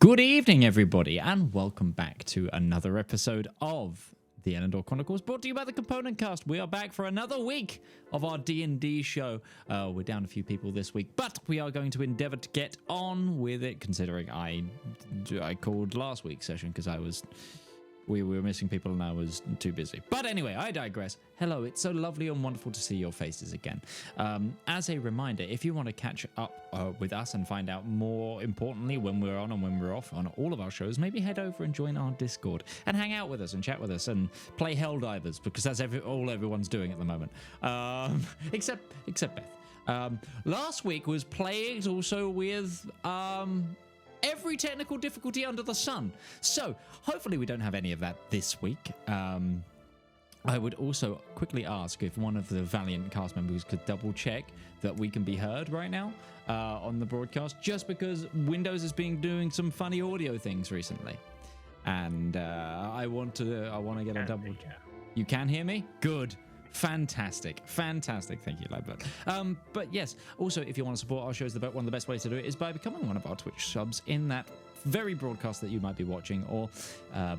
Good evening, everybody, and welcome back to another episode of the Elendor Chronicles, brought to you by the Component Cast. We are back for another week of our D&D show. We're down a few people this week, but we are going to endeavor to get on with it, considering I called last week's session because we were missing people and I was too busy. But anyway, I digress. Hello, it's so lovely and wonderful to see your faces again. As a reminder, if you want to catch up with us and find out more importantly when we're on and when we're off on all of our shows, maybe head over and join our Discord and hang out with us and chat with us and play Helldivers, because that's all everyone's doing at the moment. Except Beth. Last week was plagued also with every technical difficulty under the sun. So hopefully we don't have any of that this week. I would also quickly ask if one of the Valiant cast members could double check that we can be heard right now on the broadcast, just because Windows has been doing some funny audio things recently. And I want to get a double check. You can hear me? Good. Fantastic. Thank you, Lambert. But yes, also, if you want to support our shows, one of the best ways to do it is by becoming one of our Twitch subs in that very broadcast that you might be watching, or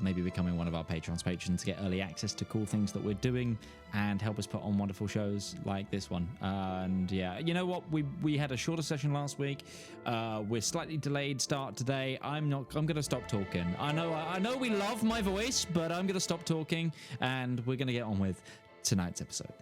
maybe becoming one of our patrons to get early access to cool things that we're doing and help us put on wonderful shows like this one. And yeah, you know what? We had a shorter session last week. We're slightly delayed start today. I'm going to stop talking. I know we love my voice, but I'm going to stop talking and we're going to get on with tonight's episode.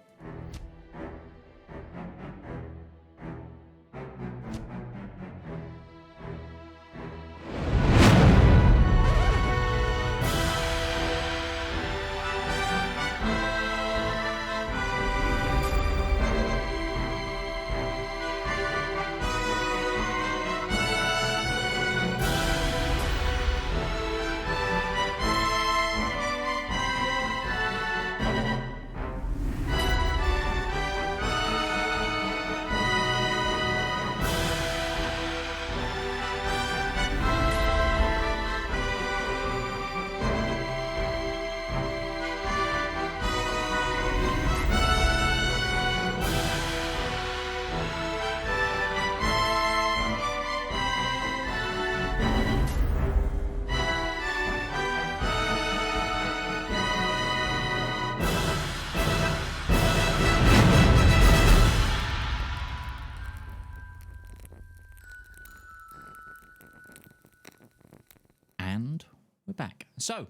So,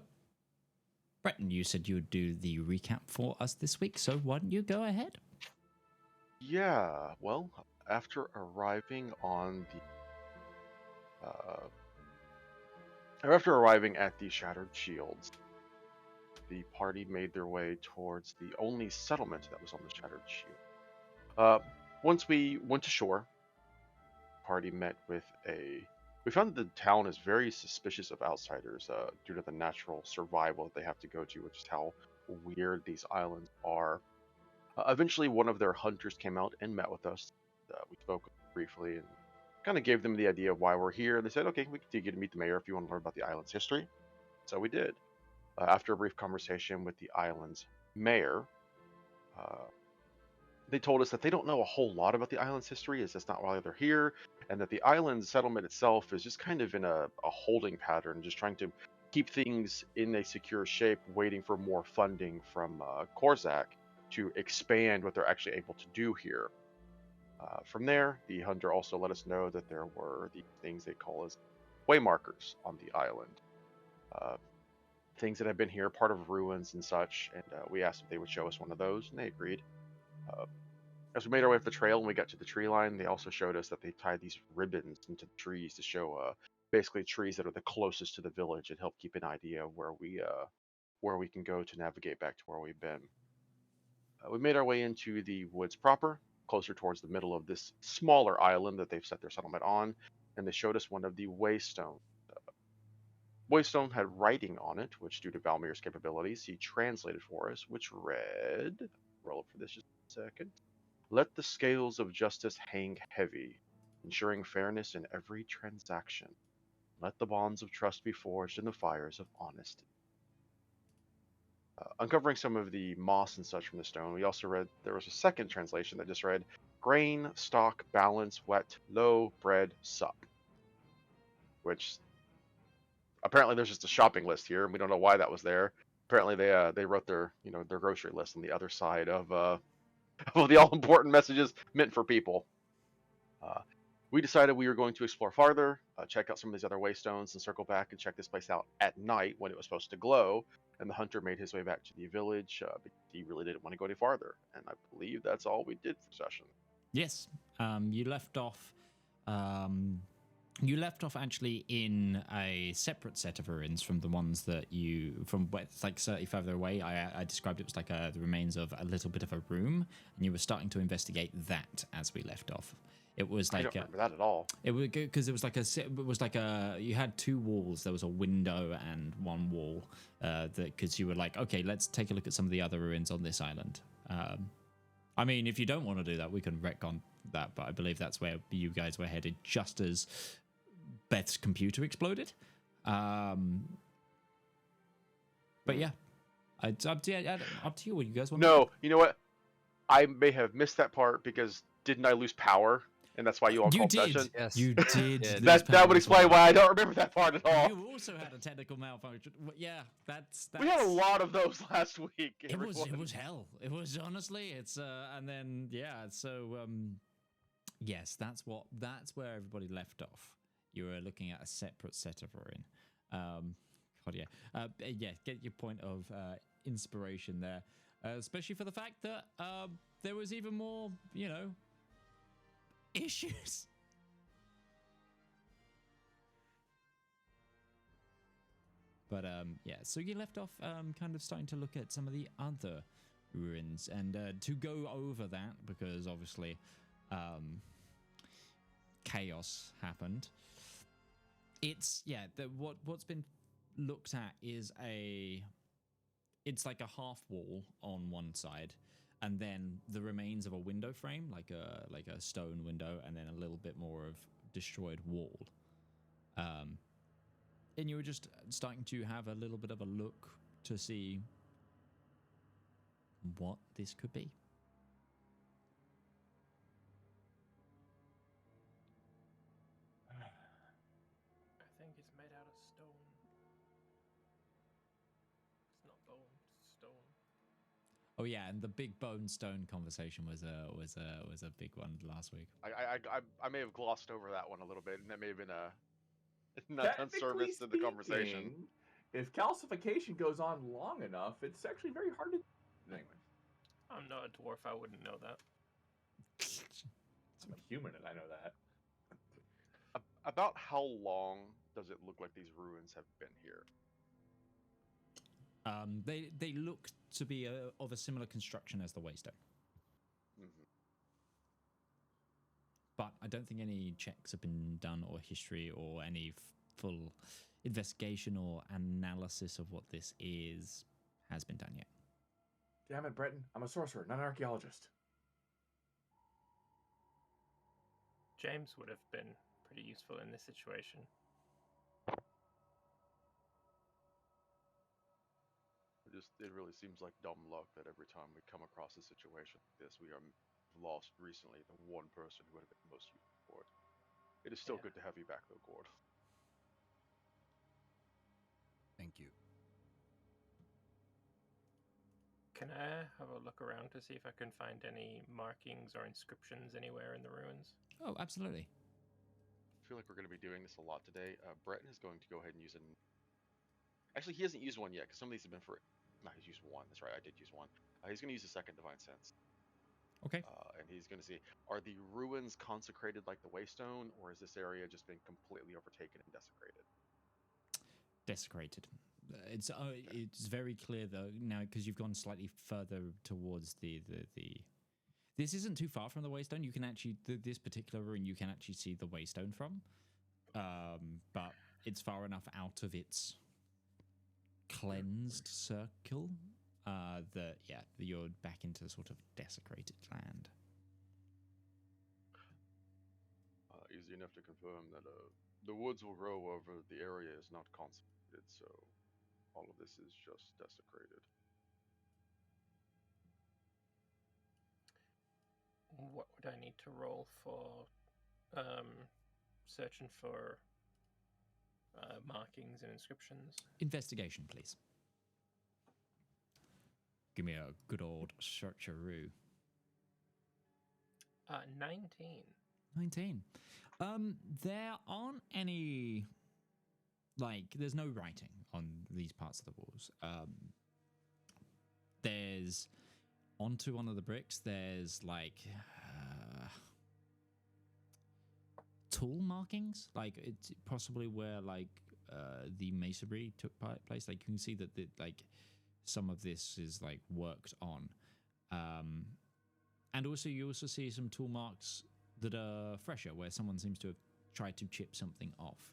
Breton, you said you would do the recap for us this week, so why don't you go ahead? Yeah, well, after arriving at the Shattered Shields, the party made their way towards the only settlement that was on the Shattered Shield. Once we went to shore, the party met with We found that the town is very suspicious of outsiders due to the natural survival that they have to go to, which is how weird these islands are. Eventually, one of their hunters came out and met with us. We spoke briefly and kind of gave them the idea of why we're here. They said, okay, we can take you to meet the mayor if you want to learn about the island's history. So we did. After a brief conversation with the island's mayor, they told us that they don't know a whole lot about the island's history, as that's not why they're here, and that the island settlement itself is just kind of in a holding pattern, just trying to keep things in a secure shape, waiting for more funding from Korzak to expand what they're actually able to do here. From there, the hunter also let us know that there were the things they call as waymarkers on the island. Things that have been here, part of ruins and such, and we asked if they would show us one of those, and they agreed. As we made our way up the trail and we got to the tree line, they also showed us that they tied these ribbons into the trees to show basically trees that are the closest to the village and help keep an idea of where we can go to navigate back to where we've been. We made our way into the woods proper, closer towards the middle of this smaller island that they've set their settlement on, and they showed us one of the waystones. Waystone had writing on it, which due to Valymr's capabilities, he translated for us, which read, roll up for this just a second. Let the scales of justice hang heavy, ensuring fairness in every transaction. Let the bonds of trust be forged in the fires of honesty. Uncovering some of the moss and such from the stone, we also read there was a second translation that just read, grain, stock, balance, wet, low, bread, sup. Which apparently there's just a shopping list here, and we don't know why that was there. Apparently they wrote their their grocery list on the other side of of the all important messages meant for people. Uh, we decided we were going to explore farther, check out some of these other waystones, and circle back and check this place out at night when it was supposed to glow. And the hunter made his way back to the village because he really didn't want to go any farther. And I believe that's all we did for session. Yes, you left off. You left off actually in a separate set of ruins from the ones that from like slightly further away. I described it was like the remains of a little bit of a room, and you were starting to investigate that as we left off. It was like I don't remember that at all. It was because it was like you had two walls. There was a window and one wall. Because you were like, okay, let's take a look at some of the other ruins on this island. I mean, if you don't want to do that, we can retcon that. But I believe that's where you guys were headed just as Beth's computer exploded. But yeah, it's up to you. What you guys want? No, you know what? I may have missed that part because didn't I lose power? And that's why you all called session. Yes. You did. That would explain why I don't remember that part at all. You also had a technical malfunction. Yeah, that's We had a lot of those last week. It was hell. It was honestly. It's and then yeah. So yes, that's where everybody left off. You were looking at a separate set of ruin. God yeah. Yeah. Get your point of inspiration there, especially for the fact that there was even more, issues. But yeah, so you left off kind of starting to look at some of the other ruins, and to go over that, because obviously chaos happened. It's what's been looked at is it's like a half wall on one side, and then the remains of a window frame, like a stone window, and then a little bit more of destroyed wall. And you were just starting to have a little bit of a look to see what this could be. I think it's made out of stone. It's not bone, it's stone. Oh yeah, and the big bone stone conversation was a big one last week. I may have glossed over that one a little bit, and that may have been not done service to the conversation. If calcification goes on long enough, it's actually very hard to. Anyway, I'm not a dwarf. I wouldn't know that. I'm a human, and I know that. About how long does it look like these ruins have been here? They look to be of a similar construction as the Waystone. Mm-hmm. But I don't think any checks have been done, or history, or any full investigation or analysis of what this is has been done yet. Damn it, Breton. I'm a sorcerer, not an archaeologist. James would have been pretty useful in this situation. It really seems like dumb luck that every time we come across a situation like this, we are lost recently the one person who would have been most useful for it. It is still good to have you back, though, Gourd. Thank you. Can I have a look around to see if I can find any markings or inscriptions anywhere in the ruins? Oh, absolutely. I feel like we're going to be doing this a lot today. Breton is going to go ahead and use an... Actually, he hasn't used one yet, because some of these have been for... No, he's used one. That's right, I did use one. He's going to use a second Divine Sense. Okay. And he's going to see, are the ruins consecrated like the Waystone, or is this area just been completely overtaken and desecrated? Desecrated. It's very clear though now, because you've gone slightly further towards the. This isn't too far from the Waystone. You can actually this particular ruin you can actually see the Waystone from, but it's far enough out of its cleansed circle that you're back into sort of desecrated land. Easy enough to confirm that the woods will grow over the area is not consecrated, so all of this is just desecrated. What would I need to roll for searching for markings and inscriptions. Investigation, please. Give me a good old searcheroo. 19. 19. There aren't any, like, there's no writing on these parts of the walls. There's, onto one of the bricks, there's, like, tool markings. Like, it's possibly where, like, the masonry took place. Like, you can see that, like, some of this is, like, worked on. And also, you also see some tool marks that are fresher, where someone seems to have tried to chip something off.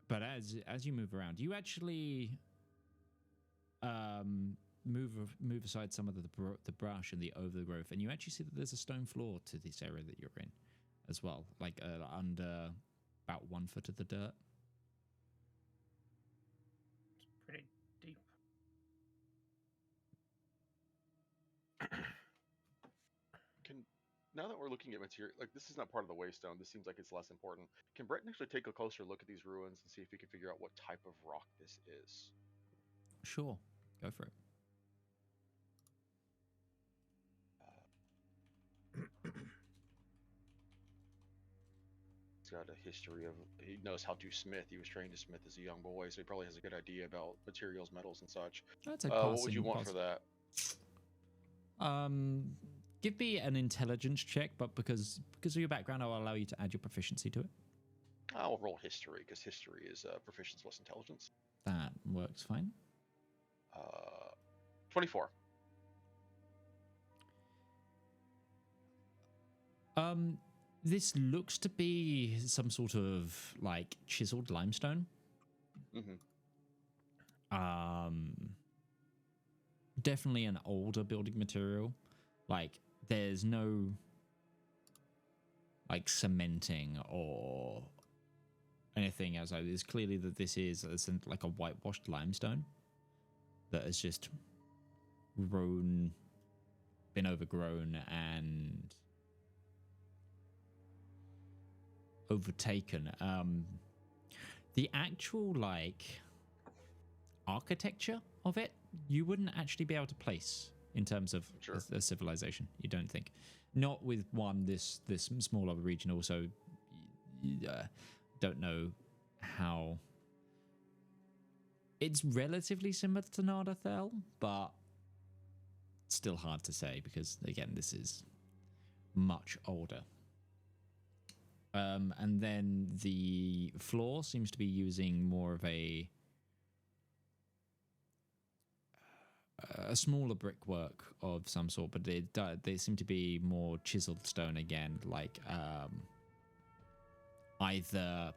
But as you move around, you actually move aside some of the brush and the overgrowth, and you actually see that there's a stone floor to this area that you're in, as well, like under about 1 foot of the dirt. It's pretty deep. Now that we're looking at material, like this is not part of the waystone, this seems like it's less important. Can Breton actually take a closer look at these ruins and see if he can figure out what type of rock this is? Sure, go for it. He's got a history of, he knows how to smith. He was trained to smith as a young boy, so he probably has a good idea about materials, metals, and such. That's a what would you want for that? Give me an intelligence check, but because of your background, I'll allow you to add your proficiency to it. I'll roll history, because history is proficiency plus intelligence. That works fine. 24. This looks to be some sort of like chiseled limestone. Definitely an older building material. Like, there's no like cementing or anything else. It's clearly that this is like a whitewashed limestone that has just been overgrown and overtaken. The actual like architecture of it, you wouldn't actually be able to place in terms of a civilization. You don't think? Not with this smaller region. Also, don't know how. It's relatively similar to Nardathel, but still hard to say because again, this is much older. And then the floor seems to be using more of a smaller brickwork of some sort, but they seem to be more chiseled stone again, like either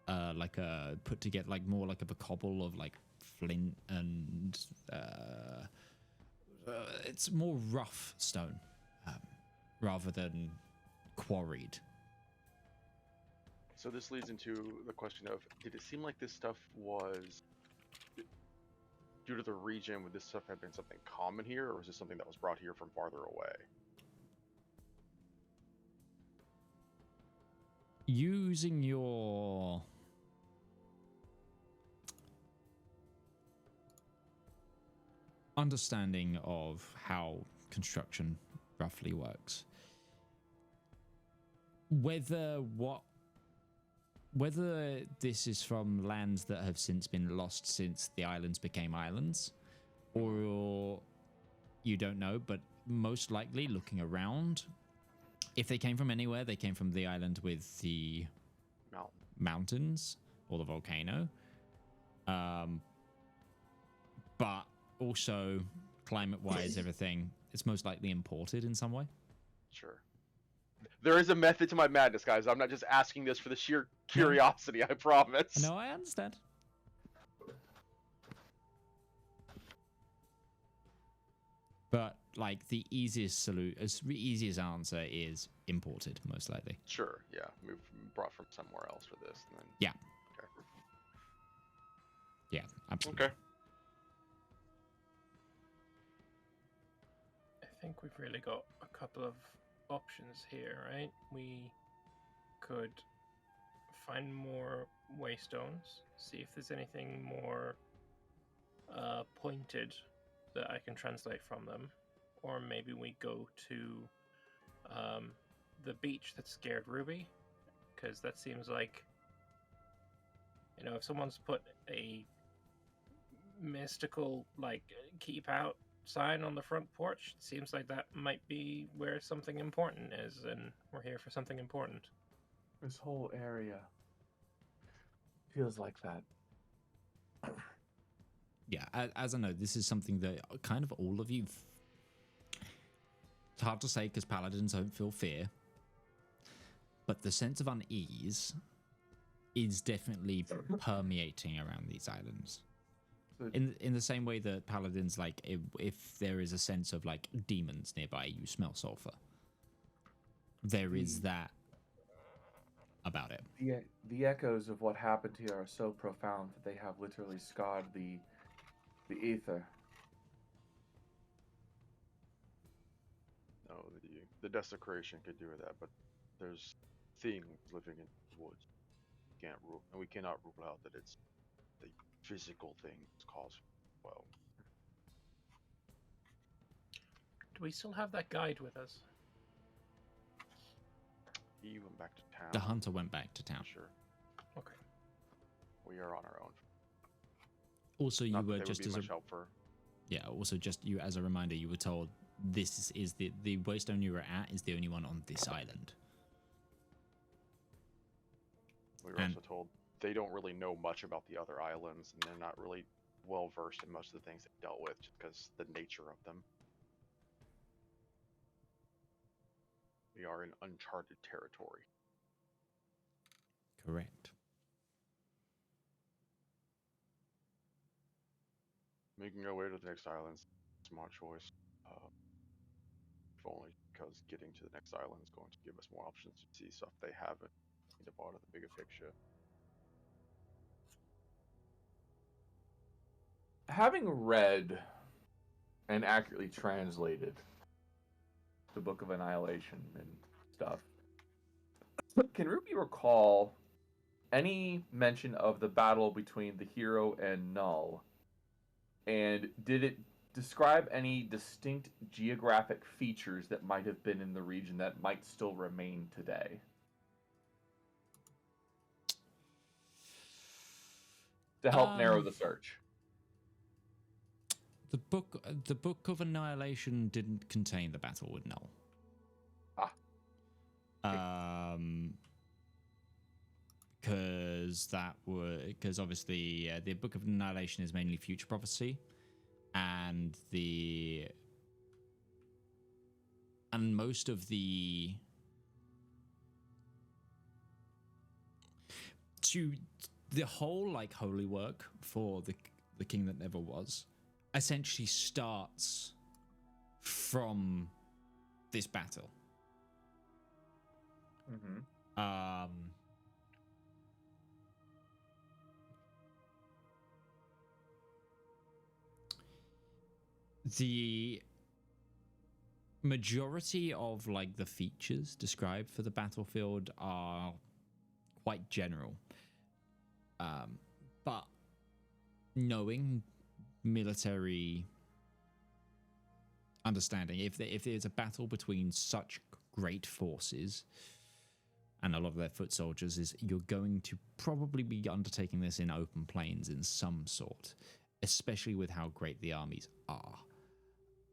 like a put together, like more like of a cobble of like flint and it's more rough stone rather than quarried. So this leads into the question of, did it seem like this stuff was, due to the region, would this stuff have been something common here, or was this something that was brought here from farther away? Using your understanding of how construction roughly works, whether this is from lands that have since been lost since the islands became islands, or you don't know, but most likely looking around, if they came from anywhere, they came from the island with the mountains or the volcano. But also climate-wise, everything, it's most likely imported in some way. Sure. There is a method to my madness, guys. I'm not just asking this for the sheer curiosity, I promise. No, I understand. But, like, the easiest answer is imported, most likely. Sure, yeah. Brought from somewhere else for this, and then... Yeah. Okay. Yeah, absolutely. Okay. I think we've really got a couple of options here, right? We could find more waystones, see if there's anything more pointed that I can translate from them, or maybe we go to the beach that scared Ruby, because that seems like, you know, if someone's put a mystical, like, keep out sign on the front porch, it seems like that might be where something important is, and we're here for something important. This whole area feels like that. Yeah, as I know, this is something that kind of all of you. It's hard to say because paladins don't feel fear, but the sense of unease is definitely permeating around these islands. In the same way that paladins, like, if there is a sense of like demons nearby, you smell sulfur. There is that about it. The echoes of what happened here are so profound that they have literally scarred the ether. No, the desecration could do with that, but there's things living in the woods. Can't rule, and we cannot rule out that it's the physical thing that's caused. Well, Do we still have that guide with us? he went back to town. The hunter went back to town. Sure, Okay. we are on our own. Also, you Not that were they just would be as much a help for. yeah. Also, just you as a reminder, you were told this is the waystone you were at is the only one on this island. We were also told they don't really know much about the other islands, and they're not really well versed in most of the things they dealt with, just because the nature of them. We are in uncharted territory. Correct. Making our way to the next island's a smart choice. If only because getting to the next island is going to give us more options to see stuff they haven't. Need a part of the bigger picture. Having read and accurately translated the Book of Annihilation and stuff, can Ruby recall any mention of the battle between the hero and Null? And did it describe any distinct geographic features that might have been in the region that might still remain today? To help narrow the search. The book of Annihilation didn't contain the battle with Null. Because obviously the Book of Annihilation is mainly future prophecy, and most of the whole like holy work for the king that never was essentially starts from this battle. The majority of like the features described for the battlefield are quite general, but knowing military understanding, if there's a battle between such great forces and a lot of their foot soldiers, is you're going to probably be undertaking this in open plains in some sort, especially with how great the armies are.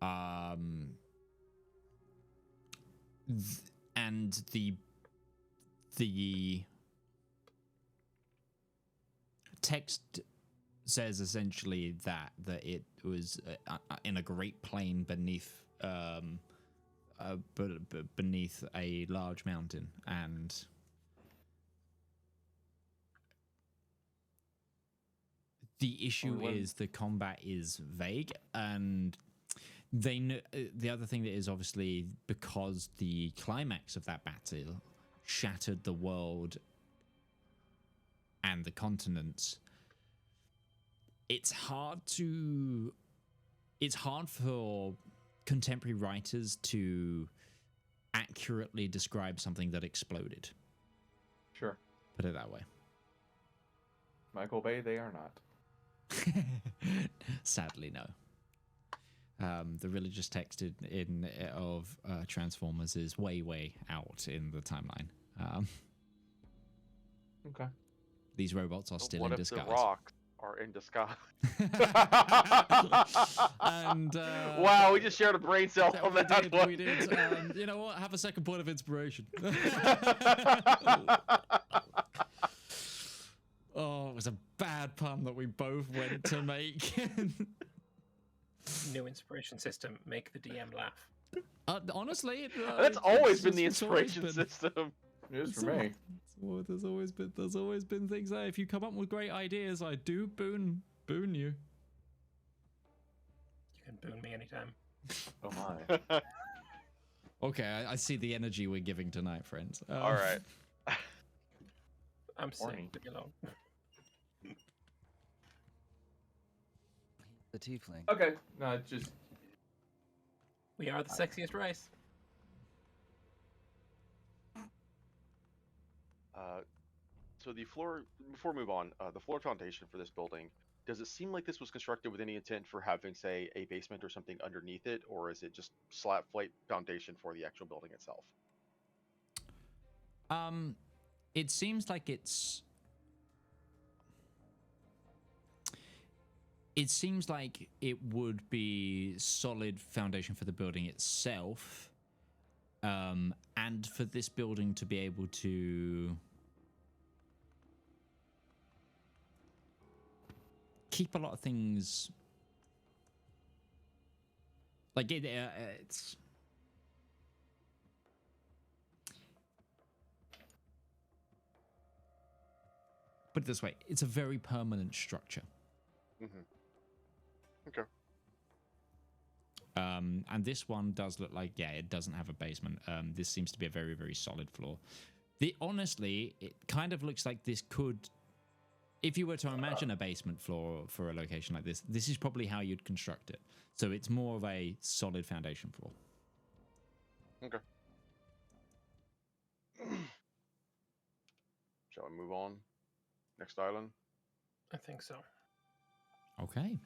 And the text says essentially that it was in a great plain beneath beneath a large mountain, and the issue is the combat is vague, and they know. The other thing that is obviously because the climax of that battle shattered the world and the continents. It's hard for contemporary writers to accurately describe something that exploded. Sure. Put it that way. Michael Bay, they are not. Sadly, no. The religious text of Transformers is way out in the timeline. Okay. These robots are still what in if disguise. the rocks are in disguise? And wow, we just shared a brain cell on that one. we did. You know what? Have a second point of inspiration. Oh, it was a bad pun that we both went to make. New inspiration system. Make the DM laugh. Honestly, That's always been the it's always inspiration been- system. It is for me. There's always been things there. If you come up with great ideas, I do boon you. You can boon me anytime. Oh my. Okay, I see the energy we're giving tonight, friends. All right. I'm Morning. sick. Leave me alone. The tiefling. Okay. No, it's just We are the sexiest race. So the floor, before we move on, the floor foundation for this building, does it seem like this was constructed with any intent for having, say, a basement or something underneath it, or is it just flat foundation for the actual building itself? It seems like it's. It seems like it would be solid foundation for the building itself, and for this building to be able to keep a lot of things like it's. Put it this way: it's a very permanent structure. Mm-hmm. Okay. And this one does look like, yeah, it doesn't have a basement. This seems to be a very, very solid floor. Honestly, it kind of looks like this could, if you were to imagine a basement floor for a location like this, this is probably how you'd construct it. So it's more of a solid foundation floor. Okay. Shall we move on? Next island? I think so. Okay.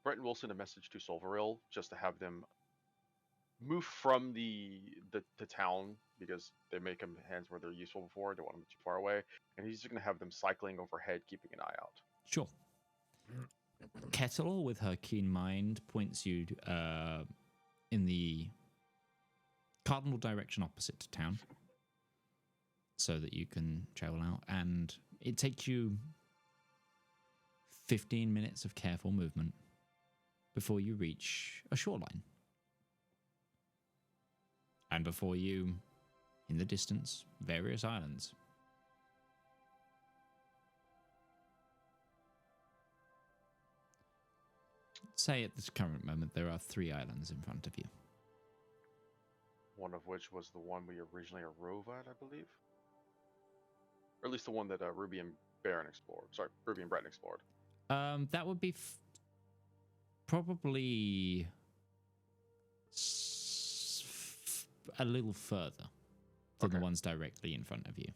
Breton will send a message to Solvaril just to have them move from the town because they make them hands where they're useful before. They don't want them too far away, and he's just going to have them cycling overhead, keeping an eye out. Sure. Kettle, with her keen mind, points you in the cardinal direction opposite to town so that you can travel out, and it takes you 15 minutes of careful movement before you reach a shoreline. And before you, in the distance, various islands. Say at this current moment there are 3 islands in front of you. One of which was the one we originally arrived at, I believe. Or at least the one that Ruby and Baron explored. Sorry, Ruby and Breton explored. That would be probably a little further than the ones directly in front of you.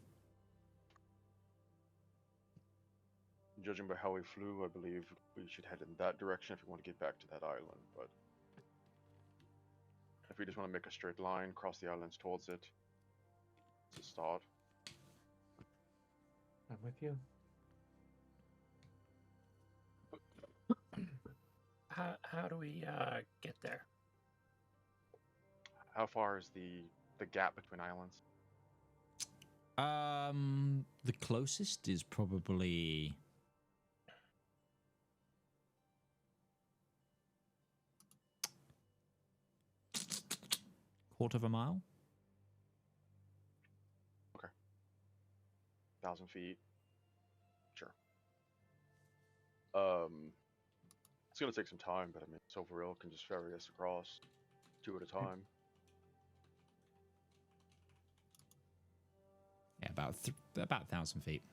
Judging by how we flew, I believe we should head in that direction if we want to get back to that island. But if we just want to make a straight line, cross the islands towards it, it's a start. I'm with you. How do we get there? How far is the gap between islands? The closest is probably quarter of a mile. 1,000 feet. Sure. It's gonna take some time, but I mean, Silveril can just ferry us across, 2 at a time. Yeah, about 1,000 feet.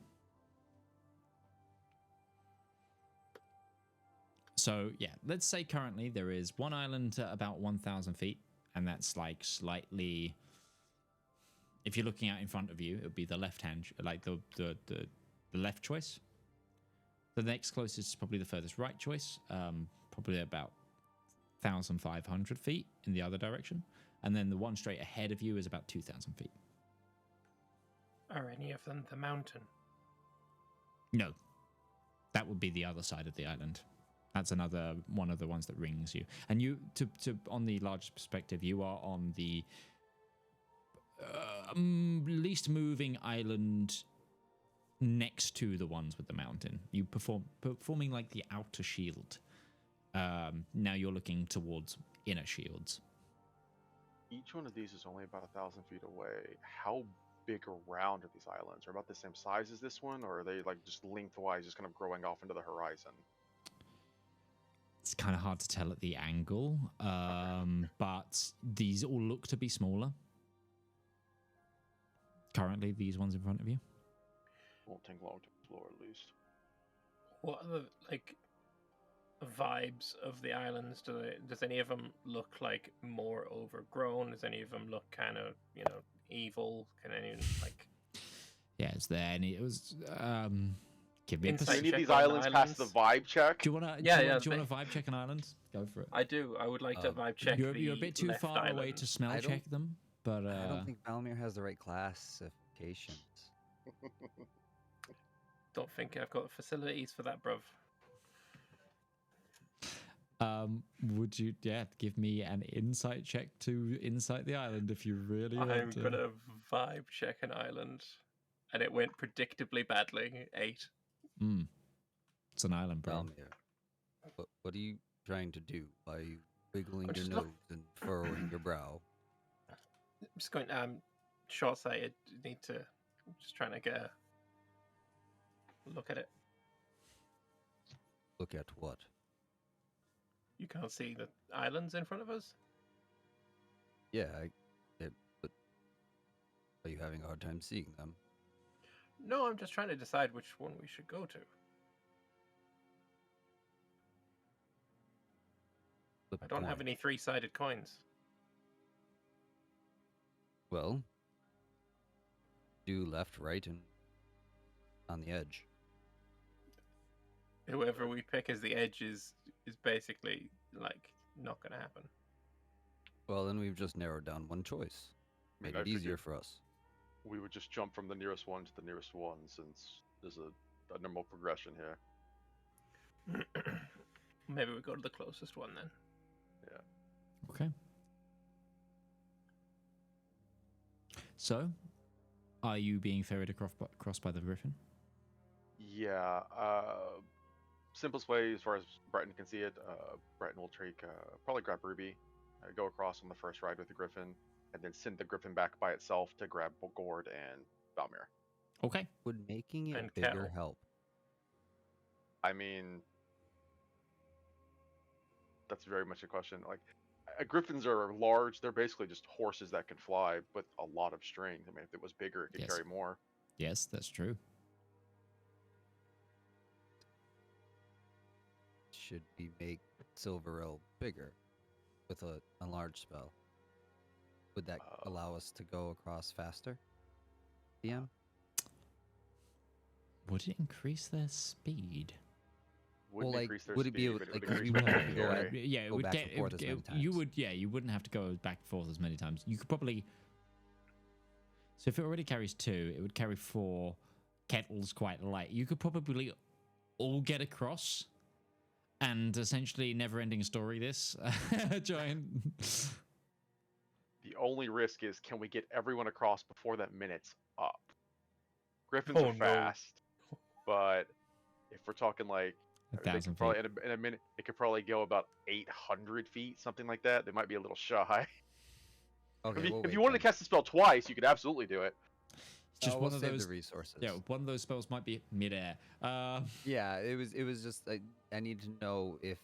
So yeah, let's say currently there is one island at about 1,000 feet, and that's like slightly. if you're looking out in front of you, it would be the left hand, like the left choice. The next closest is probably the furthest right choice, probably about 1,500 feet in the other direction. And then the one straight ahead of you is about 2,000 feet. Are any of them the mountain? No. That would be the other side of the island. That's another one of the ones that rings you. And you, to on the largest perspective, you are on the least moving island next to the ones with the mountain. You performing like the outer shield. Now you're looking towards inner shields. Each one of these is only about 1,000 feet away. How big around are these islands? Are about the same size as this one, or are they like just lengthwise, just kind of growing off into the horizon? It's kind of hard to tell at the angle, but these all look to be smaller. Currently, these ones in front of you. Won't take long to explore, at least. What are the vibes of the islands? Does any of them look like more overgrown? Does any of them look kind of evil? Can any Yeah, is there any? It was. Give me a Insight Do any of check these on islands pass the islands? vibe check? Do you want to? Yeah, Do you want to vibe check an island? Go for it. I do. I would like to vibe check. You're a bit too left far away island. to smell I don't- check them, but I don't think Valymr has the right classifications. Don't think I've got facilities for that, bruv. would you? Yeah, give me an insight check to insight the island if you really want I'm to. gonna vibe check an island, and it went predictably badly. 8. It's an island, bro. Valymr, what are you trying to do by wiggling I'm your just nose and furrowing your brow? I'm just going. Short-sighted. Need to. I'm just trying to get a look at it. Look at what? You can't see the islands in front of us. Yeah, but are you having a hard time seeing them? No, I'm just trying to decide which one we should go to. Flip I a don't have coin. any 3-sided coins. Well, do left, right, and on the edge. Whoever we pick as the edge is basically not gonna happen. Well, then we've just narrowed down one choice. I mean, Made I it easier figured for us. we would just jump from the nearest one to the nearest one, since there's a normal progression here. Maybe we go to the closest one then. Okay. So, are you being ferried across by the griffin? Yeah. Simplest way, as far as Breton can see it, Breton will take probably grab Ruby, go across on the first ride with the Griffin, and then send the Griffin back by itself to grab Gourd and Valymr. Okay. Would making it And bigger Kel. help? I mean, that's very much a question. Like, Griffins are large; they're basically just horses that can fly with a lot of strength. I mean, if it was bigger, it could Yes. carry more. Yes, that's true. Should we make Silverell bigger with a large spell? Would that allow us to go across faster? DM? Would it increase their speed? Wouldn't Well, like, increase their would it be speed, able- but it like, would 'cause we increase wouldn't their have to go carry. Yeah, it Go would back get. and forth as many You times. would. Yeah, you wouldn't have to go back and forth as many times. You could probably. So if it already carries 2, it would carry 4. Kettle's quite light. You could probably all get across, and essentially never-ending story. This giant. The only risk is, can we get everyone across before that minute's up? Griffins Oh, are no. fast, but if we're talking like they 1,000 could probably feet. in a minute, it could probably go about 800 feet, something like that. They might be a little shy. Okay, if you, we'll if you wait wanted to then. cast the spell twice, you could absolutely do it. It's just we'll one of save those. the resources. Yeah, one of those spells might be mid-air. Yeah, it was just I need to know if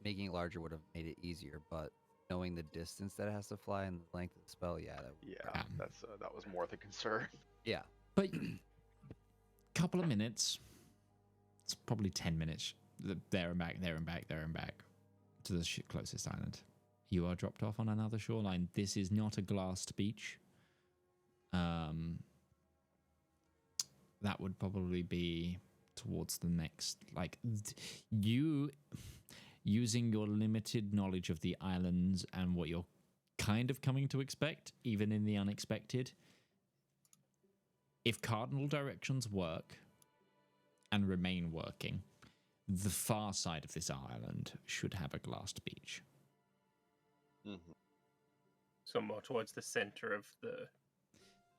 making it larger would have made it easier, but knowing the distance that it has to fly and the length of the spell, yeah, Yeah, that was more the concern. yeah. But couple of minutes. It's probably 10 minutes. There and back, there and back, there and back to the closest island. You are dropped off on another shoreline. This is not a glassed beach. That would probably be towards the next, like, you using your limited knowledge of the islands and what you're kind of coming to expect, even in the unexpected. If cardinal directions work and remain working, the far side of this island should have a glassed beach. Mm-hmm. So more towards the center of the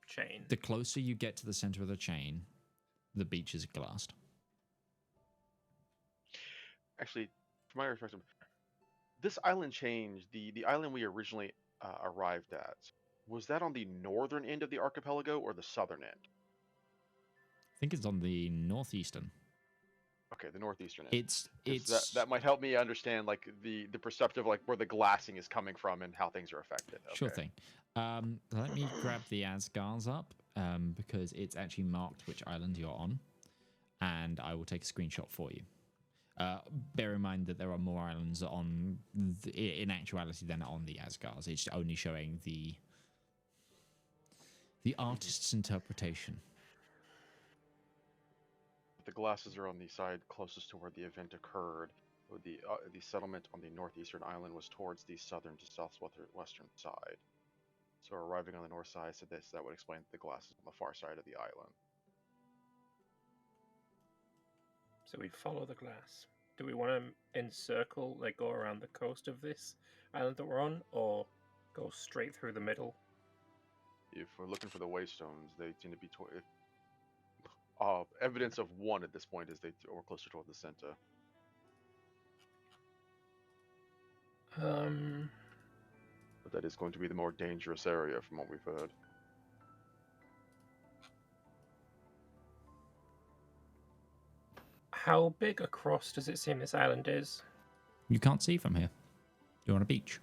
chain. The closer you get to the center of the chain, the beach is glassed. Actually, from my perspective, this island change, the island we originally arrived at, was that on the northern end of the archipelago or the southern end? I think it's on the northeastern. Okay, the northeastern end. It's that might help me understand like the perceptive, like where the glassing is coming from and how things are affected. Okay. Sure thing. Let me grab the Asgars up because it's actually marked which island you're on, and I will take a screenshot for you. Bear in mind that there are more islands on in actuality than on the Asgars. It's only showing the artist's interpretation. The glasses are on the side closest to where the event occurred. The settlement on the northeastern island was towards the southern to southwestern side. So arriving on the north side, so that would explain the glasses on the far side of the island. So we follow the glass. Do we want to encircle, like go around the coast of this island that we're on, or go straight through the middle? If we're looking for the waystones, they tend to be evidence of one at this point is they are closer toward the center. But that is going to be the more dangerous area from what we've heard. How big across does it seem this island is? You can't see from here. You're on a beach.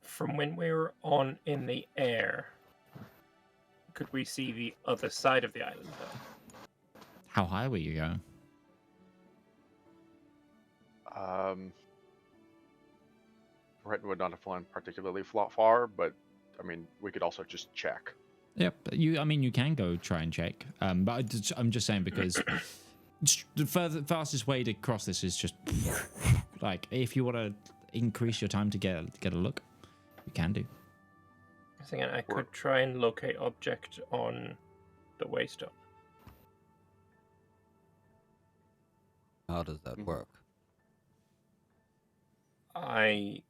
From when we were on in the air, could we see the other side of the island, though? How high were you going? Breton would not have flown particularly particularly far, but I mean, we could also just check. Yep. You can go try and check. But I'm just saying because the fastest way to cross this is just like if you want to increase your time to get a look, you can do. I think I could try and locate object on the waystone. How does that work? I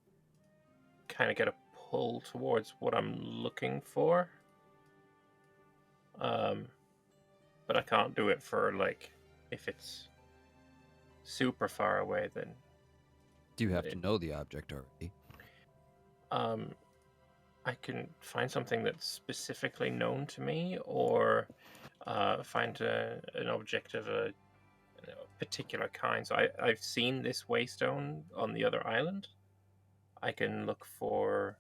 kind of get a pull towards what I'm looking for. But I can't do it for, like, if it's super far away, then... Do you have to know the object already? I can find something that's specifically known to me, or find an object of a particular kind. So I've seen this waystone on the other island. I can look for...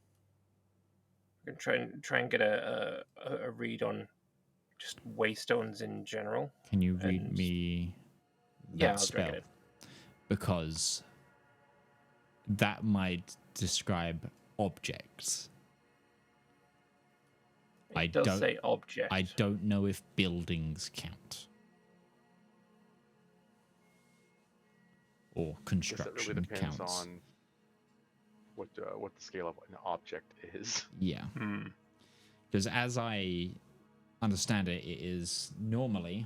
I can try and get a read on just waystones in general. Can you read me that I'll spell? drink it. Because that might describe objects. It does say object. I don't know if buildings count. Or construction I guess it really depends counts. on what the scale of an object is. Yeah. Because as I understand it, it is normally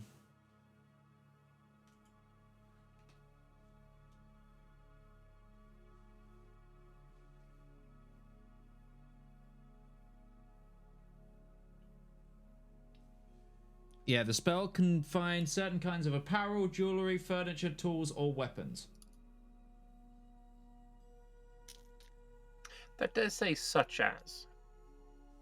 the spell can find certain kinds of apparel, jewelry, furniture, tools, or weapons. That does say such as.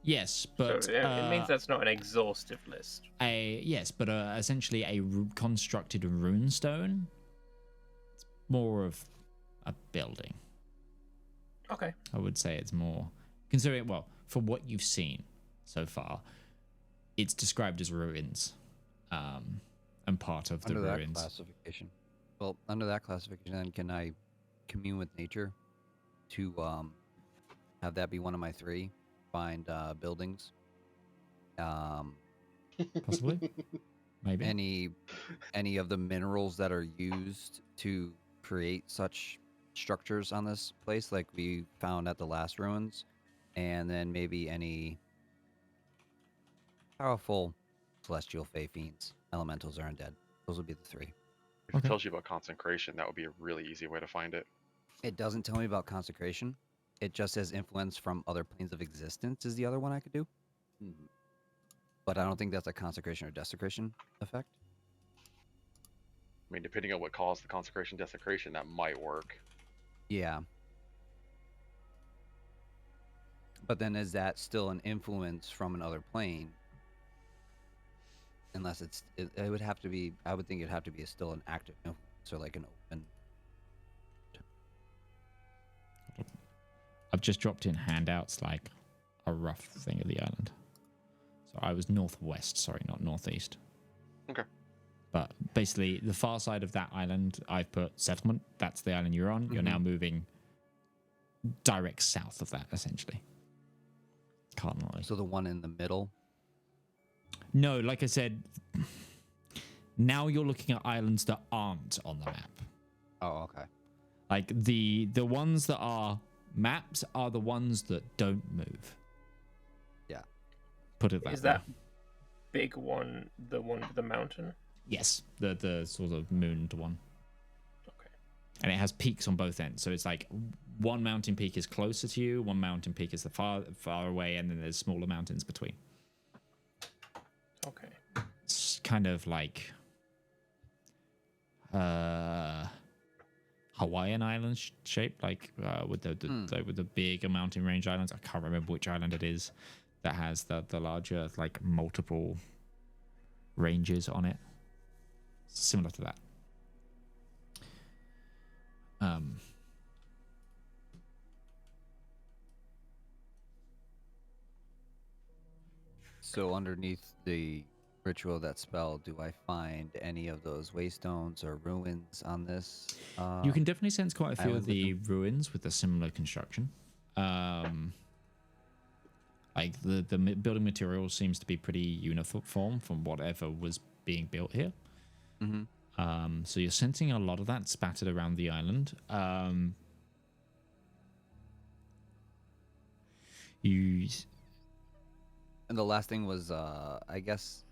Yes, but So it means that's not an exhaustive list. Essentially a constructed runestone. It's more of a building. Okay. I would say it's more considering for what you've seen so far, it's described as ruins, and part of the Under that ruins. classification. Well, under that classification, then can I commune with nature to have that be one of my 3? find buildings. Possibly. Maybe. Any of the minerals that are used to create such structures on this place, like we found at the last ruins, and then maybe any powerful celestial fae fiends, elementals, or undead. Those would be the three. If it tells you about consecration, that would be a really easy way to find it. It doesn't tell me about consecration. It just says influence from other planes of existence is the other one I could do. But I don't think that's a consecration or desecration effect. I mean, depending on what caused the consecration desecration, that might work. Yeah. But then is that still an influence from another plane? Unless it would have to be, I would think it'd have to be still an active influence or like an open. I've just dropped in handouts like a rough thing of the island. So I was northwest, sorry, not northeast. Okay. But basically, the far side of that island, I've put settlement. That's the island you're on. You're now moving direct south of that, essentially. Cardinally. So the one in the middle? No, like I said, now you're looking at islands that aren't on the map. Oh, okay. Like the ones that are maps are the ones that don't move. Yeah. Put it that way. Is that big one the one with the mountain? Yes, the sort of mooned one. Okay. And it has peaks on both ends. So it's like one mountain peak is closer to you, one mountain peak is the far away, and then there's smaller mountains between. Okay. It's kind of like Hawaiian island shape, like with the bigger mountain range islands. I can't remember which island it is that has the larger, like, multiple ranges on it. Similar to that. So underneath the ritual of that spell, do I find any of those waystones or ruins on this? You can definitely sense quite a few of island with the ruins with a similar construction. Like the building material seems to be pretty uniform from whatever was being built here. So you're sensing a lot of that spattered around the island. And the last thing was, I guess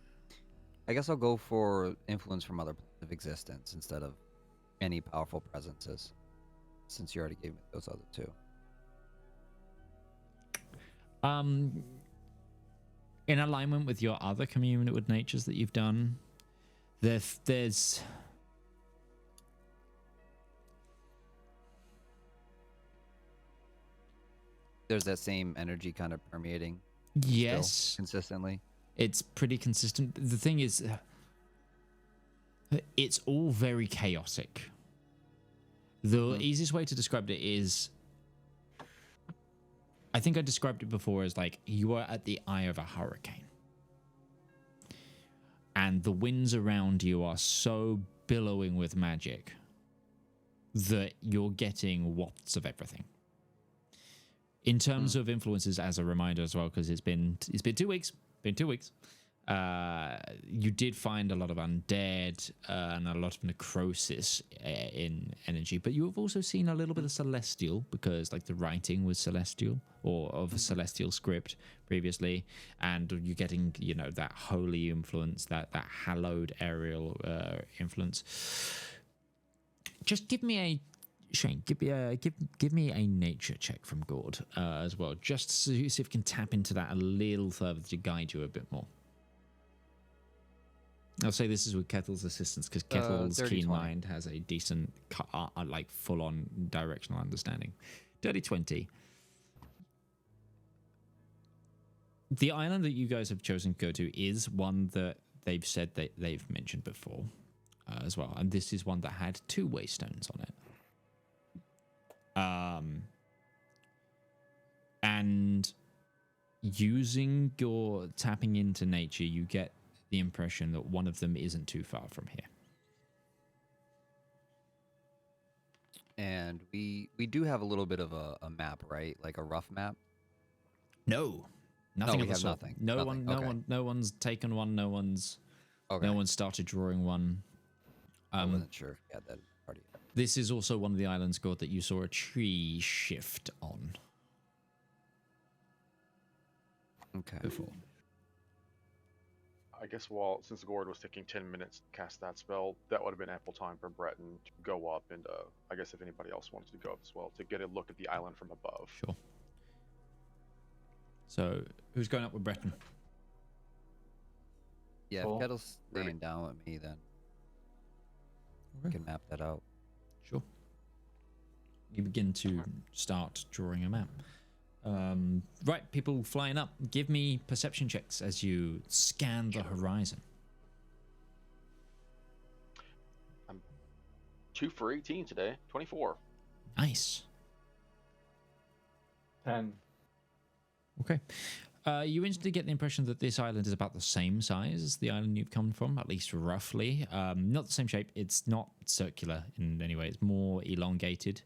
I'll go for influence from other planes of existence instead of any powerful presences, since you already gave me those other two. In alignment with your other commune with natures that you've done, there's that same energy kind of permeating. yes, still, consistently. It's pretty consistent. The thing is, it's all very chaotic. The easiest way to describe it is, I think I described it before as like you are at the eye of a hurricane. And the winds around you are so billowing with magic that you're getting wafts of everything. In terms of influences, as a reminder as well, because it's been 2 weeks. You did find a lot of undead and a lot of necrosis in energy, but you have also seen a little bit of celestial, because like the writing was celestial or of a celestial script previously, and you're getting, you know, that holy influence, that hallowed aerial influence. Just give me a Shane, give me a nature check from Gourd as well, just to see if we can tap into that a little further to guide you a bit more. I'll say this is with Kettle's assistance, because Kettle's keen mind has a decent, like, full-on directional understanding. Dirty 20. The island that you guys have chosen to go to is one that they've said that they've mentioned before as well, and this is one that had 2 waystones on it. And using your tapping into nature, you get the impression that one of them isn't too far from here. And we do have a little bit of a map, right? Like a rough map. No, nothing we of the have sort. nothing. No Nothing. one, Okay. no one's taken one. No one's started drawing one. I wasn't sure if you had that party. This is also one of the islands, Gourd, that you saw a tree shift on Okay. before. I guess since Gourd was taking 10 minutes to cast that spell, that would have been ample time for Breton to go up, and I guess if anybody else wanted to go up as well, to get a look at the island from above. Sure. So, who's going up with Breton? Yeah, Cool. if Kettle's Ready. staying down with me, then we Okay. can map that out. Sure. You begin to start drawing a map. Right, people flying up. Give me perception checks as you scan the horizon. 2 for 18 today, 24. Nice. 10. Okay. You instantly get the impression that this island is about the same size as the island you've come from, at least roughly. Not the same shape. It's not circular in any way. It's more elongated.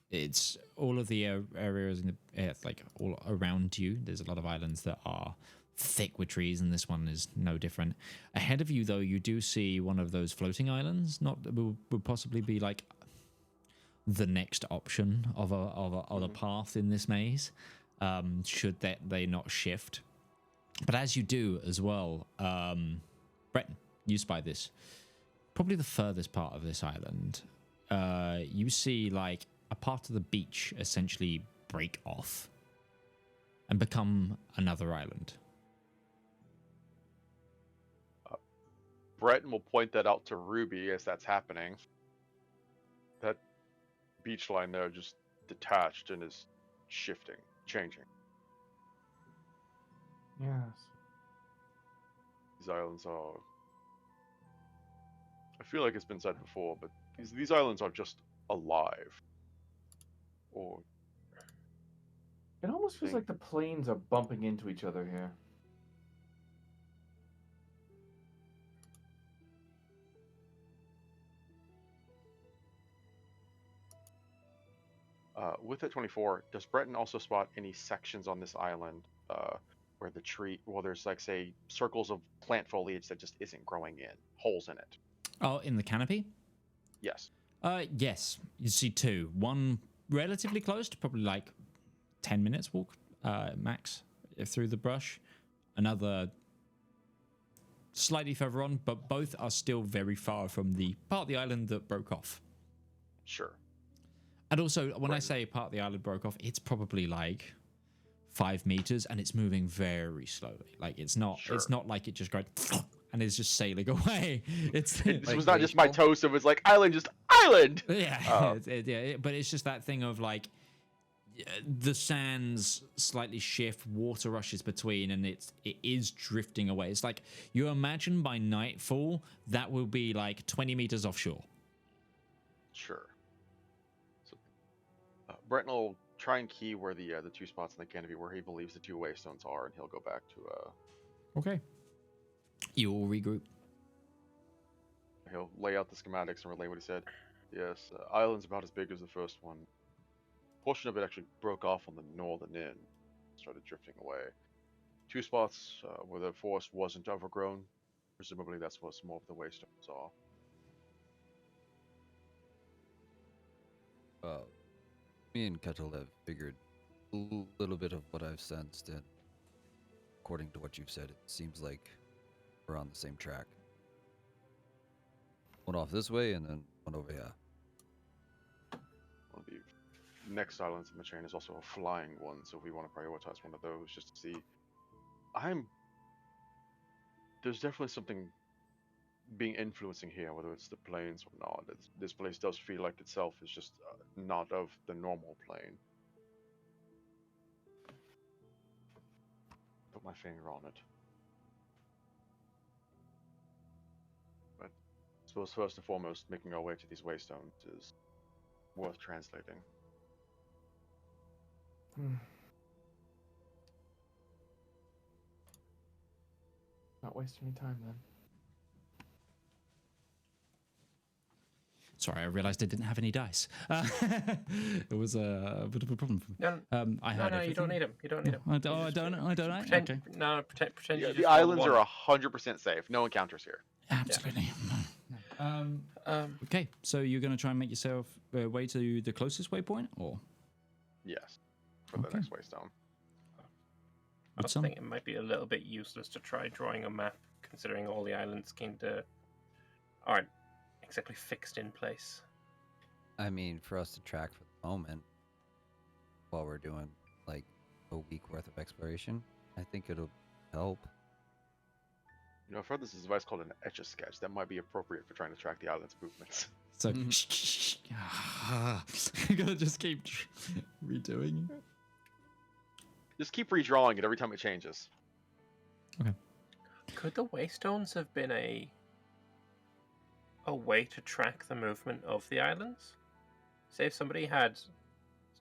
It's all of the areas in the like all around you. There's a lot of islands that are thick with trees, and this one is no different. Ahead of you, though, you do see one of those floating islands. Would possibly be like the next option of a path in this maze, should they not shift. But as you do as well, Breton, you spy this. Probably the furthest part of this island. You see like a part of the beach essentially break off and become another island. Breton will point that out to Ruby as that's happening. That beach line there just detached and is shifting, changing. Yes. These islands are... I feel like it's been said before, but these islands are just alive. Or It almost feels Thing. like the planes are bumping into each other here. with that 24, does Breton also spot any sections on this island where the tree, well, there's like, say, circles of plant foliage that just isn't growing in, holes in it? Oh, in the canopy? Yes. Yes. You see two. One relatively close to probably like 10 minutes walk max through the brush. Another slightly further on, but both are still very far from the part of the island that broke off. Sure. And also, when I Right. say part of the island broke off, it's probably like 5 meters, and it's moving very slowly. Like it's not Sure. like it just goes and is just sailing away. It's This Like was not just my glacial? toast, it was like, island, just island! yeah, but it's just that thing of like the sands slightly shift, water rushes between, and it is drifting away. It's like you imagine by nightfall that will be like 20 meters offshore. Sure. So, Breton will try and key where the 2 spots in the canopy where he believes the 2 waystones are, and he'll go back to Okay. You all regroup. he'll lay out the schematics and relay what he said. Yes, island's about as big as the first one. Portion of it actually broke off on the northern end, started drifting away. 2 spots where the forest wasn't overgrown. Presumably that's what some more of the waystones are. Me and Kettle have figured a little bit of what I've sensed, and according to what you've said, it seems like we're on the same track. One off this way, and then one over here. One of the next islands in the chain is also a flying one, so if we want to prioritize one of those just to see. There's definitely something being influencing here, whether it's the planes or not. This place does feel like itself is just not of the normal plane. Put my finger on it. But I suppose first and foremost, making our way to these waystones is worth translating. Not wasting any time then. Sorry, I realized I didn't have any dice. It was a bit of a problem for me. No, I had no, you don't need them. You don't need them. I don't. Pretend, Okay. No, pretend Yeah, you the just roll islands one. are 100% safe. No encounters here. Absolutely. Okay, so you're going to try and make yourself way to the closest waypoint, or? Yes, for the Okay. next waystone. I was thinking it might be a little bit useless to try drawing a map, considering all the islands aren't exactly fixed in place. I mean, for us to track for the moment, while we're doing like a week worth of exploration, I think it'll help. You know, I've heard this device called an etch-a-sketch. That might be appropriate for trying to track the island's movements. So, I'm going to just keep redoing it. Just keep redrawing it every time it changes. Okay. Could the Waystones have been a way to track the movement of the islands? Say if somebody had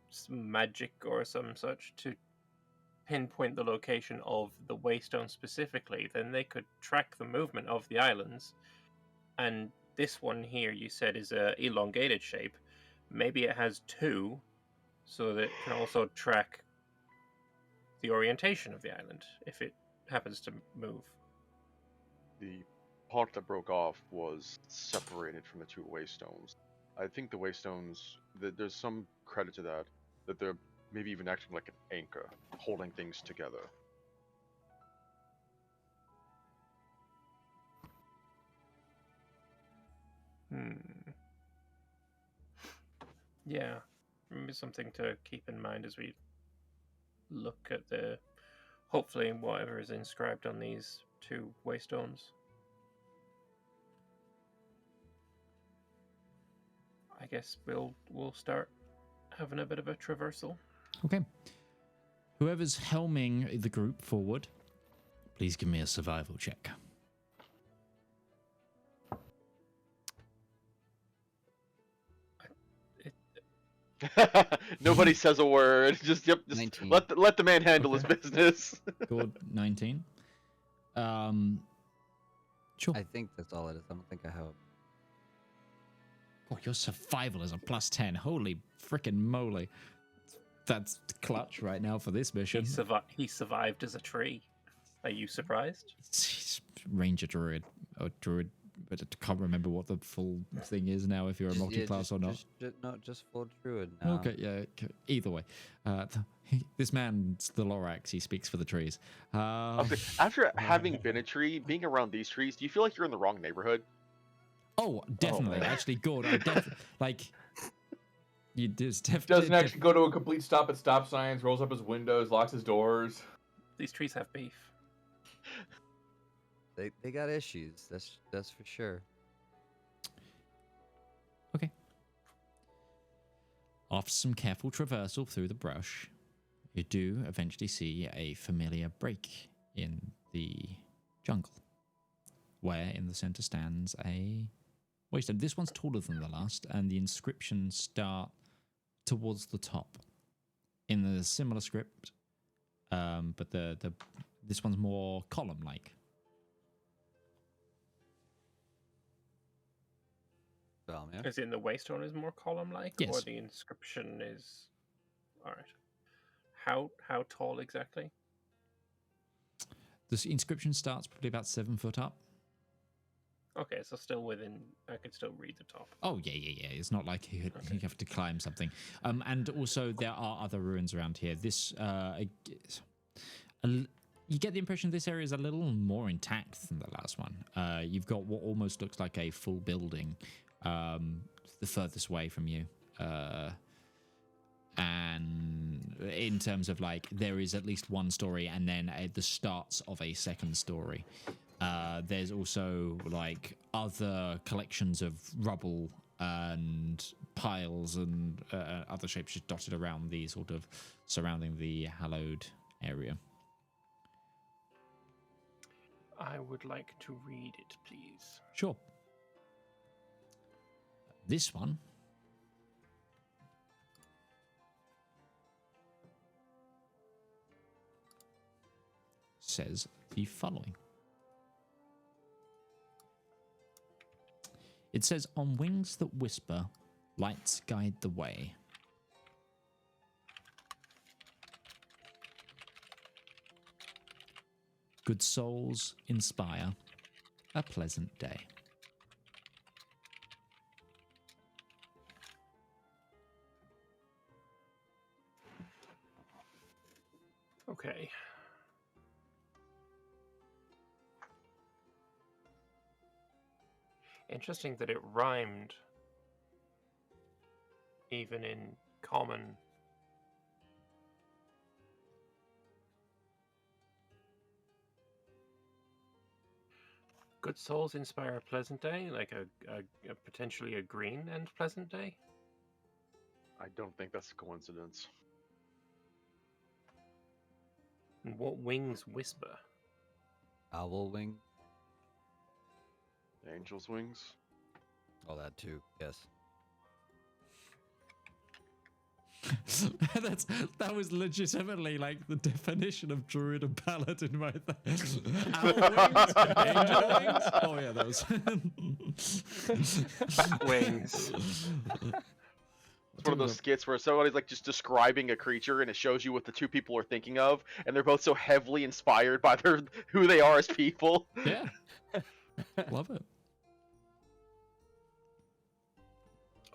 some magic or some such to pinpoint the location of the Waystone specifically, then they could track the movement of the islands. And this one here, you said, is a elongated shape. Maybe it has two, so that it can also track the orientation of the island if it happens to move. The part that broke off was separated from the two waystones. I think the waystones, there's some credit to that they're maybe even acting like an anchor, holding things together. Yeah, maybe something to keep in mind as we look at hopefully whatever is inscribed on these two waystones. I guess we'll start having a bit of a traversal. Okay. Whoever's helming the group forward, please give me a survival check. Nobody says a word. Just 19. let the man handle his business. Gourd, 19. Sure. I think that's all it is. I don't think I have. Oh, your survival is a +10. Holy frickin' moly. That's clutch right now for this mission. He survived as a tree. Are you surprised? Ranger druid or druid, but I can't remember what the full thing is now, if you're a multi-class or not. Just full druid now. Okay, yeah. Either way, this man's the Lorax. He speaks for the trees. Okay. After having been a tree, being around these trees, do you feel like you're in the wrong neighborhood? Oh, definitely. Actually, Gourd, like. You Doesn't actually go to a complete stop at stop signs, rolls up his windows, locks his doors. These trees have beef. They got issues. That's for sure. Okay. After some careful traversal through the brush, you do eventually see a familiar break in the jungle, where in the center stands a waystone. This one's taller than the last, and the inscriptions start towards the top in the similar script, but this one's more column-like. Valymr. As in the waystone is more column-like, Yes. or the inscription is... Alright. How tall exactly? The inscription starts probably about 7 foot up. Okay, so still within... I could still read the top. Oh, yeah. It's not like you have to climb something. And also, there are other ruins around here. This... you get the impression this area is a little more intact than the last one. You've got what almost looks like a full building the furthest away from you. And in terms of, like, there is at least one story and then the starts of a second story. There's also, like, other collections of rubble and piles and other shapes just dotted around the sort of surrounding the hallowed area. I would like to read it, please. Sure. This one says the following. It says, on wings that whisper, lights guide the way. Good souls inspire a pleasant day. Okay. Interesting that it rhymed even in common. Good souls inspire a pleasant day, like a potentially a green and pleasant day. I don't think that's a coincidence. And what wings whisper? Owl wing. Angel's wings. Oh, that too. Yes. That was legitimately like the definition of druid and paladin right there. Owl wings, angel wings. Oh yeah, those. Bat wings. It's one of those skits where somebody's like just describing a creature and it shows you what the two people are thinking of, and they're both so heavily inspired by who they are as people. Yeah, love it.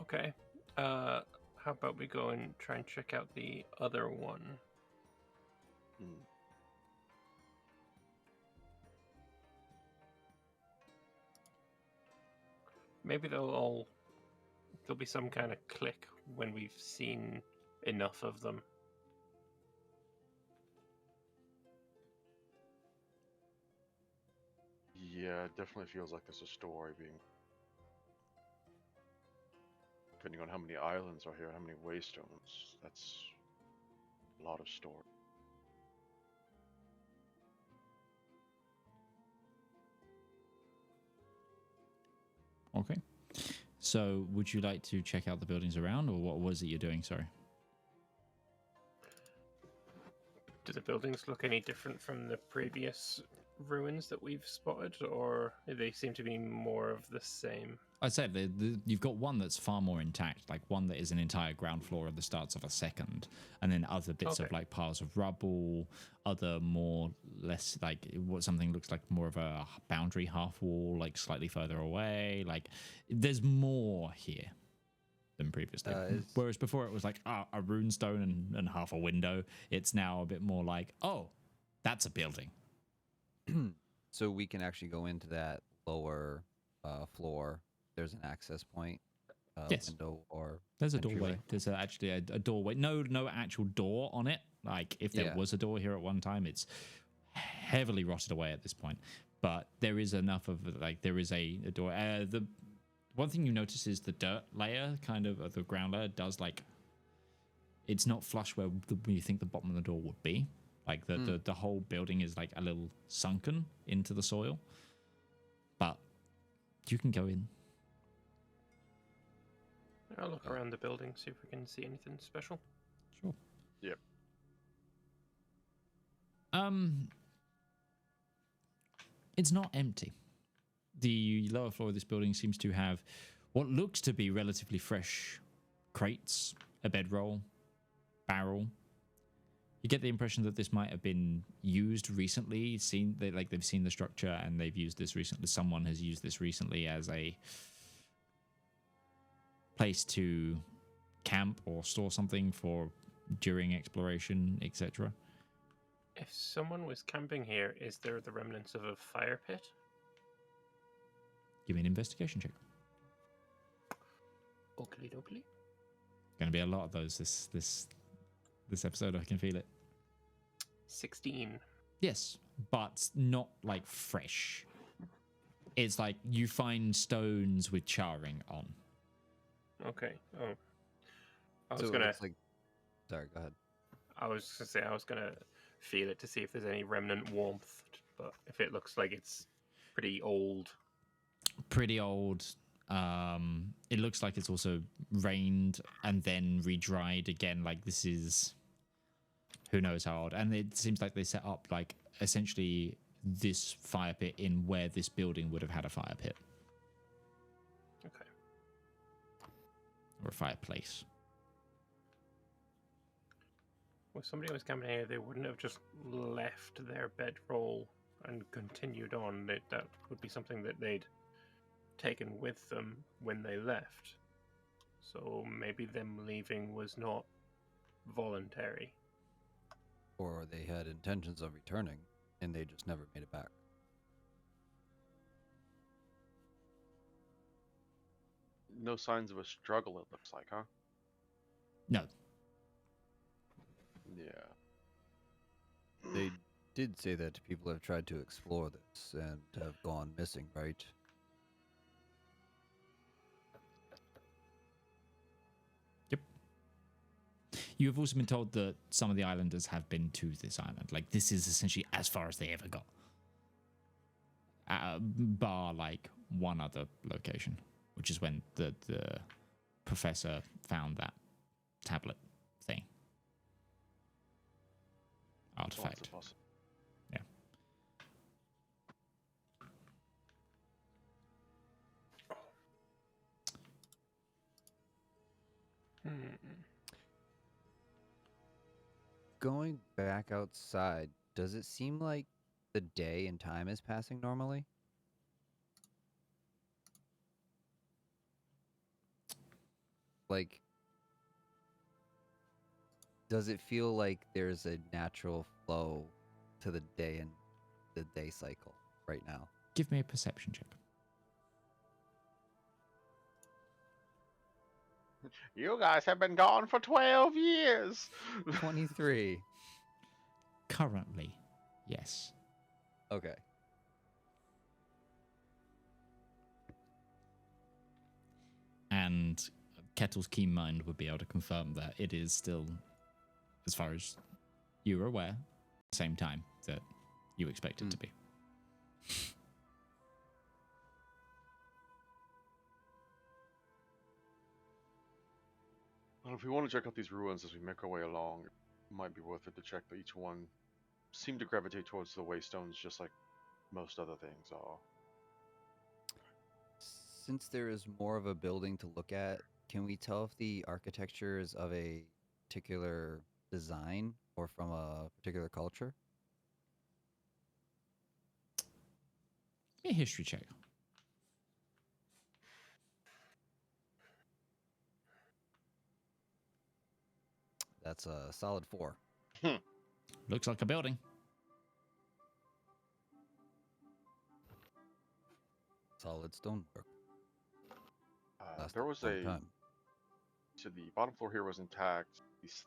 Okay. How about we go and try and check out the other one? Maybe there'll be some kind of click when we've seen enough of them. Yeah, it definitely feels like there's a story being... Depending on how many islands are here, how many waystones, that's a lot of story. Okay. So, would you like to check out the buildings around, or what was it you're doing? Sorry. Do the buildings look any different from the previous ruins that we've spotted, or they seem to be more of the same? I'd say you've got one that's far more intact, like one that is an entire ground floor at the starts of a second, and then other bits of like piles of rubble, other more less like what something looks like more of a boundary half wall, like slightly further away. Like there's more here than previously. Whereas before it was like a rune stone and half a window. It's now a bit more like, oh, that's a building. So we can actually go into that lower floor. There's an access point, Yes. window, or There's a entryway. doorway. There's actually a doorway. No actual door on it. Like if there was a door here at one time, it's heavily rotted away at this point. But there is enough of like there is a door. The one thing you notice is the dirt layer, kind of the ground layer, does like it's not flush where you think the bottom of the door would be. Like the whole building is like a little sunken into the soil. But you can go in. I'll look around the building, see if we can see anything special. Sure. Yep. It's not empty. The lower floor of this building seems to have what looks to be relatively fresh crates, a bedroll, barrel. You get the impression that this might have been used recently. They've seen the structure and they've used this recently. Someone has used this recently as a place to camp or store something for during exploration, etc. If someone was camping here, is there the remnants of a fire pit? Give me an investigation check. Oakley dokley. Going to be a lot of those this episode. I can feel it. 16. Yes, but not like fresh. It's like you find stones with charring on. Okay. Oh. I was So gonna. it's like, sorry, go ahead. I was gonna say I was gonna feel it to see if there's any remnant warmth, but if it looks like it's pretty old. Pretty old. It looks like it's also rained and then re-dried again. Like this is who knows how old. And it seems like they set up like essentially this fire pit in where this building would have had a fire pit. Okay. or a fireplace. Well, if somebody was coming here, they wouldn't have just left their bedroll and continued on. That would be something that they'd taken with them when they left. So maybe them leaving was not voluntary. Or they had intentions of returning, and they just never made it back. No signs of a struggle, it looks like, huh? No. Yeah. They did say that people have tried to explore this and have gone missing, right? Yep. You have also been told that some of the islanders have been to this island. Like, this is essentially as far as they ever got. Bar, like, one other location, which is when the professor found that tablet thing. Artifact. Yeah. Going back outside, does it seem like the day and time is passing normally? Like, does it feel like there's a natural flow to the day and the day cycle right now? Give me a perception check. You guys have been gone for 12 years. 23. Currently, yes. Okay. And Kettle's keen mind would be able to confirm that it is still, as far as you are aware, same time that you expect it to be. Well, if we want to check out these ruins as we make our way along, it might be worth it to check that each one seem to gravitate towards the waystones just like most other things are. Since there is more of a building to look at, can we tell if the architecture is of a particular design or from a particular culture? Give me a history check. That's a solid 4. Looks like a building. Solid stonework. There was a. So the bottom floor here was intact.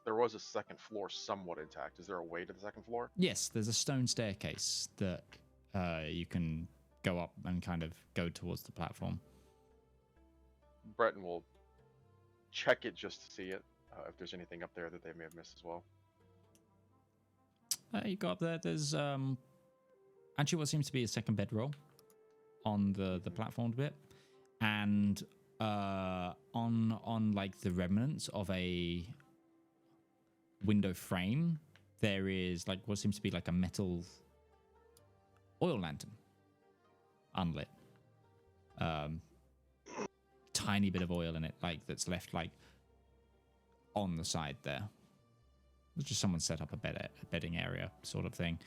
There was a second floor somewhat intact. Is there a way to the second floor? Yes, there's a stone staircase that you can go up and kind of go towards the platform. Breton will check it just to see it, if there's anything up there that they may have missed as well. You go up there. There's actually what seems to be a second bedroll on the platform bit, and on like the remnants of a window frame, there is like what seems to be like a metal oil lantern, unlit. Tiny bit of oil in it, like that's left like on the side there. It's just someone set up a bedding area sort of thing.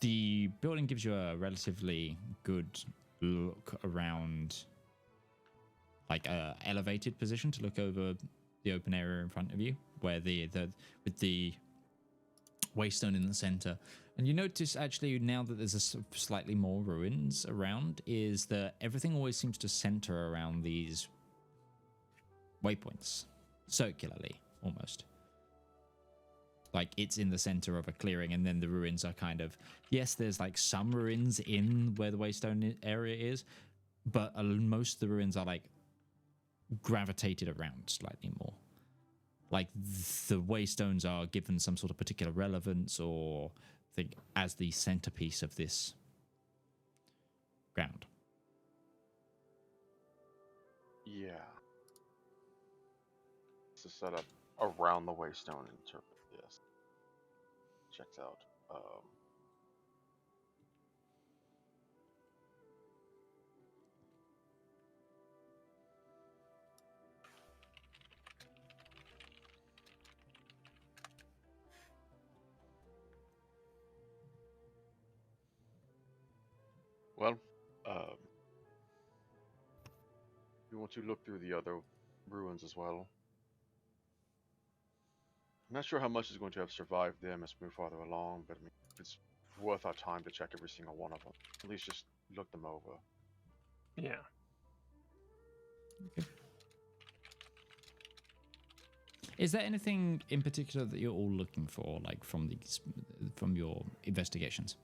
The building gives you a relatively good look around, like a elevated position to look over the open area in front of you, where with the waystone in the center. And you notice actually now that there's a slightly more ruins around, is that everything always seems to center around these waypoints, circularly almost. Like it's in the center of a clearing, and then the ruins are kind of, yes, there's like some ruins in where the waystone area is, but most of the ruins are like gravitated around slightly more. Like the waystones are given some sort of particular relevance, or think as the centerpiece of this ground. Yeah. It's a setup around the waystone and interpret this. Checks out. Well, um, we want to look through the other ruins as well. I'm not sure how much is going to have survived them as we move farther along, but I mean, it's worth our time to check every single one of them. At least just look them over. Yeah. Okay. Is there anything in particular that you're all looking for, like from your investigations?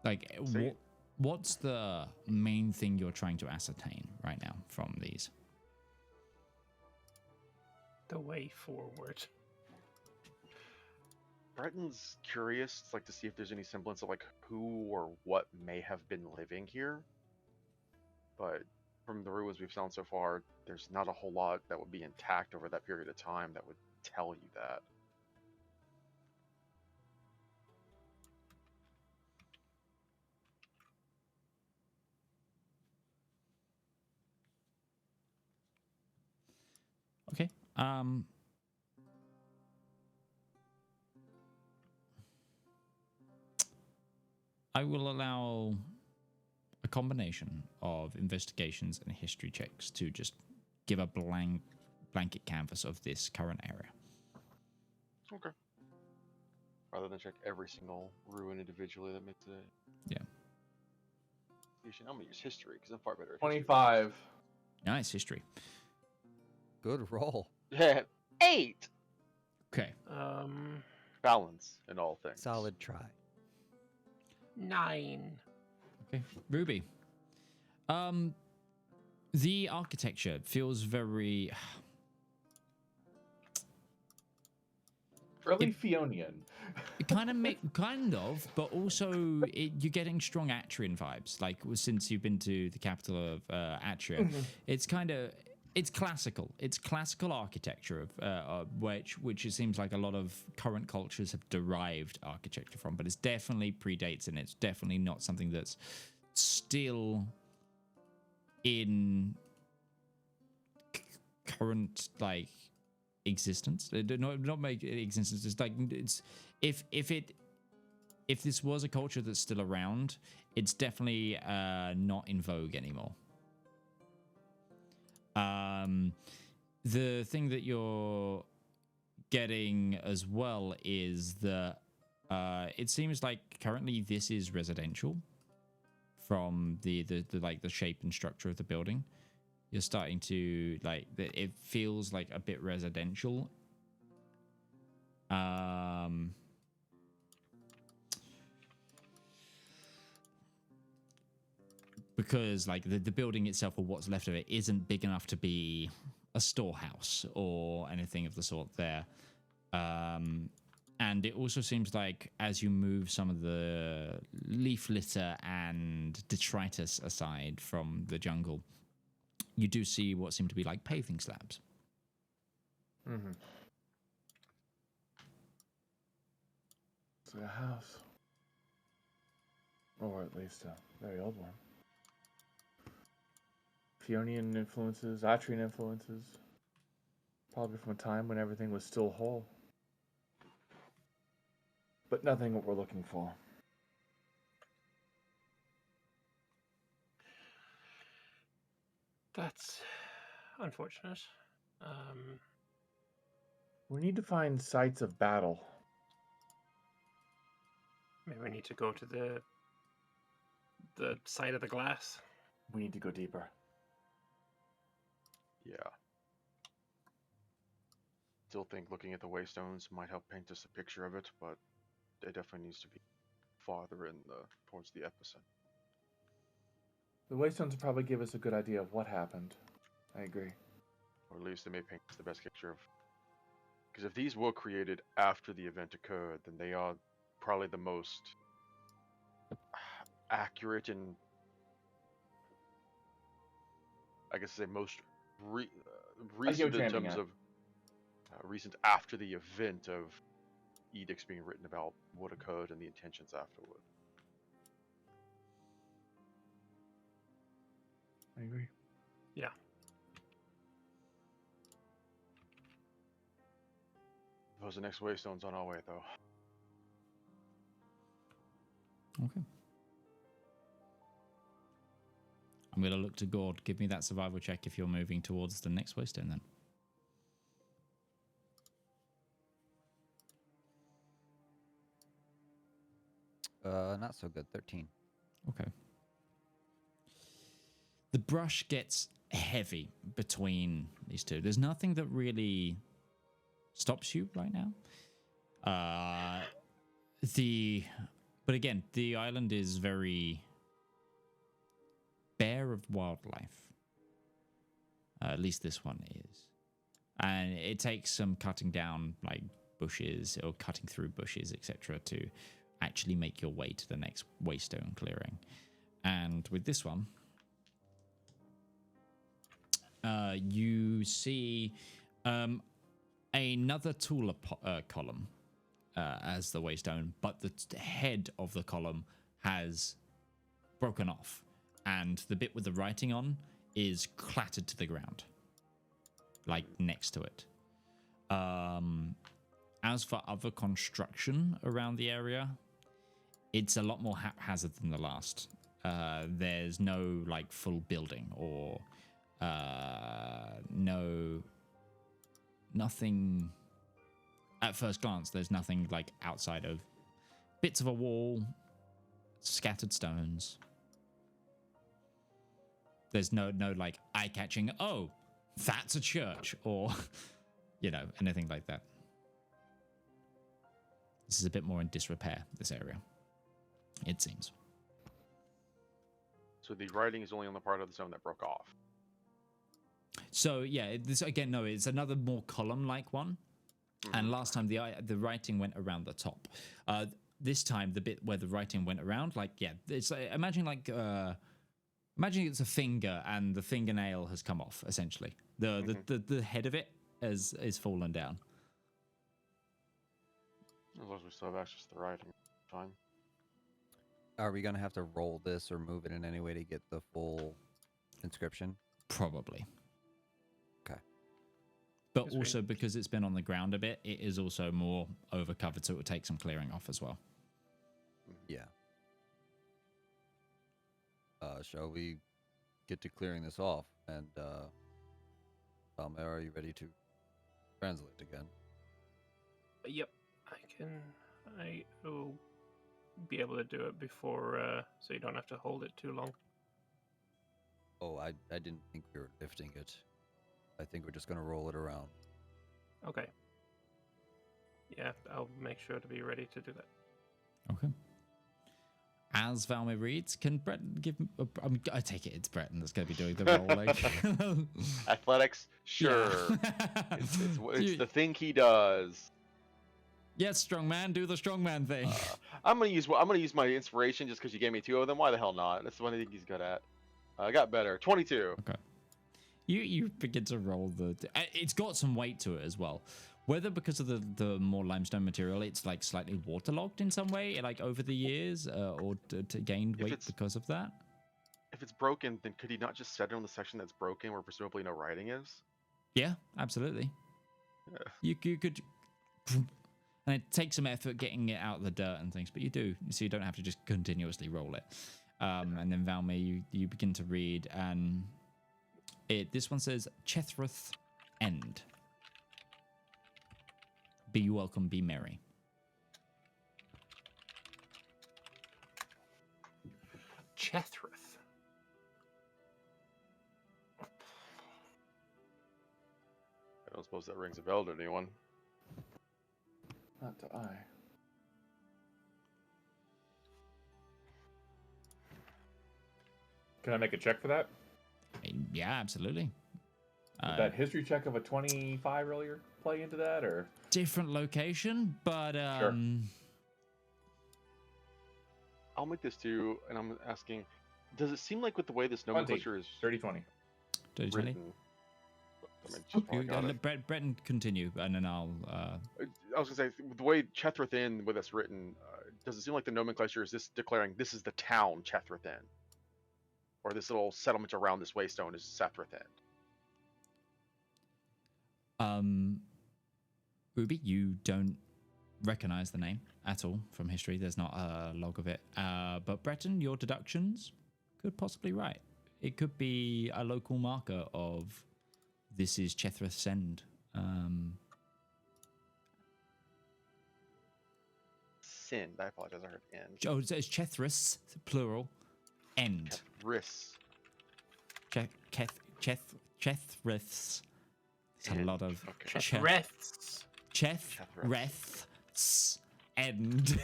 Like, what's the main thing you're trying to ascertain right now from these? The way forward. Breton's curious, like to see if there's any semblance of like who or what may have been living here. But from the ruins we've found so far, there's not a whole lot that would be intact over that period of time that would tell you that. Okay. I will allow a combination of investigations and history checks to just give a blanket canvas of this current area. Okay. Rather than check every single ruin individually, that makes it. Yeah. I'm gonna use history because I'm far better at 25. Nice history. Good roll. history. 8! Okay. Balance in all things. Solid try. 9. Okay. Ruby. The architecture feels very Early Fionian. kind of, but also you're getting strong Atrian vibes. Like since you've been to the capital of Atria, it's classical. It's classical architecture of which it seems like a lot of current cultures have derived architecture from. But it's definitely predates, and it's definitely not something that's still in current like existence. Not make it existence. It's like it's if this was a culture that's still around, it's definitely not in vogue anymore. The thing that you're getting as well is that it seems like currently this is residential from the like the shape and structure of the building. You're starting to like it feels like a bit residential. Because like the building itself or what's left of it isn't big enough to be a storehouse or anything of the sort there. And it also seems like as you move some of the leaf litter and detritus aside from the jungle, you do see what seem to be like paving slabs. Mm-hmm. It's a house. Or at least a very old one. Fionian influences, Atrian influences. Probably from a time when everything was still whole. But nothing what we're looking for. That's unfortunate. We need to find sites of battle. Maybe we need to go to the side of the glass. We need to go deeper. Yeah. Still think looking at the waystones might help paint us a picture of it, but it definitely needs to be farther in towards the epicenter. The waystones will probably give us a good idea of what happened. I agree. Or at least they may paint us the best picture of. Because if these were created after the event occurred, then they are probably the most accurate and I guess say most recent in terms of recent after the event of edicts being written about what occurred and the intentions afterward. I agree. Yeah. Suppose the next waystone's on our way, though. Okay. I'm going to look to Gourd. Give me that survival check if you're moving towards the next waystone then. Not so good. 13. Okay. The brush gets heavy between these two. There's nothing that really stops you right now. But again, the island is very bare of wildlife. At least this one is. And it takes some cutting down like bushes or cutting through bushes, etc., to actually make your way to the next waystone clearing. And with this one, you see another taller column as the waystone, but the head of the column has broken off, and the bit with the writing on is clattered to the ground, like next to it. As for other construction around the area, it's a lot more haphazard than the last. There's no like full building or nothing. At first glance, there's nothing like outside of bits of a wall, scattered stones. There's no like eye-catching, oh, that's a church, or anything like that. This is a bit more in disrepair, this area, it seems. So the writing is only on the part of the stone that broke off. So yeah, this again, no, it's another more column-like one. And last time the writing went around the top. This time the bit where the writing went around, like it's imagine it's a finger and the fingernail has come off. Essentially, the head of it is fallen down. As long as we still have access to the writing, fine. Are we gonna have to roll this or move it in any way to get the full inscription? Probably. Okay. But also because it's been on the ground a bit, it is also more overcovered, so it will take some clearing off as well. Yeah. Shall we get to clearing this off? And Valymr, are you ready to translate again? Yep, I will be able to do it before, so you don't have to hold it too long. Oh, I didn't think we were lifting it. I think we're just going to roll it around. Okay. Yeah, I'll make sure to be ready to do that. Okay. As Valymr reads, can Breton give... I take it it's Breton that's going to be doing the rolling. Athletics? Sure. Yeah. It's the thing he does. Yes, strong man, do the strong man thing. I'm gonna use my inspiration just because you gave me 2 of them. Why the hell not? That's the one I think he's good at. I got better. 22. Okay. You begin to roll the... It's got some weight to it as well. Whether because of the more limestone material, it's like slightly waterlogged in some way, like over the years, or to gain weight because of that. If it's broken, then could he not just set it on the section that's broken where presumably no writing is? Yeah, absolutely. Yeah. You could... And it takes some effort getting it out of the dirt and things, but you do, so you don't have to just continuously roll it. And then Valymr, you begin to read, and this one says, Chethruth End. Be welcome, be merry. Chethruth. I don't suppose that rings a bell to anyone. Not to I. Can I make a check for that? Yeah, absolutely. Did that history check of a 25 earlier play into that, or different location, but Sure. I'll make this too, and I'm asking, does it seem like with the way this nomenclature is 30-20. written? I mean, Let Breton continue, and then I'll... I was gonna say, the way Chethruth Inn, with that's written, does it seem like the nomenclature is this declaring this is the town Chethruth Inn, or this little settlement around this waystone is Chethruth Inn? Ruby, you don't recognize the name at all from history. There's not a log of it. But Breton, your deductions could possibly right. It could be a local marker of this is Chethruth's End. Sin. I apologize. I heard end. Oh, it's Chethruth's, plural, end. Chethruth's. Chethruth's. It's a End. lot of Okay. Chethruth's. Chethruth's end.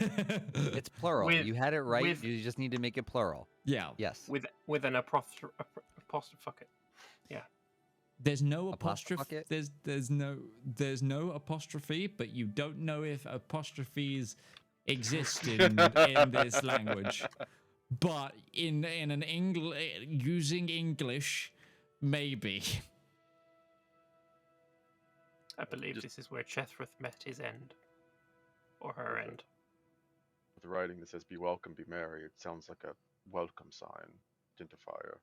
It's plural. With- You had it right. with- You just need to make it plural. Yeah. Yes. With an apostrophe. Fuck it. There's no Apostrophe apostrophe. bucket? There's no apostrophe, but you don't know if apostrophes exist in this language. But in an using English, maybe. I believe this is where Chethruth met his end. Or her end. With the writing that says "Be welcome, be merry," it sounds like a welcome sign, identifier.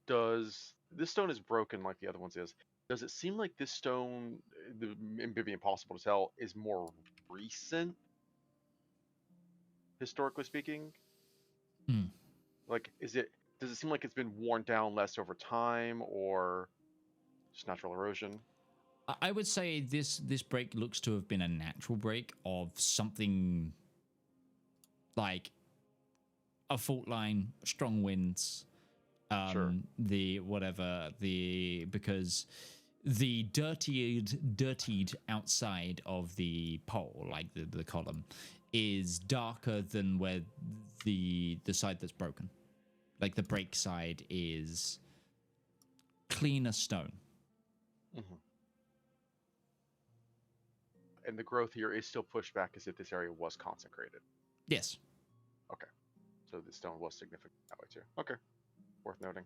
Does this stone is broken like the other ones is? Does it seem like this stone, it may be impossible to tell, is more recent, historically speaking? Like, does it seem like it's been worn down less over time, or just natural erosion? I would say this break looks to have been a natural break of something like a fault line, strong winds, Sure. because the dirtied outside of the pole, like the column, is darker than where the side that's broken. Like the break side is cleaner stone. Mm-hmm. And the growth here is still pushed back as if this area was consecrated. Yes. So the stone was significant that way too. Okay. Worth noting.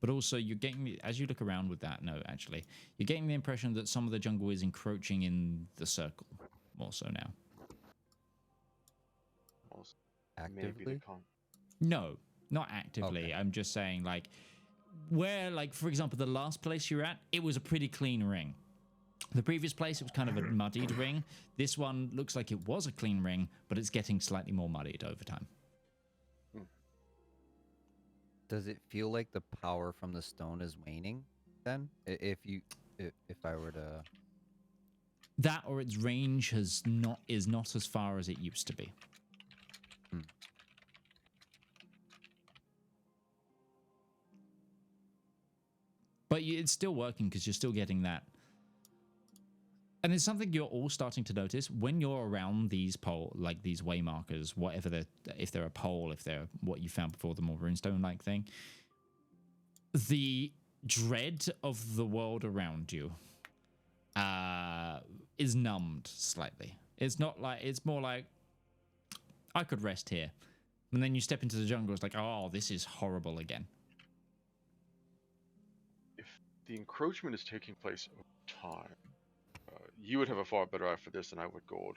But also, you're getting, as you look around with that note, actually, you're getting the impression that some of the jungle is encroaching in the circle more so now. Almost maybe Actively. No, not actively. Okay. I'm just saying, like, where, like, for example, the last place you're at, it was a pretty clean ring. The previous place, it was kind of a muddied ring. This one looks like it was a clean ring, but it's getting slightly more muddied over time. Does it feel like the power from the stone is waning? Then, if I were to, That or its range is not as far as it used to be. But it's still working because you're still getting that. And it's something you're all starting to notice when you're around these like these way markers, whatever if they're a pole, if they're what you found before, the more runestone-like thing. The dread of the world around you is numbed slightly. It's not like, it's more like, I could rest here. And then you step into the jungle, it's like, oh, this is horrible again. If the encroachment is taking place over time, you would have a far better eye for this than I would, Gourd.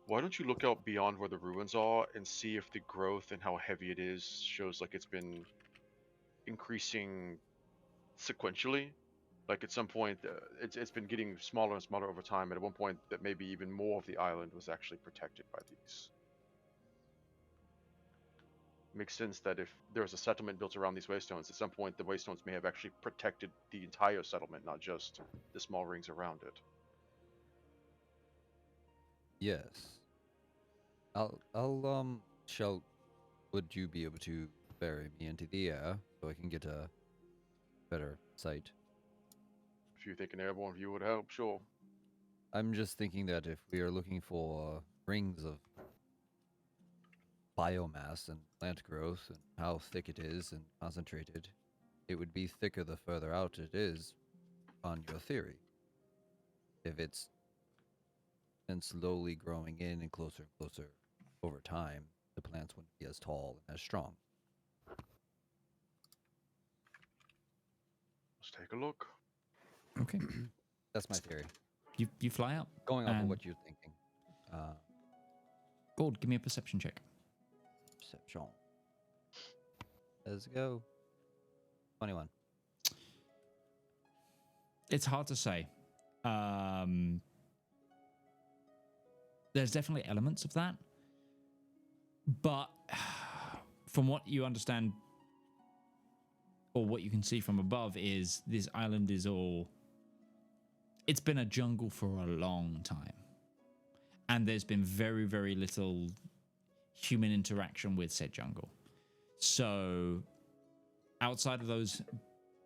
Why don't you look out beyond where the ruins are and see if the growth and how heavy it is shows like it's been increasing sequentially? Like at some point, it's been getting smaller and smaller over time, and at one point that maybe even more of the island was actually protected by these. Makes sense that if there was a settlement built around these waystones, at some point the waystones may have actually protected the entire settlement, not just the small rings around it. yes, Shall, would you be able to bury me into the air so I can get a better sight? If you think an airborne view would help, sure. I'm just thinking that if we are looking for rings of biomass and plant growth and how thick it is and concentrated, it would be thicker the further out it is on your theory. If it's been slowly growing in and closer over time, the plants wouldn't be as tall and as strong. Let's take a look. Okay. That's my theory. You fly out. Going off of And- what you're thinking. Gourd, give me a perception check. Perception. Let's go. 21. It's hard to say. There's definitely elements of that, but from what you understand or what you can see from above is this island is it's been a jungle for a long time, and there's been very, very little human interaction with said jungle. So outside of those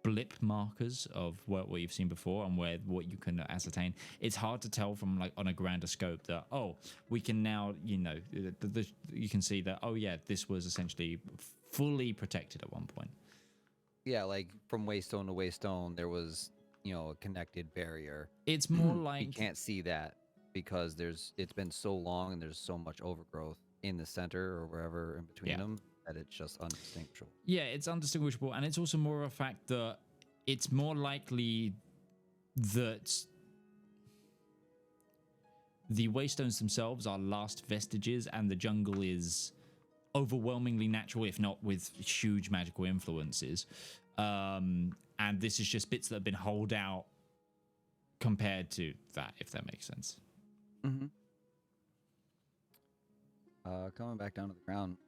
blip markers of what you've seen before and what you can ascertain, it's hard to tell from like on a grander scope that, oh, we can now, you know, you can see that, oh yeah, this was essentially fully protected at one point. Yeah, like from waystone to waystone, there was, you know, a connected barrier. It's more like you can't see that because it's been so long and there's so much overgrowth in the center or wherever in between them that it's just undistinguishable. Yeah, it's undistinguishable, and it's also more a fact that it's more likely that the waystones themselves are last vestiges and the jungle is overwhelmingly natural, if not with huge magical influences. And this is just bits that have been holed out compared to that, if that makes sense. Mm-hmm. Coming back down to the ground,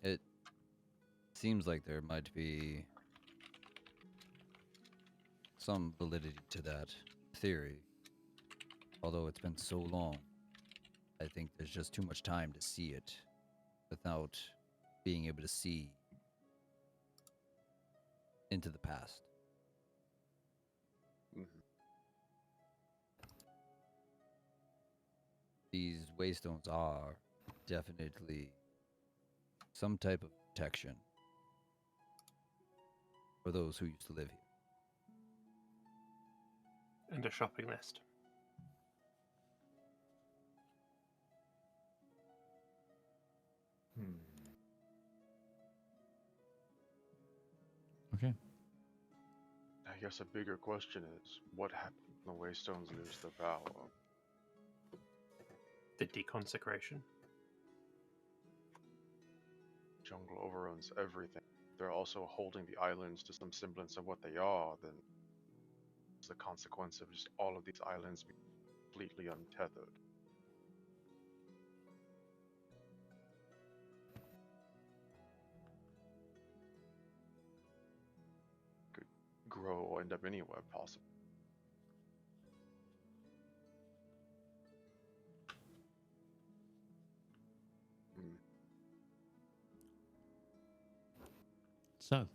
it seems like there might be some validity to that theory. Although it's been so long, I think there's just too much time to see it without being able to see into the past. Mhm. These waystones are definitely some type of protection for those who used to live here. And a shopping list. Okay. I guess a bigger question is, what happened when the Waystones lose the power? The deconsecration. Jungle overruns everything. They're also holding the islands to some semblance of what they are, then it's the consequence of just all of these islands being completely untethered. Could grow or end up anywhere possible. Hmm. So,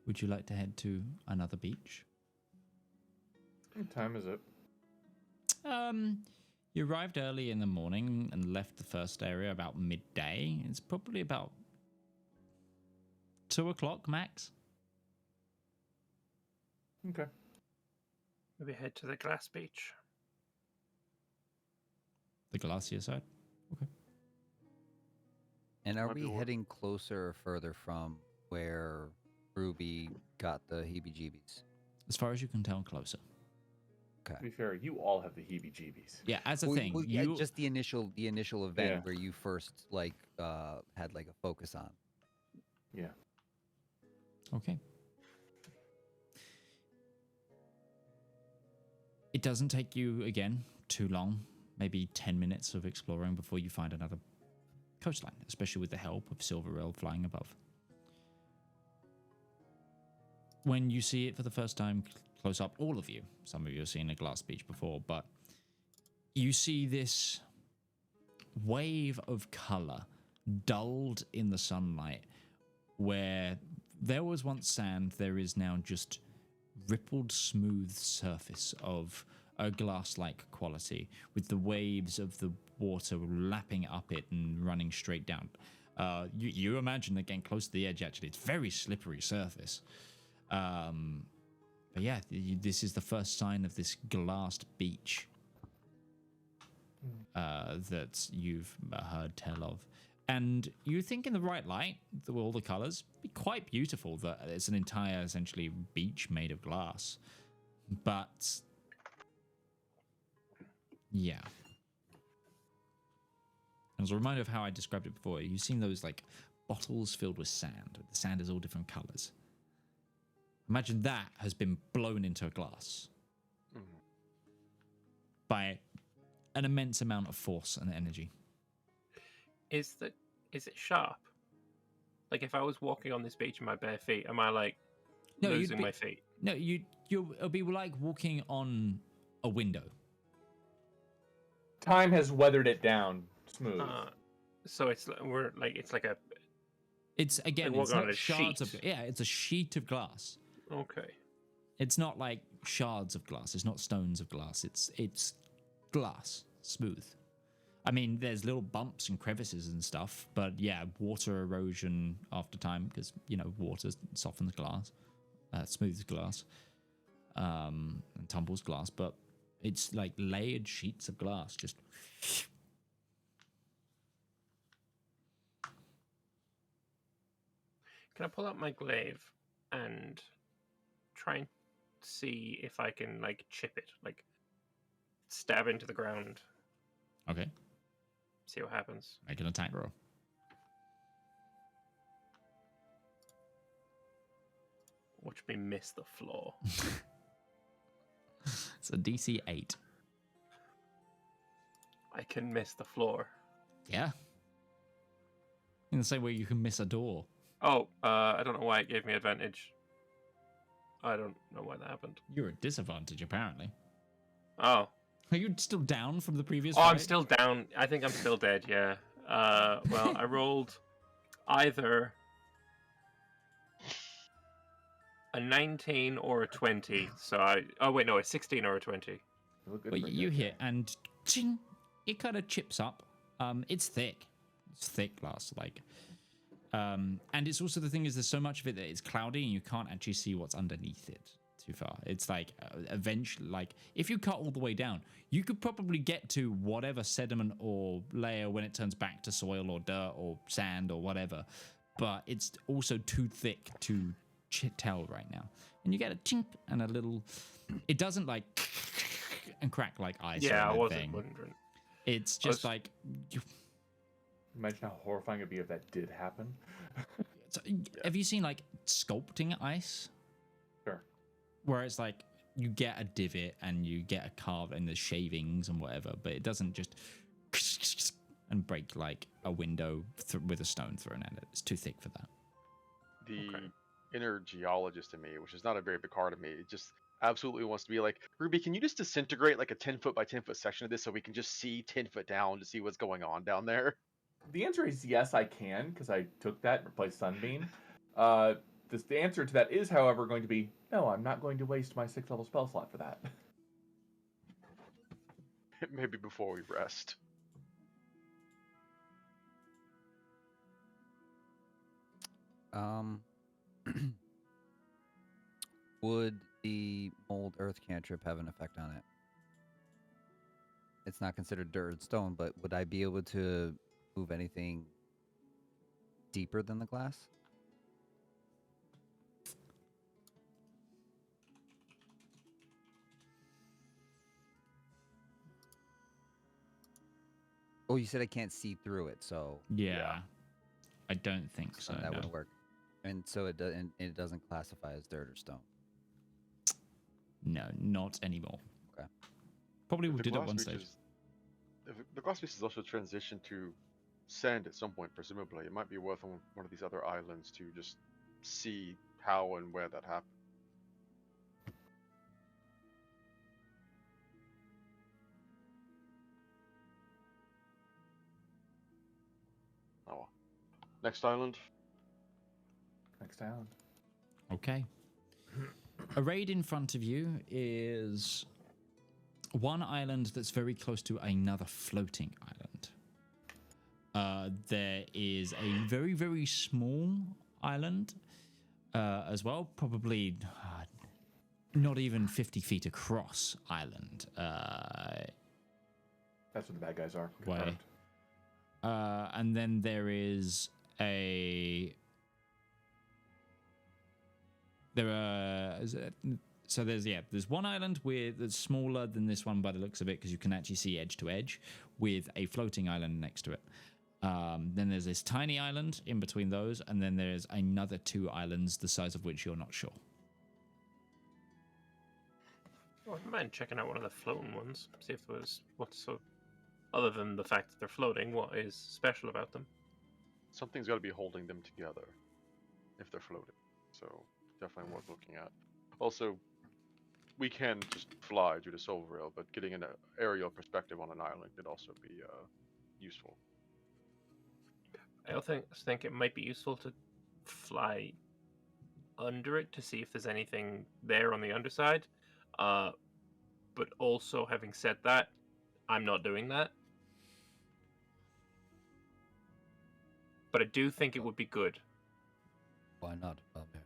would you like to head to another beach? What time is it? You arrived early in the morning and left the first area about midday. It's probably about 2 o'clock max. Okay. Maybe head to the glass beach. The glacier side. Okay. And are Might be we wor- heading closer or further from where Ruby got the heebie-jeebies? As far as you can tell, closer. To be fair, you all have the heebie-jeebies. Yeah, as a Well, thing, yeah, you just the initial event Yeah. where you first had like a focus on. Yeah. okay. It doesn't take you again too long, maybe 10 minutes of exploring before you find another coastline, especially with the help of Silver Rail flying above. When you see it for the first time close up, all of you, some of you have seen a glass beach before, but you see this wave of color dulled in the sunlight, where there was once sand, there is now just rippled smooth surface of a glass-like quality, with the waves of the water lapping up it and running straight down. You imagine that getting close to the edge, actually, it's very slippery surface. But yeah, this is the first sign of this glassed beach that you've heard tell of. And you think in the right light, with all the colors, be quite beautiful that it's an entire, essentially, beach made of glass. But, yeah. As a reminder of how I described it before, you've seen those like bottles filled with sand. The sand is all different colors. Imagine that has been blown into a glass by an immense amount of force and energy. Is it sharp? Like if I was walking on this beach in my bare feet, am I like losing my feet? No, it'll be like walking on a window. Time has weathered it down smooth. So it's like a. It's again, like it's walking on not a shards sheet. of it's a sheet of glass. Okay. It's not like shards of glass. It's not stones of glass. It's glass, smooth. I mean, there's little bumps and crevices and stuff, but yeah, water erosion after time because water softens glass, smooths glass, and tumbles glass. But it's like layered sheets of glass, just. Can I pull out my glaive and try and see if I can like chip it, like stab into the ground? Okay. See what happens. Make an attack roll. Watch me miss the floor. It's a DC 8. I can miss the floor. Yeah. In the same way you can miss a door. Oh, I don't know why it gave me advantage. I don't know why that happened. You're at disadvantage, apparently. Oh. Are you still down from the previous Oh, I'm fight? still down. I think I'm still dead, yeah. Well, I rolled either a 19 or a 20. So oh wait, no, a 16 or a 20. But you hit and ching, it kind of chips up. It's thick. It's thick glass, like. And it's also the thing is there's so much of it that it's cloudy and you can't actually see what's underneath it too far. It's like eventually, like if you cut all the way down, you could probably get to whatever sediment or layer when it turns back to soil or dirt or sand or whatever. But it's also too thick to tell right now. And you get a chink and a little. It doesn't like and crack like ice. Yeah, or I wasn't anything. wondering. It's just like. Imagine how horrifying it'd be if that did happen. So, have you seen like sculpting ice? Sure. Where it's like you get a divot and you get a carve and there's shavings and whatever, but it doesn't just and break like a window with a stone thrown at it. It's too thick for that. The inner geologist in me, which is not a very big part of me, it just absolutely wants to be like, Ruby, can you just disintegrate like a 10-foot by 10-foot section of this so we can just see 10 foot down to see what's going on down there? The answer is yes, I can, because I took that and replaced Sunbeam. The answer to that is, however, going to be, no, I'm not going to waste my 6th level spell slot for that. Maybe before we rest. Would the mold earth cantrip have an effect on it? It's not considered dirt and stone, but would I be able to move anything deeper than the glass? Oh, you said I can't see through it, so Yeah. I don't think so. that No. wouldn't work. And so it doesn't classify as dirt or stone. No, not anymore. Okay. Probably If we the did at glass one breach stage. If the glass piece is also transitioned to sand at some point, presumably, it might be worth on one of these other islands to just see how and where that happened. Oh well. Next island. Next island. Okay. Arrayed in front of you is one island that's very close to another floating island. There is a very, very small island as well, probably not even 50 feet across island. That's what the bad guys are. Way. Confirmed. And then there is there's one island that's smaller than this one by the looks of it because you can actually see edge to edge with a floating island next to it. Then there's this tiny island in between those, and then there's another 2 islands, the size of which you're not sure. I wouldn't mind checking out one of the floating ones. See if there was what's so. Other than the fact that they're floating, what is special about them? Something's got to be holding them together if they're floating. So definitely worth looking at. Also, we can just fly due to Silverrail, but getting an aerial perspective on an island could also be useful. I also think it might be useful to fly under it to see if there's anything there on the underside. But also, having said that, I'm not doing that. But I do think it would be good. Why not? Lambert?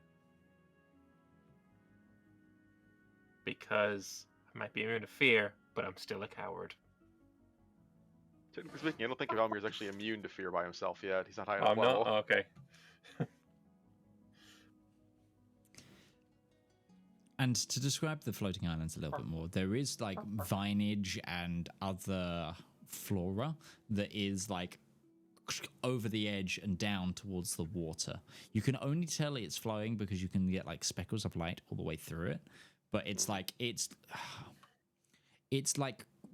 Because I might be immune to fear, but I'm still a coward. Technically speaking, I don't think Valymr is actually immune to fear by himself yet. He's not high Oh, enough I'm level. not? Oh, okay. And to describe the floating islands a little bit more, there is like vinage and other flora that is like over the edge and down towards the water. You can only tell it's flowing because you can get like speckles of light all the way through it, but it's like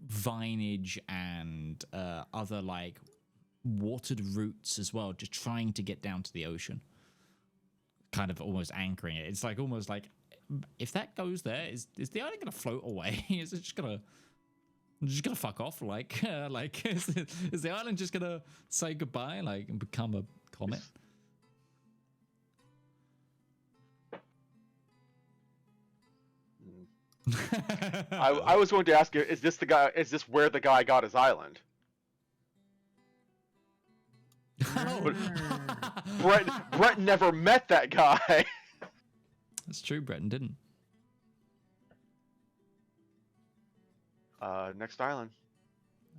vinage and other like watered roots as well, just trying to get down to the ocean, kind of almost anchoring it. It's like almost like, if that goes there, is the island gonna float away? Is it just gonna fuck off? Like is the island just gonna say goodbye, like, and become a comet? I was going to ask you, is this where the guy got his island? But Brett never met that guy. That's true. Breton didn't. Next island.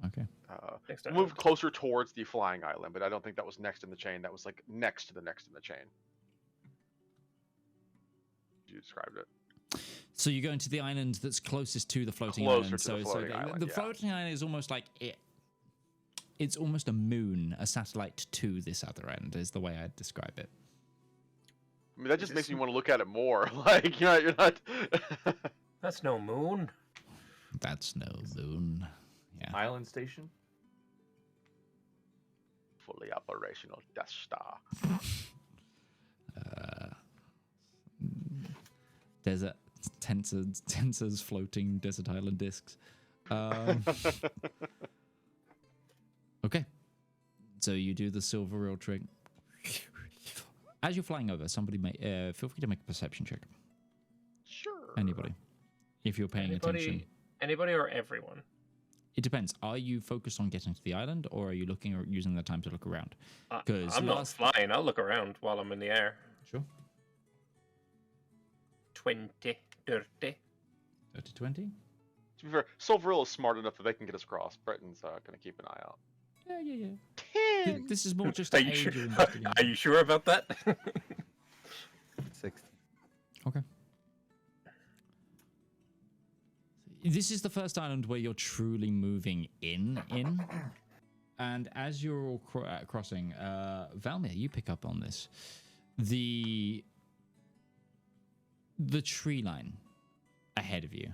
Okay. Next Move closer towards the flying island, but I don't think that was next in the chain. That was like next to the next in the chain. You described it. So you're going to the island that's closest to the floating Closer island. to the floating island, the yeah. floating island is almost like it. It's almost a moon, a satellite to this other end, is the way I'd describe it. I mean, that just makes me want to look at it more. Like, you're not. That's no moon. That's no moon. Yeah. Island station. Fully operational Death Star. Desert tensors floating desert island discs. Okay. So you do the silver rail trick. As you're flying over, somebody may feel free to make a perception check. Sure. Anybody, if you're paying attention. Anybody or everyone? It depends. Are you focused on getting to the island, or are you looking or using the time to look around? I'm not flying. I'll look around while I'm in the air. Sure. 20, 30. 30-20? To be fair, Silveril is smart enough that they can get us across. Breton's going to keep an eye out. Yeah. 10. This is more just Are to you aid sure? your investigation. Are you sure about that? 60. Okay. This is the first island where you're truly moving in. And as you're all crossing, Valymr, you pick up on this. The tree line ahead of you.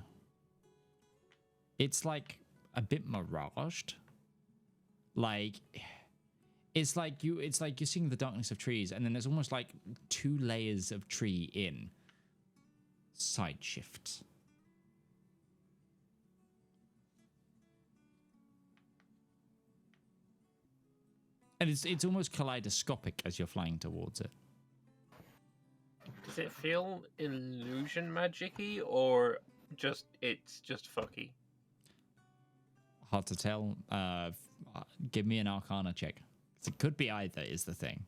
It's like a bit miraged. Like it's like you're seeing the darkness of trees, and then there's almost like 2 layers of tree in side shifts. And it's almost kaleidoscopic as you're flying towards it. Does it feel illusion magic-y or it's just fucky? Hard to tell. Give me an Arcana check. It could be either, is the thing.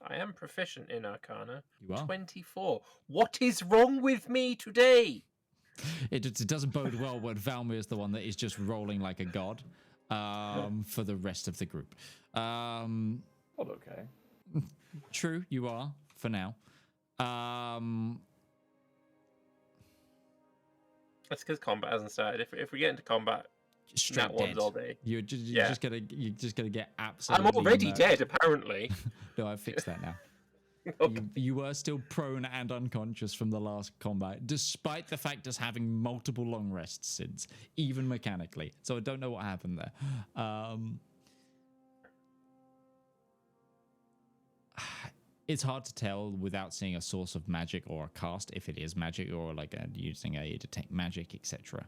I am proficient in Arcana. You are? 24. What is wrong with me today? It doesn't bode well when Valymr is the one that is just rolling like a god for the rest of the group. Well, okay. True, you are, for now. That's because combat hasn't started. If we get into combat, straight Nat ones dead. all day. You're Yeah. just gonna get absolutely. I'm already murdered. dead, apparently. No, I fixed that now. Okay. You were still prone and unconscious from the last combat, despite the fact of having multiple long rests since, even mechanically. So I don't know what happened there. It's hard to tell without seeing a source of magic or a cast, if it is magic or like using a detect magic, etc.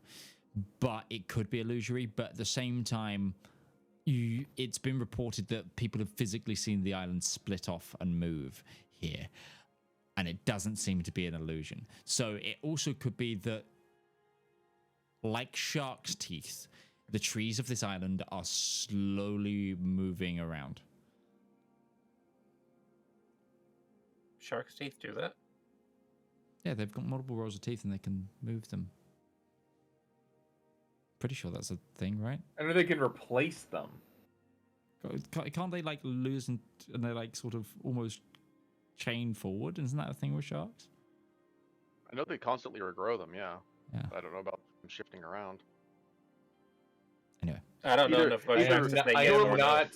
But it could be illusory. But at the same time, it's been reported that people have physically seen the island split off and move here, and it doesn't seem to be an illusion. So it also could be that, like shark's teeth, the trees of this island are slowly moving around. Shark's teeth do that? Yeah, they've got multiple rows of teeth and they can move them. Pretty sure that's a thing, right? I know they can replace them. Can't they like lose and they like sort of almost chain forward? Isn't that a thing with sharks? I know they constantly regrow them, yeah. Yeah. I don't know about them shifting around. Anyway. I don't know Either- enough about either- sharks to say I yes am or no. not a Either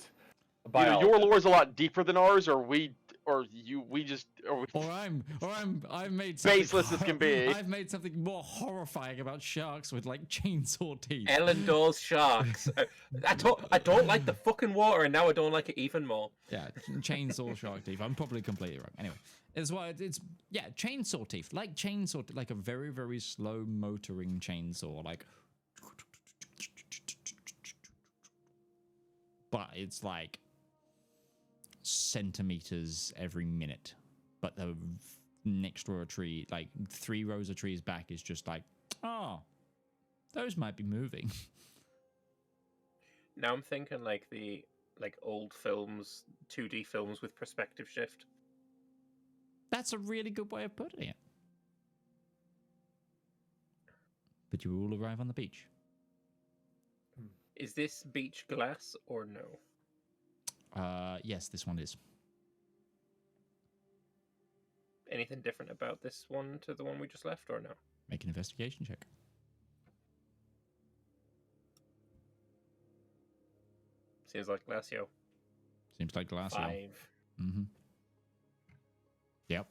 biologist. your lore is a lot deeper than ours, or we I've made something Baseless as can be. I've made something more horrifying about sharks with like chainsaw teeth. Elendor's sharks. I don't like the fucking water, and now I don't like it even more. Yeah, chainsaw shark teeth. I'm probably completely wrong. Anyway, it's why it's chainsaw teeth, like a very very slow motoring chainsaw, like. But it's like centimeters every minute. But the next row of tree, like 3 rows of trees back, is just like, oh, those might be moving. Now I'm thinking like the old films, 2D films with perspective shift. That's a really good way of putting it. But you will arrive on the beach. Is this beach glass or no? Yes, this one is. Anything different about this one to the one we just left, or no? Make an investigation check. Seems like Glacio. Seems like glass. 5. Mm-hmm. Yep.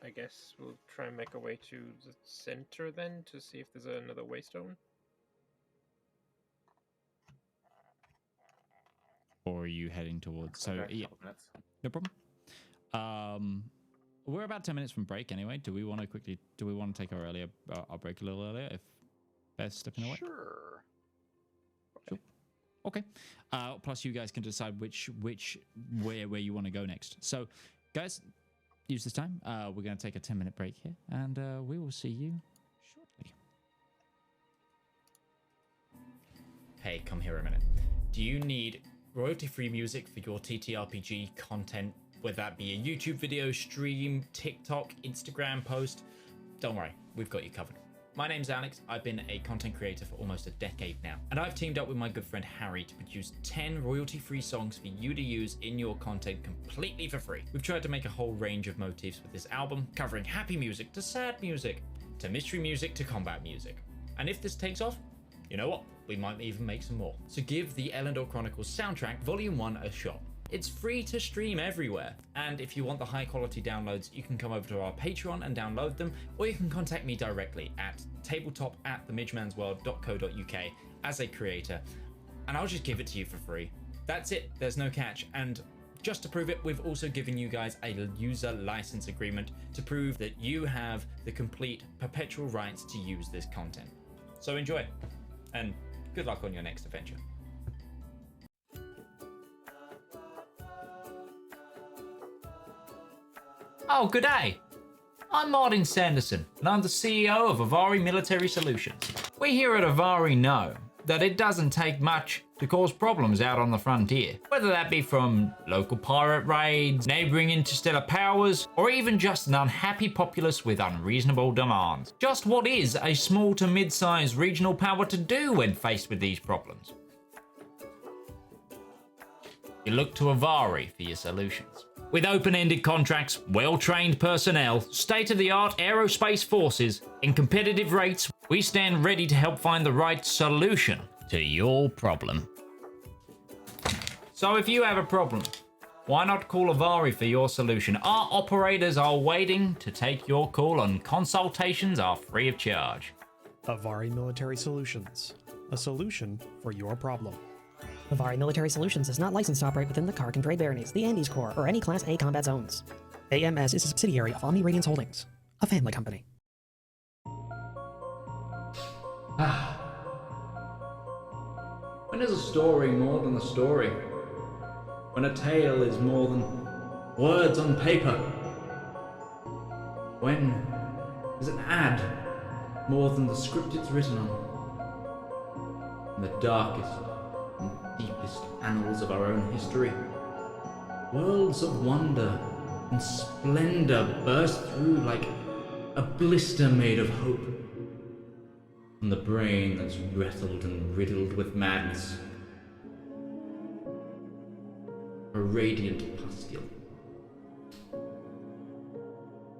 I guess we'll try and make our way to the center then to see if there's another waystone. Or are you heading towards? So Okay, yeah, couple minutes. no problem. We're about 10 minutes from break anyway. Do we want to take our break a little earlier if Beth's stepping away? Sure. Okay. Plus, you guys can decide where you want to go next. So, guys, use this time. We're going to take a 10-minute break here, and we will see you shortly. Hey, come here a minute. Do you need royalty-free music for your TTRPG content, whether that be a YouTube video, stream, TikTok, Instagram post? Don't worry, we've got you covered. My name's Alex. I've been a content creator for almost a decade now, and I've teamed up with my good friend Harry to produce 10 royalty-free songs for you to use in your content completely for free. We've tried to make a whole range of motifs with this album, covering happy music to sad music, to mystery music to combat music. And if this takes off, you know what? We might even make some more. So give the Elendor Chronicles soundtrack Volume 1 a shot. It's free to stream everywhere, and if you want the high quality downloads, you can come over to our Patreon and download them, or you can contact me directly at tabletop@themidgemansworld.co.uk as a creator, and I'll just give it to you for free. That's it, there's no catch, and just to prove it, we've also given you guys a user license agreement to prove that you have the complete perpetual rights to use this content. So enjoy it, and good luck on your next adventure. Oh, good day. I'm Martin Sanderson, and I'm the CEO of Avari Military Solutions. We here at Avari know that it doesn't take much to cause problems out on the frontier, whether that be from local pirate raids, neighbouring interstellar powers, or even just an unhappy populace with unreasonable demands. Just what is a small to mid-sized regional power to do when faced with these problems? You look to Avari for your solutions. With open-ended contracts, well-trained personnel, state-of-the-art aerospace forces, and competitive rates, we stand ready to help find the right solution to your problem. So if you have a problem, why not call Avari for your solution? Our operators are waiting to take your call, and consultations are free of charge. Avari Military Solutions, a solution for your problem. Avari Military Solutions is not licensed to operate within the Kark and Dre Baronies, the Andes Corps, or any Class A combat zones. AMS is a subsidiary of Omni Radiance Holdings, a family company. When is a story more than a story? When a tale is more than words on paper? When is an ad more than the script it's written on? In the darkest and deepest annals of our own history, worlds of wonder and splendor burst through like a blister made of hope from the brain that's wrestled and riddled with madness. A radiant pustule.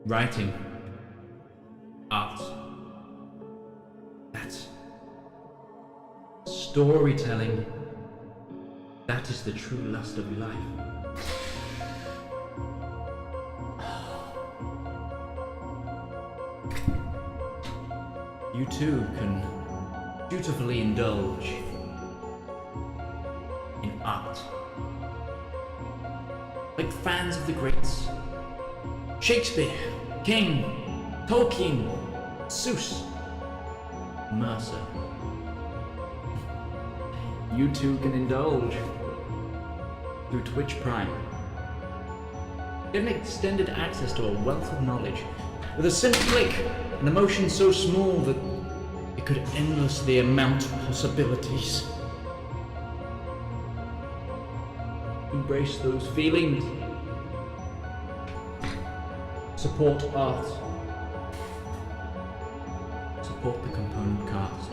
Writing, art, that's storytelling. That is the true lust of life. You too can dutifully indulge in art. Like fans of the greats. Shakespeare, King, Tolkien, Seuss, Mercer. You too can indulge through Twitch Prime. Get an extended access to a wealth of knowledge with a simple click, an emotion so small that it could endlessly amount possibilities. Embrace those feelings. Support art. Support the component cast.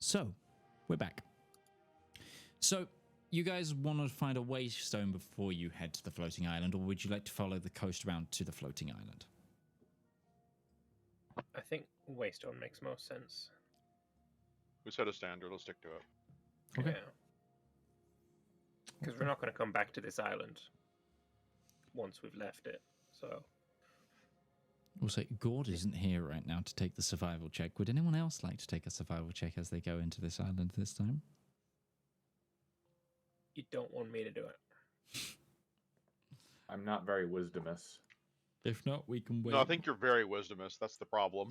So, we're back. So, you guys want to find a waystone before you head to the floating island, or would you like to follow the coast around to the floating island? I think Waystone makes most sense. We set a standard. Let's stick to it. Okay. Yeah. Because we're not going to come back to this island once we've left it, so... Also, Gourd isn't here right now to take the survival check. Would anyone else like to take a survival check as they go into this island this time? You don't want me to do it. I'm not very wisdomous. If not, we can wait. No, I think you're very wisdomous. That's the problem.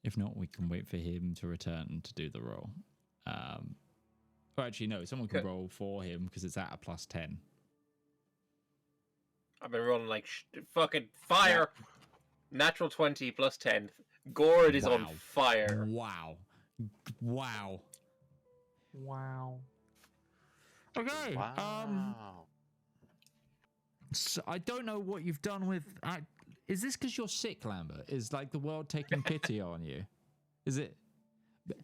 If not, we can wait for him to return to do the roll. Or actually, no, someone can Okay. roll for him because it's at a +10. I've been rolling like fucking fire. Natural 20 plus 10. Gourd is on Wow. fire. Wow. Wow. Wow. Okay. Wow. So I don't know what you've done with. Is this because you're sick, Lambert? Is like the world taking pity on you? Is it?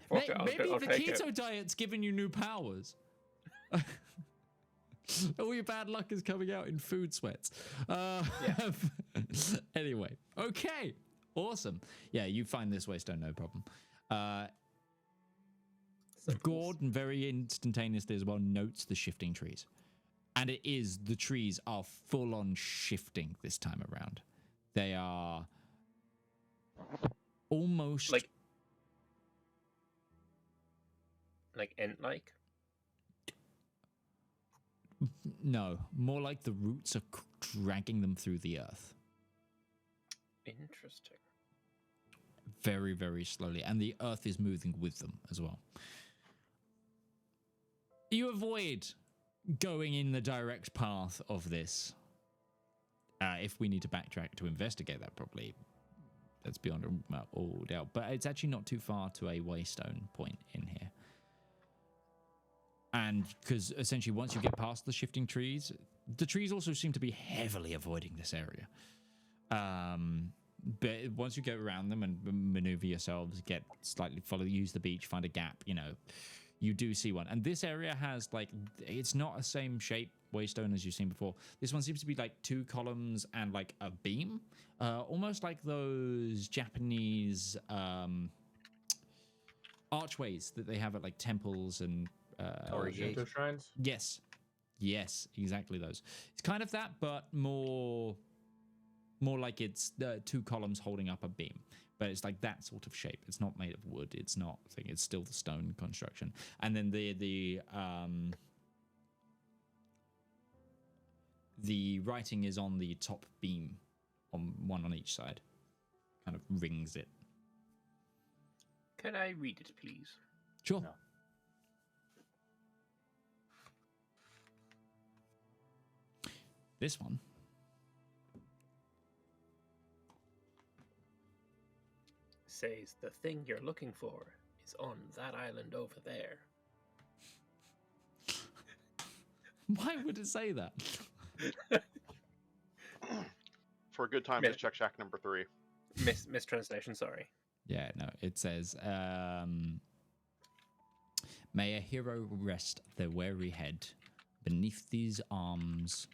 Fuck it, Maybe I'll the take it. keto diet's giving you new powers. All your bad luck is coming out in food sweats. Anyway, okay, awesome. Yeah, you find this waystone, no problem. Gordon very instantaneously as well notes the shifting trees. And it is, the trees are full on shifting this time around. They are almost Like Ent-like? no, more like the roots are dragging them through the earth. Interesting. Very, very slowly. And the earth is moving with them as well. You avoid going in the direct path of this. If we need to backtrack to investigate that properly, that's beyond all doubt. But it's actually not too far to a waystone point in here. And because essentially once you get past the shifting trees, the trees also seem to be heavily avoiding this area. But once you go around them and maneuver yourselves, get slightly use the beach, find a gap, you do see one. And this area has it's not a same shape waystone as you've seen before. This one seems to be like 2 columns and like a beam, almost like those Japanese archways that they have at like temples and Shinto shrines? Yes, exactly those. It's kind of that, but more like it's 2 columns holding up a beam. But it's like that sort of shape. It's not made of wood. It's not thing. It's still the stone construction. And then the writing is on the top beam, on one on each side. Kind of rings it. Can I read it, please? Sure. No. This one. Says the thing you're looking for is on that island over there. Why would it say that? For a good time, Yeah. just check shack number 3. Mistranslation, sorry. Yeah, no, it says, may a hero rest their weary head beneath these arms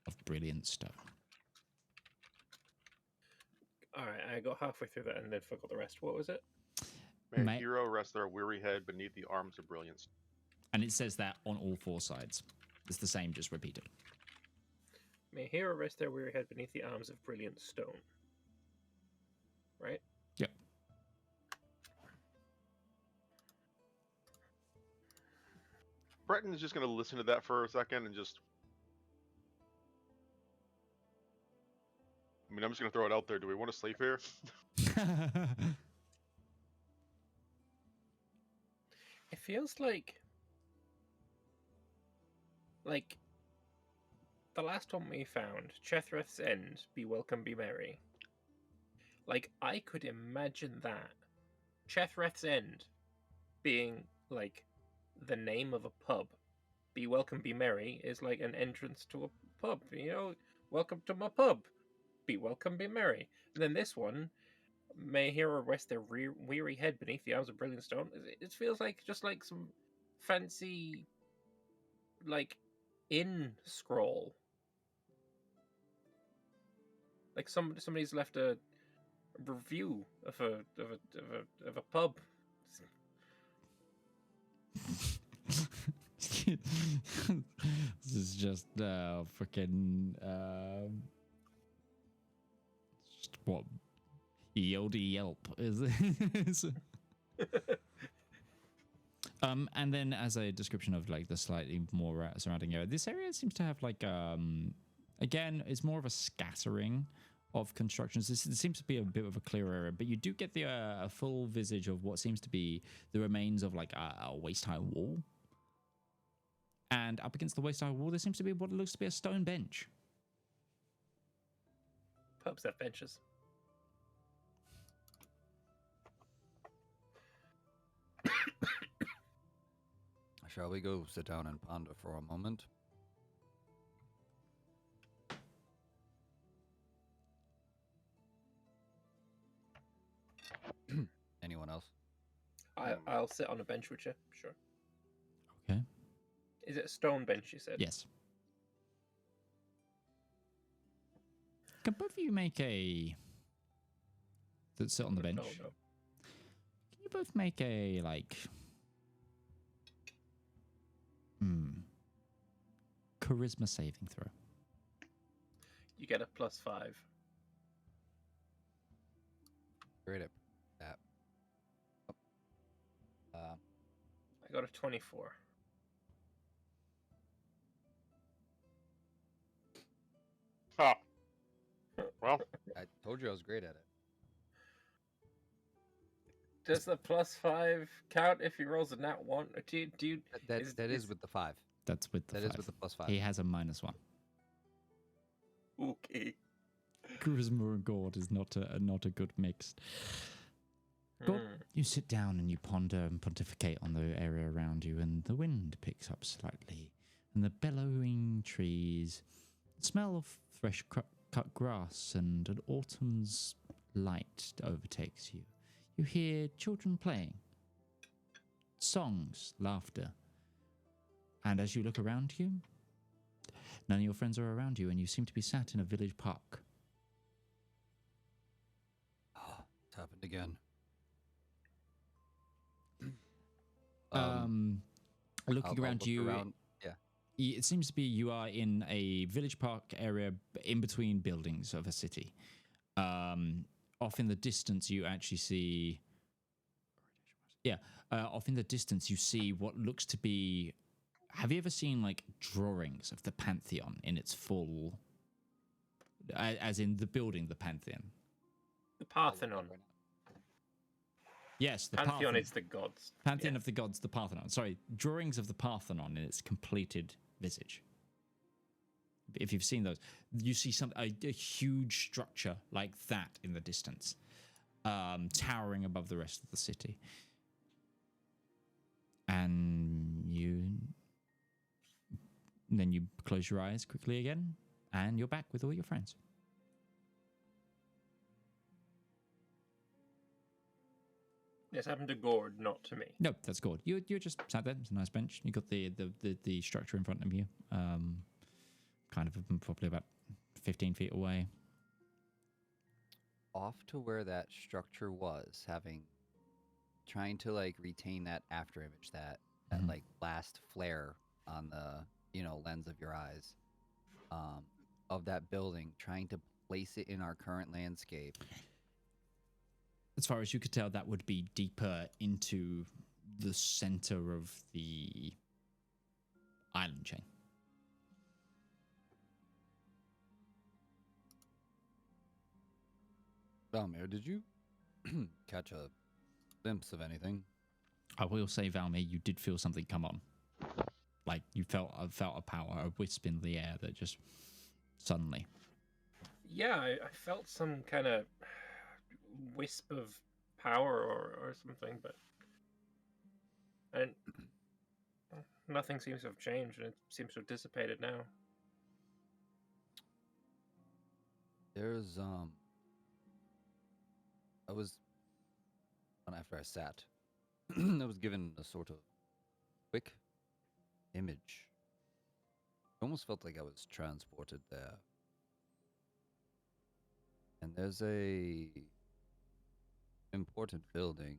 of brilliant stone. Alright, I got halfway through that and then forgot the rest. What was it? May May- a hero rest their weary head beneath the arms of brilliance. And it says that on all 4 sides. It's the same, just repeated. May a hero rest their weary head beneath the arms of brilliant stone. Right? Yep. Breton is just going to listen to that for a second and just... I'm just going to throw it out there. Do we want to sleep here? It feels like the last one we found, Chethreth's End, Be Welcome, Be Merry. Like, I could imagine that. Chethreth's End being, like, the name of a pub. Be Welcome, Be Merry is like an entrance to a pub. Welcome to my pub. Be welcome, be merry. And then this one, may hear or rest their weary head beneath the arms of brilliant stone. It feels like just like some fancy, like, inn scroll. Like somebody's left a review of a pub. This is just freaking what Yelp is it? And then as a description of like the slightly more surrounding area, this area seems to have like again, it's more of a scattering of constructions. This seems to be a bit of a clearer area, but you do get the a full visage of what seems to be the remains of like a waist-high wall. And up against the waist-high wall, there seems to be what looks to be a stone bench. Pubs have benches. Shall we go sit down and ponder for a moment? Anyone else? I'll sit on a bench with you, sure. Okay. Is it a stone bench, you said? Yes. Can both of you make a... That sit on the bench? No. Can you both make a, like... charisma saving throw? You get a +5. Great at that. I got a 24. Ah. Well, I told you I was great at it. Does the +5 count if he rolls a nat 1? Or do you That is with the 5. That's with the That 5. is with the +5. He has a -1. Okay. Charisma and Gourd is not a good mix. Gourd, you sit down and you ponder and pontificate on the area around you, and the wind picks up slightly, and the bellowing trees, the smell of fresh cut grass, and an autumn's light overtakes you. You hear children playing, songs, laughter, and as you look around you, none of your friends are around you, and you seem to be sat in a village park. Oh, it's happened again. Looking I'll around look you, around. Yeah. it seems to be you are in a village park area in between buildings of a city. Off in the distance, you actually see... off in the distance, you see what looks to be... Have you ever seen, like, drawings of the Pantheon in its full... as in the building, the Pantheon? The Parthenon. Yes, the Pantheon is the gods. Pantheon of the gods, the Parthenon. Sorry, drawings of the Parthenon in its completed visage. If you've seen those, you see a huge structure like that in the distance, towering above the rest of the city. And then you close your eyes quickly again, and you're back with all your friends. This happened to Gourd, not to me. No, that's good. You're just sat there. It's a nice bench. You got the structure in front of you. Kind of probably about 15 feet away. Off to where that structure was, trying to like retain that after image, that like last flare on the lens of your eyes, of that building, trying to place it in our current landscape. As far as you could tell, that would be deeper into the center of the island chain. Valymr, did you catch a glimpse of anything? I will say, Valymr, you did feel something come on. Like you felt a power, a wisp in the air that just suddenly. Yeah, I felt some kind of wisp of power or something, but nothing seems to have changed, and it seems to have dissipated now. There's after I sat, I was given a sort of quick image. It almost felt like I was transported there. And there's a important building,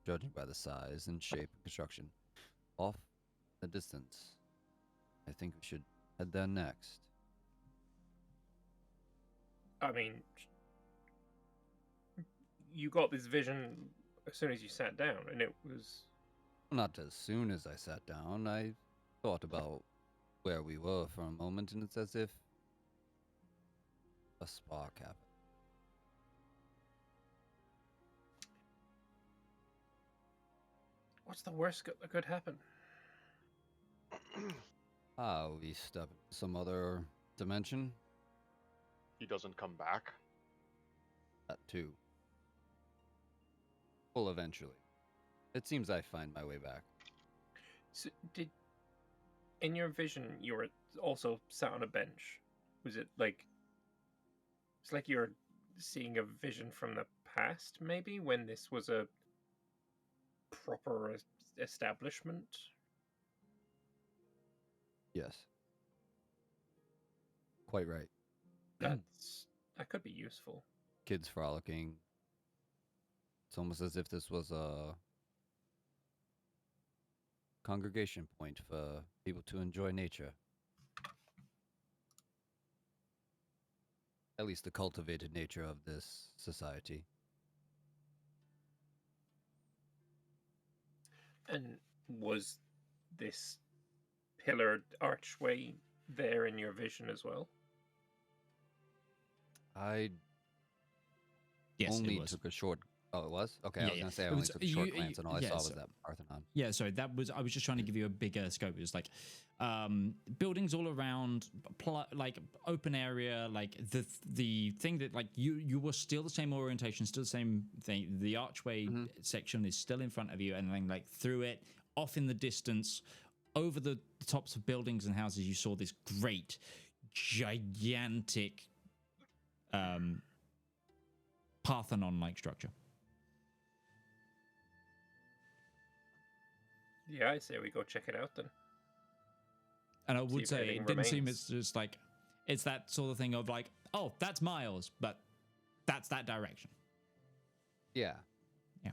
judging by the size and shape and construction, off the distance. I think we should head there next. I mean, you got this vision as soon as you sat down, and it was... Not as soon as I sat down. I thought about where we were for a moment, and it's as if a spark happened. What's the worst that could happen? We step into some other dimension. He doesn't come back. That too. Well, eventually. It seems I find my way back. So in your vision, you were also sat on a bench. Was it like... It's like you're seeing a vision from the past, maybe, when this was a proper establishment? Yes. Quite right. That could be useful. Kids frolicking. It's almost as if this was a congregation point for people to enjoy nature. At least the cultivated nature of this society. And was this pillared archway there in your vision as well? I Yes, only it was. took a short... Oh, it was? Okay, Yeah, I was yeah. going to say I It only was- took a short you- glance, and all I yeah, saw was so- that Parthenon. Yeah, sorry, I was just trying to give you a bigger scope. It was like buildings all around, like open area, like the thing that like you were still the same orientation, still the same thing. The archway section is still in front of you, and then like through it, off in the distance, over the tops of buildings and houses, you saw this great, gigantic Parthenon-like structure. Yeah, I say we go check it out then. And I See would if say anything it didn't seem remains. it's just like it's that sort of thing of like, oh, that's miles, but that's that direction. Yeah. Yeah.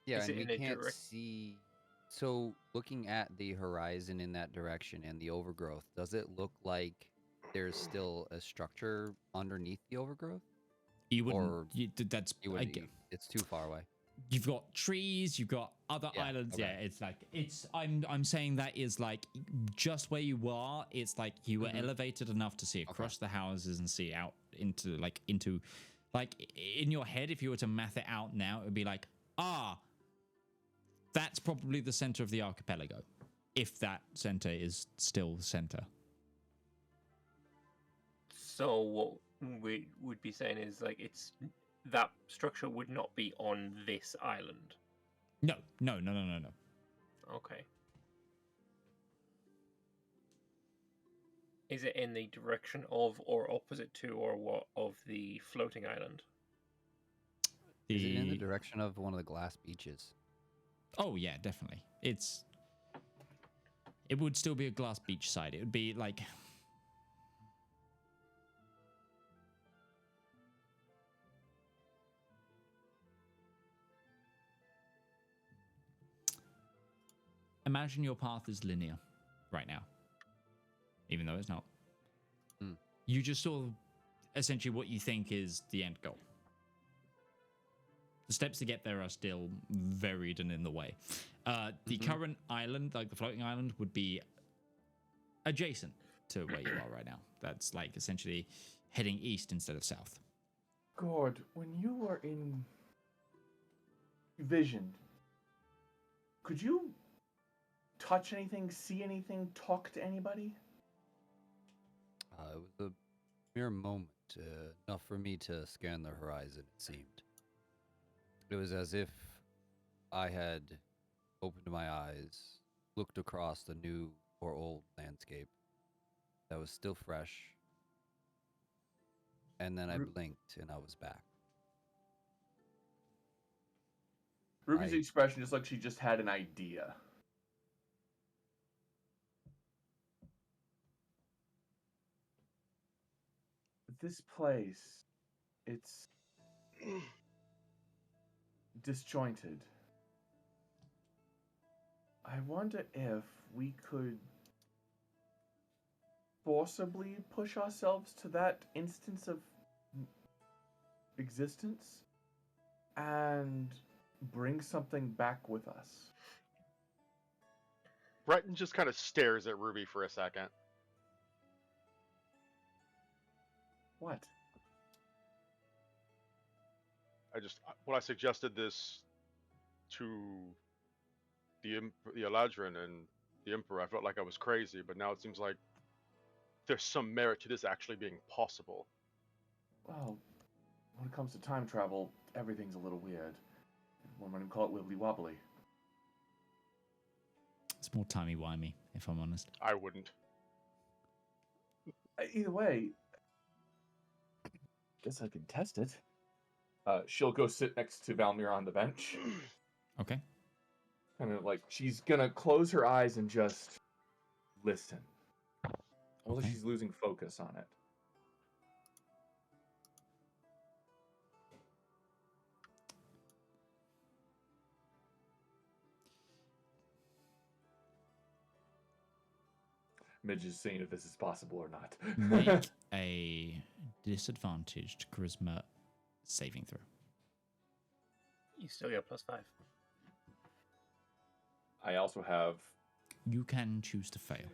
Yeah, Is and it we in a can't direct- see... So, looking at the horizon in that direction and the overgrowth, does it look like there's still a structure underneath the overgrowth? You wouldn't. Or That's You wouldn't, it's too far away. you've got trees, you've got other Yeah, islands. okay. Yeah, it's like it's. I'm saying that is like just where you are. It's like you were elevated enough to see across the houses and see out into like in your head. If you were to math it out now, it would be like that's probably the center of the archipelago, if that center is still the center. So what we would be saying is like it's that structure would not be on this island. No. Okay. Is it in the direction of or opposite to or what of the floating island? Is it in the direction of one of the glass beaches? Oh yeah, definitely. It would still be a glass beach side. It would be like imagine your path is linear right now, even though it's not. You just saw essentially what you think is the end goal. The steps to get there are still varied and in the way. The current island, like the floating island, would be adjacent to where you are right now. That's like essentially heading east instead of south. Gourd, when you were in vision, could you touch anything, see anything, talk to anybody? It was a mere moment, enough for me to scan the horizon, it seemed. It was as if I had opened my eyes, looked across the new or old landscape that was still fresh, and then I blinked and I was back. Ruby's expression is like she just had an idea. This place, it's disjointed. I wonder if we could forcibly push ourselves to that instance of existence and bring something back with us. Breton just kind of stares at Ruby for a second. What? When I suggested this to the Eladrin and the Emperor, I felt like I was crazy, but now it seems like there's some merit to this actually being possible. Well, when it comes to time travel, everything's a little weird. One might even call it wibbly wobbly. It's more timey-wimey, if I'm honest. I wouldn't. Either way, guess I can test it. She'll go sit next to Valymr on the bench. Okay. Kind of like she's gonna close her eyes and just listen. Although she's losing focus on it. Midge is seeing if this is possible or not. Make a disadvantaged charisma saving throw. You still get +5. I also have... You can choose to fail.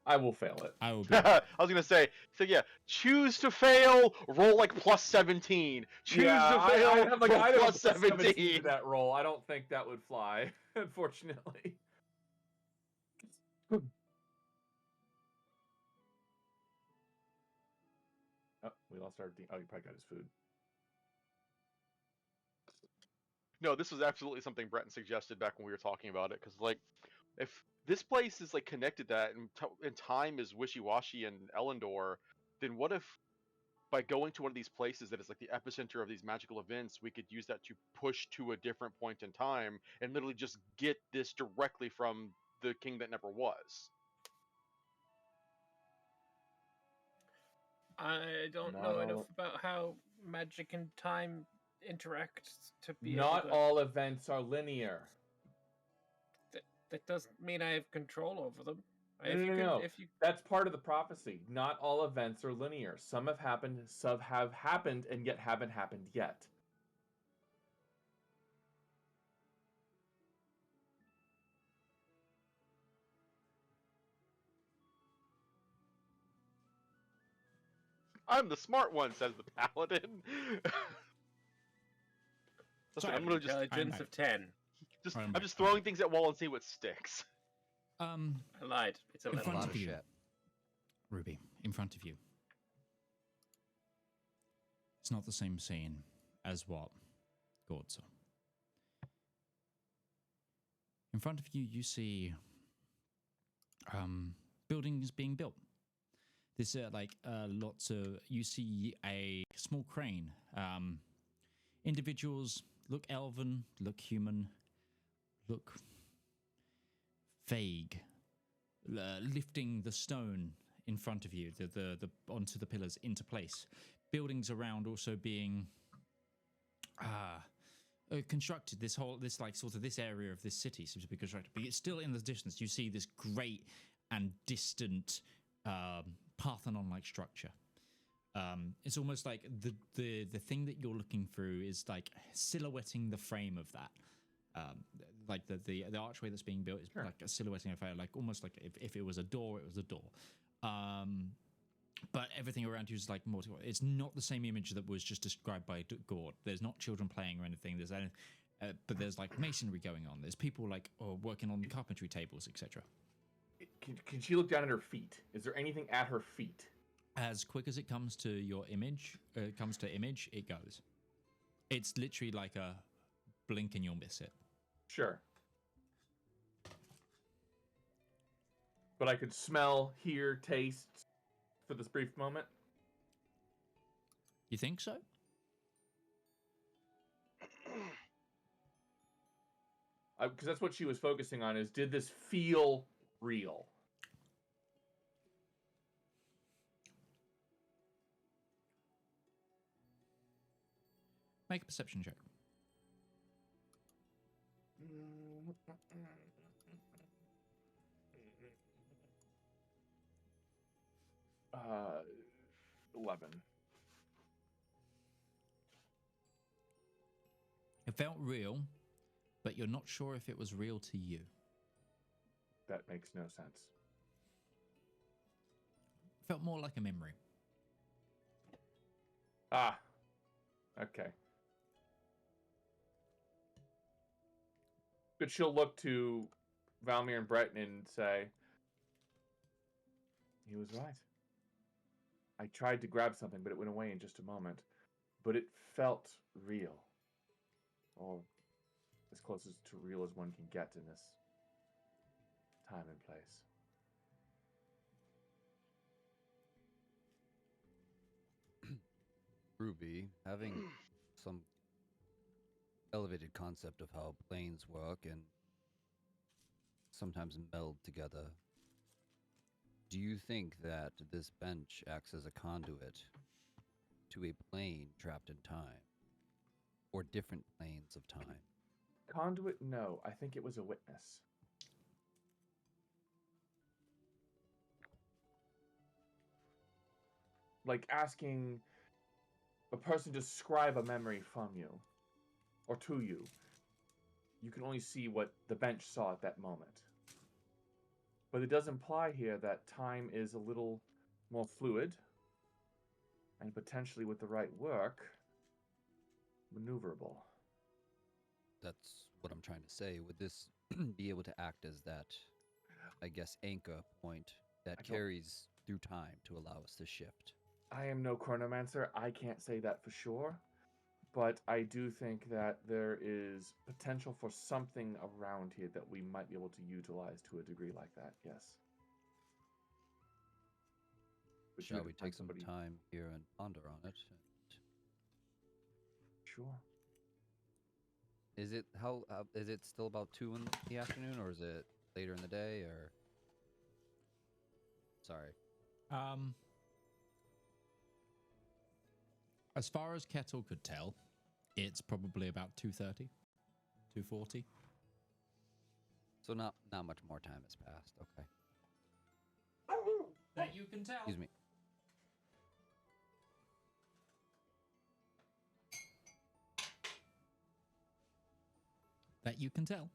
I will fail it. I will be. I was gonna say, so yeah, choose to fail, roll like +17. Choose to fail, I have like roll I don't +17. to that roll. I don't think that would fly, unfortunately. Oh, we lost our... Oh, he probably got his food. No, this was absolutely something Breton suggested back when we were talking about it, because like, if this place is like connected that and time is wishy-washy in Elendor, then what if by going to one of these places that is like the epicenter of these magical events, we could use that to push to a different point in time and literally just get this directly from the king that never was? I don't know enough about how magic and time interact to be Not able to... all events are linear. That doesn't mean I have control over them. No. That's part of the prophecy. Not all events are linear. Some have happened, some have happened, and yet haven't happened yet. I'm the smart one, says the paladin. Listen, I'm gonna just Intelligence of 10. I'm just throwing things at wall and see what sticks. I lied. It's 11. In front lot of of you, shit. Ruby. In front of you. It's not the same scene as what Gourd saw. In front of you, you see buildings being built. There's lots of... You see a small crane. Individuals look elven, look human, look vague, lifting the stone in front of you, the onto the pillars into place. Buildings around also being constructed. This area of this city seems to be constructed, but it's still in the distance. You see this great and distant Parthenon-like structure. It's almost like the thing that you're looking through is like silhouetting the frame of that. Like the archway that's being built is like a silhouetting of it, like almost like if it was a door, it was a door. But everything around you is like more. It's not the same image that was just described by Gourd. There's not children playing or anything. But there's like masonry going on. There's people like working on carpentry tables, etc. Can she look down at her feet? Is there anything at her feet? As quick as it comes to your image, it goes. It's literally like a blink and you'll miss it. Sure. But I could smell, hear, taste for this brief moment. You think so? because that's what she was focusing on, is did this feel real? Make a perception check. 11. It felt real, but you're not sure if it was real to you. That makes no sense. It felt more like a memory. Ah, okay. But she'll look to Valymr and Breton and say, he was right. I tried to grab something, but it went away in just a moment. But it felt real. Or as close as to real as one can get in this time and place. Ruby, having some elevated concept of how planes work and sometimes meld together, do you think that this bench acts as a conduit to a plane trapped in time? Or different planes of time? Conduit, no. I think it was a witness. Like asking a person to describe a memory from you or to you. You can only see what the bench saw at that moment. But it does imply here that time is a little more fluid and potentially, with the right work, maneuverable. That's what I'm trying to say. Would this be able to act as that, I guess, anchor point that carries through time to allow us to shift? I am no chronomancer. I can't say that for sure. But I do think that there is potential for something around here that we might be able to utilize to a degree like that, yes. But Shall we take some time here and ponder on it? Sure. Is it is it still about 2 in the afternoon, or is it later in the day, or? Sorry. As far as Kettle could tell, it's probably about 2:30, 2:40. So not much more time has passed. Okay. That you can tell. Excuse me. That you can tell.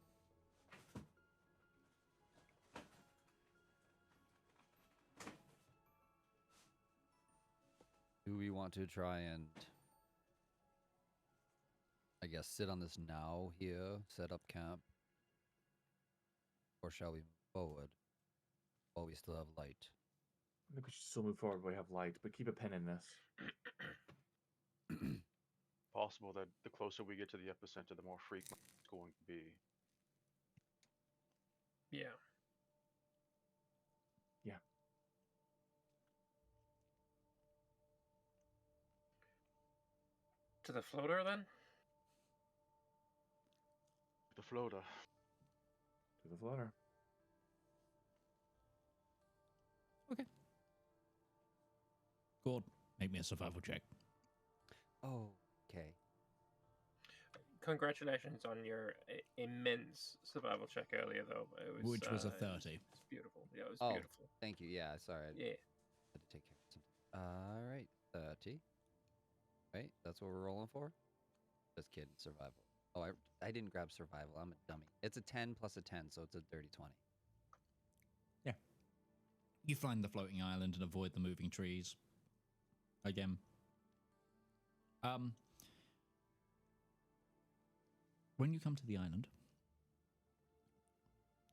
Do we want to try and, I guess, sit on this now here, set up camp? Or shall we move forward while we still have light? I think we should still move forward while we have light, but keep a pen in this. Possible that the closer we get to the epicenter, the more frequent it's going to be. Yeah. Yeah. To the floater, then? The floater. To the floater. Okay. Gourd, make me a survival check. Oh, okay. Congratulations on your immense survival check earlier, though. It was, Which was a 30. It's beautiful. Yeah, it was Oh, beautiful. thank you. Yeah, sorry. I Yeah. had to take care of something. All right, 30. Right, that's what we're rolling for? Just kidding, survival. Oh, I didn't grab survival. I'm a dummy. It's a 10 plus a 10, so it's a dirty 20. Yeah. You find the floating island and avoid the moving trees. Again. When you come to the island,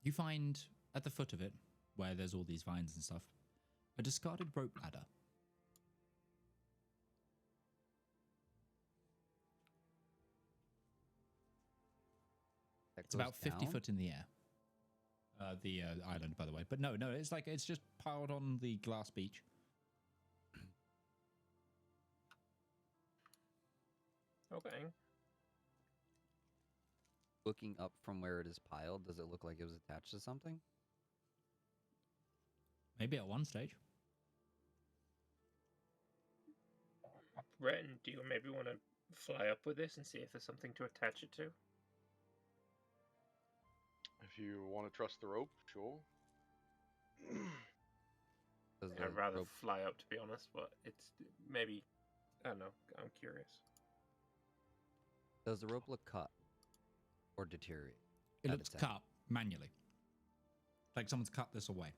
you find at the foot of it, where there's all these vines and stuff, a discarded rope ladder. It's about 50 foot in the air. The island, by the way. But no, it's like it's just piled on the glass beach. Okay. looking up from where it is piled, does it look like it was attached to something? Maybe at one stage. Breton, do you maybe want to fly up with this and see if there's something to attach it to? If you want to trust the rope, sure. Does the I'd rather rope- fly up, to be honest, but it's maybe... I don't know, I'm curious. Does the rope look cut or deteriorate? It at looks its end? cut manually. Like someone's cut this away.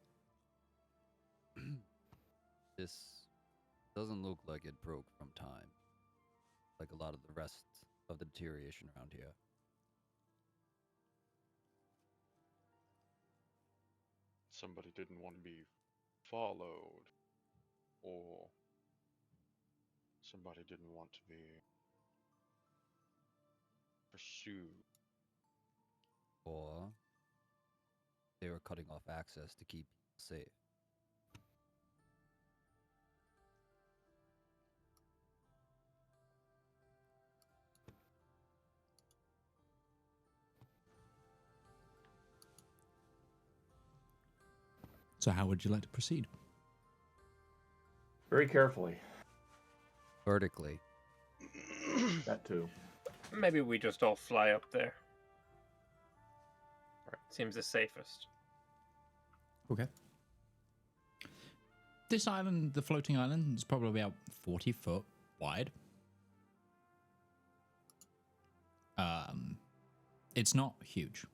This doesn't look like it broke from time, like a lot of the rest of the deterioration around here. Somebody didn't want to be followed, or somebody didn't want to be pursued. Or they were cutting off access to keep people safe. So how would you like to proceed? Very carefully. Vertically. That too. Maybe we just all fly up there. Right. Seems the safest. Okay. This island, the floating island, is probably about 40 foot wide. It's not huge,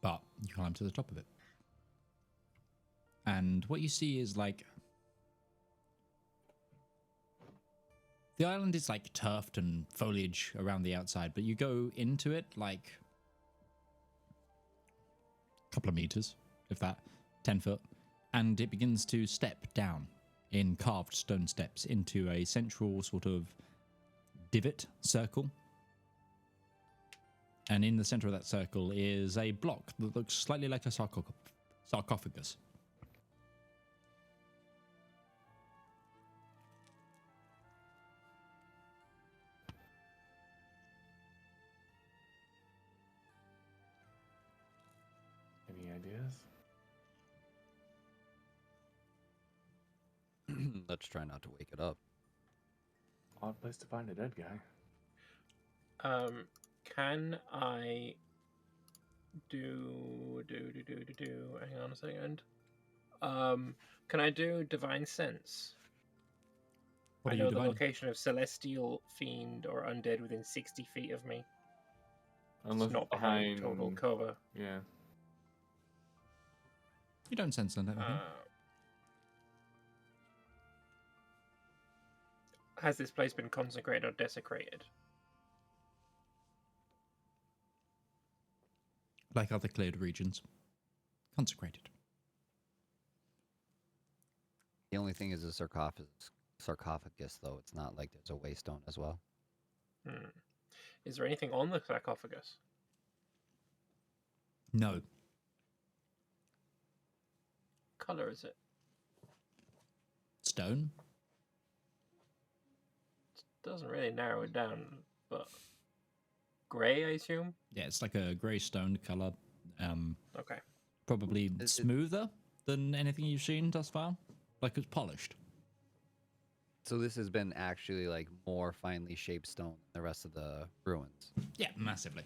but you climb to the top of it. And what you see is like the island is like turfed and foliage around the outside, but you go into it like a couple of meters, if that, 10 foot, and it begins to step down in carved stone steps into a central sort of divot circle. And in the center of that circle is a block that looks slightly like a sarcophagus. Any ideas? Let's try not to wake it up. Odd place to find a dead guy. Can I do hang on a second. Can I do divine sense? What I are know you the divining? location of celestial, fiend, or undead within 60 feet of me. Unless It's not behind total cover. Yeah. You don't sense anything. Has this place been consecrated or desecrated? Like other cleared regions. Consecrated. The only thing is a sarcophagus, though. It's not like there's a waystone as well. Is there anything on the sarcophagus? No. Color is it? Stone? Doesn't really narrow it down, but gray, I assume. Yeah, it's like a grey stone color. Okay. Probably It- smoother than anything you've seen thus far. Like it's polished. So this has been actually like more finely shaped stone than the rest of the ruins. Yeah, massively.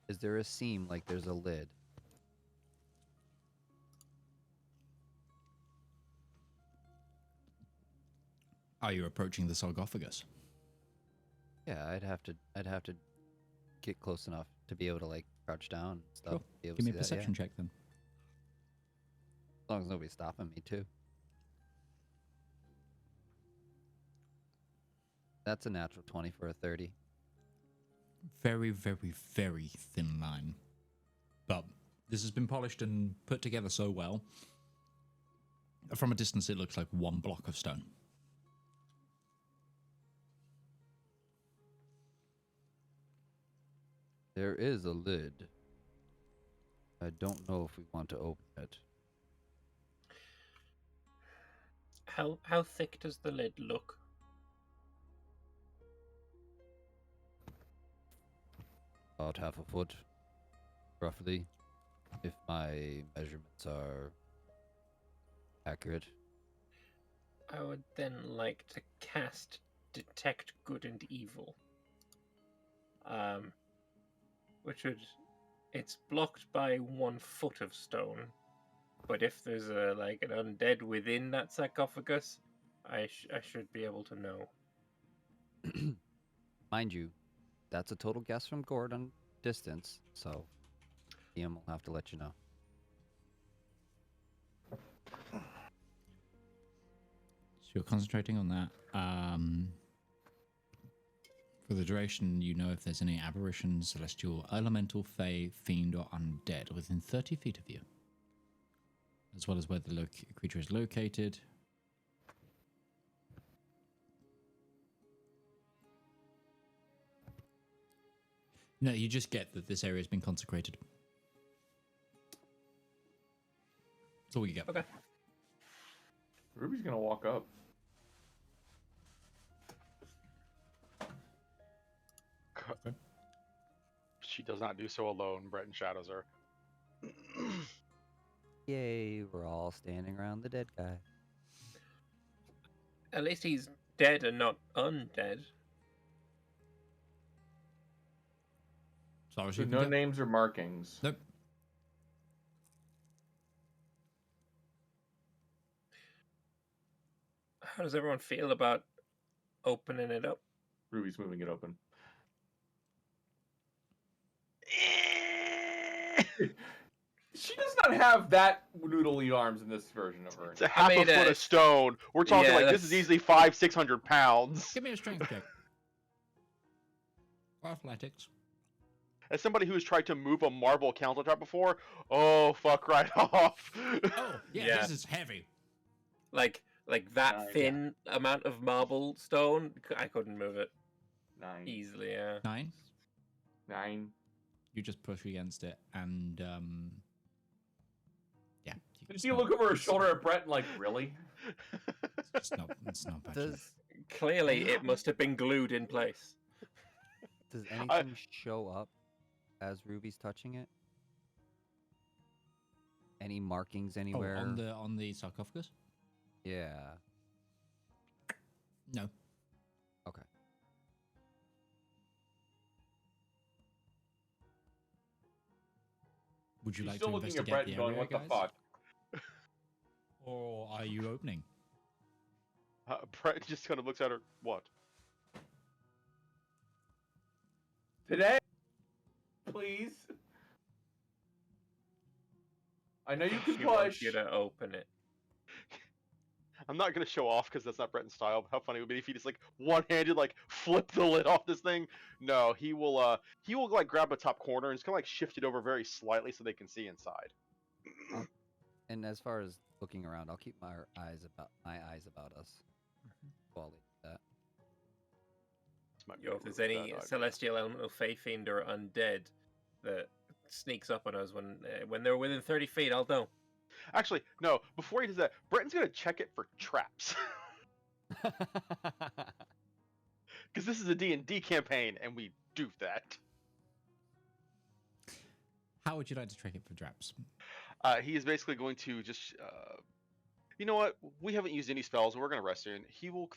Is there a seam like there's a lid? Are you approaching the sarcophagus? Yeah, I'd have to get close enough to be able to like crouch down and stuff. Sure. to be able Give to me a see that, yeah. perception check then. As long as nobody's stopping me too. That's a natural 20 for a 30. Very, very, very thin line. But this has been polished and put together so well. From a distance, it looks like one block of stone. There is a lid. I don't know if we want to open it. How thick does the lid look? About half a foot, roughly, if my measurements are accurate. I would then like to cast Detect Good and Evil. Which would... It's blocked by 1 foot of stone, but if there's an undead within that sarcophagus, I should be able to know. Mind you, that's a total guess from Gourd on distance, so DM will have to let you know. So you're concentrating on that. For the duration, you know if there's any aberration, celestial, elemental, fey, fiend, or undead within 30 feet of you, as well as where the creature is located. No, you just get that this area has been consecrated. That's all you get. Okay. Ruby's gonna walk up. She does not do so alone. Breton shadows her. Yay, we're all standing around the dead guy. At least he's dead and not undead. So So no names or markings. Nope. How does everyone feel about opening it up? Ruby's moving it open. She does not have that noodly arms in this version of her. It's a half a foot of stone. We're talking yeah, this is easily 500-600 pounds. Give me a strength check. Or athletics. As somebody who's tried to move a marble countertop before, oh fuck right off. Oh, yeah, this is heavy. Like that thin amount of marble stone, I couldn't move it 9. easily. Yeah. 9. 9. You just push against it, and yeah. Did you look over her shoulder at Brett and like, really? It's not bad. Clearly, it must have been glued in place. Does anything show up as Ruby's touching it? Any markings anywhere? On the sarcophagus? Yeah. No. Okay. Would you She's like still to looking at investigate Brett the and going, area, what the guys? fuck? Or are you opening? Brett just kind of looks at her. What? Today? Please? I know you can She wants push. you to open it. I'm not gonna show off because that's not Breton's style. But how funny it would be if he just one-handed flip the lid off this thing. No, he will like grab a top corner and just kind of shift it over very slightly so they can see inside. And as far as looking around, I'll keep my eyes about us. While I leave that. This might be Yo, a if there's really any bad idea. celestial elemental, fey fiend, or undead that sneaks up on us when they're within 30 feet, I'll know. Actually, no. Before he does that, Breton's gonna check it for traps. Because this is a D&D campaign, and we do that. How would you like to track it for traps? He is basically going to just... you know what? We haven't used any spells, and we're going to rest soon. He will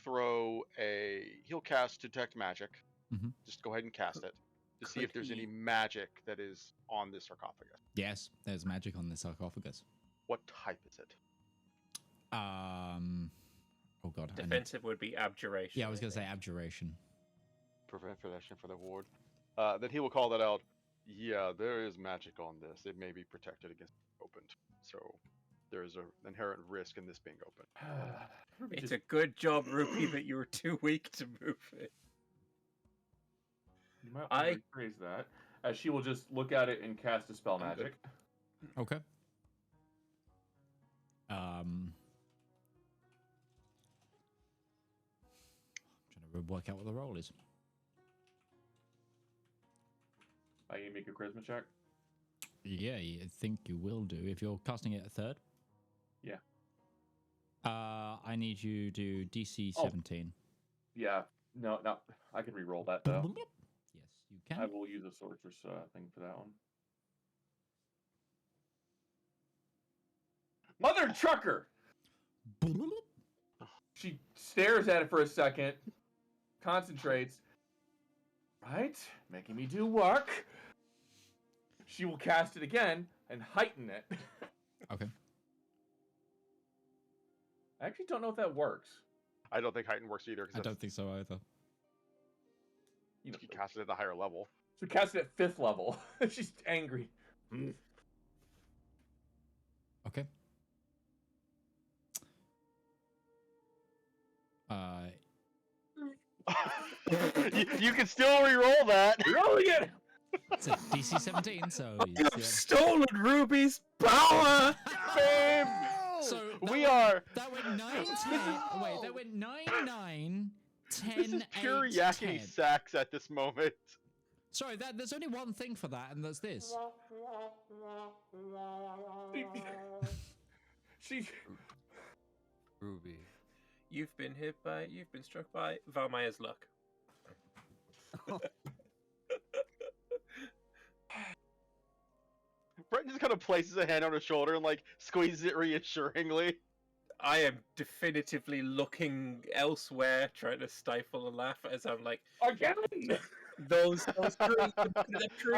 He'll cast Detect Magic. Mhm. Just go ahead and cast it. To see Could if there's any he- magic that is on this sarcophagus. Yes, there's magic on the sarcophagus. What type is it? Oh god. Defensive would be abjuration. Yeah, I was going to say abjuration. Prevent possession for the ward. Then he will call that out. Yeah, there is magic on this. It may be protected against opened. So there is an inherent risk in this being open. Ruby It's just- a good job, Rupee, that you were too weak to move it. You might want to rephrase that. As she will just look at it and cast a spell I'm good. magic. Okay. I'm trying to work out what the roll is. I need to make a charisma check. Yeah, I think you will do if you're casting it at third. Yeah. I I need you to do DC 17. Yeah. No. I can re-roll that though. Yes, you can. I will use a sorceress thing for that one. Mother trucker! She stares at it for a second, concentrates. Right, making me do work. She will cast it again and heighten it. Okay. I actually don't know if that works. I don't think heighten works either. I don't think so either. You know, You can cast it at the higher level. so cast it at 5th level. She's angry. Okay. You can still re-roll that. Roll again! It's a DC 17, so You have stolen Ruby's power! Babe! So that went 9, 10. Wait, that went 9, 9, 10, This is pure 8, yakety 10. sax at this moment. Sorry, there's only one thing for that, and that's this. She. Ruby. You've been struck by Valmyr's luck. Brett just kind of places a hand on her shoulder and like squeezes it reassuringly. I am definitively looking elsewhere, trying to stifle a laugh as I'm like, Again! those trees, I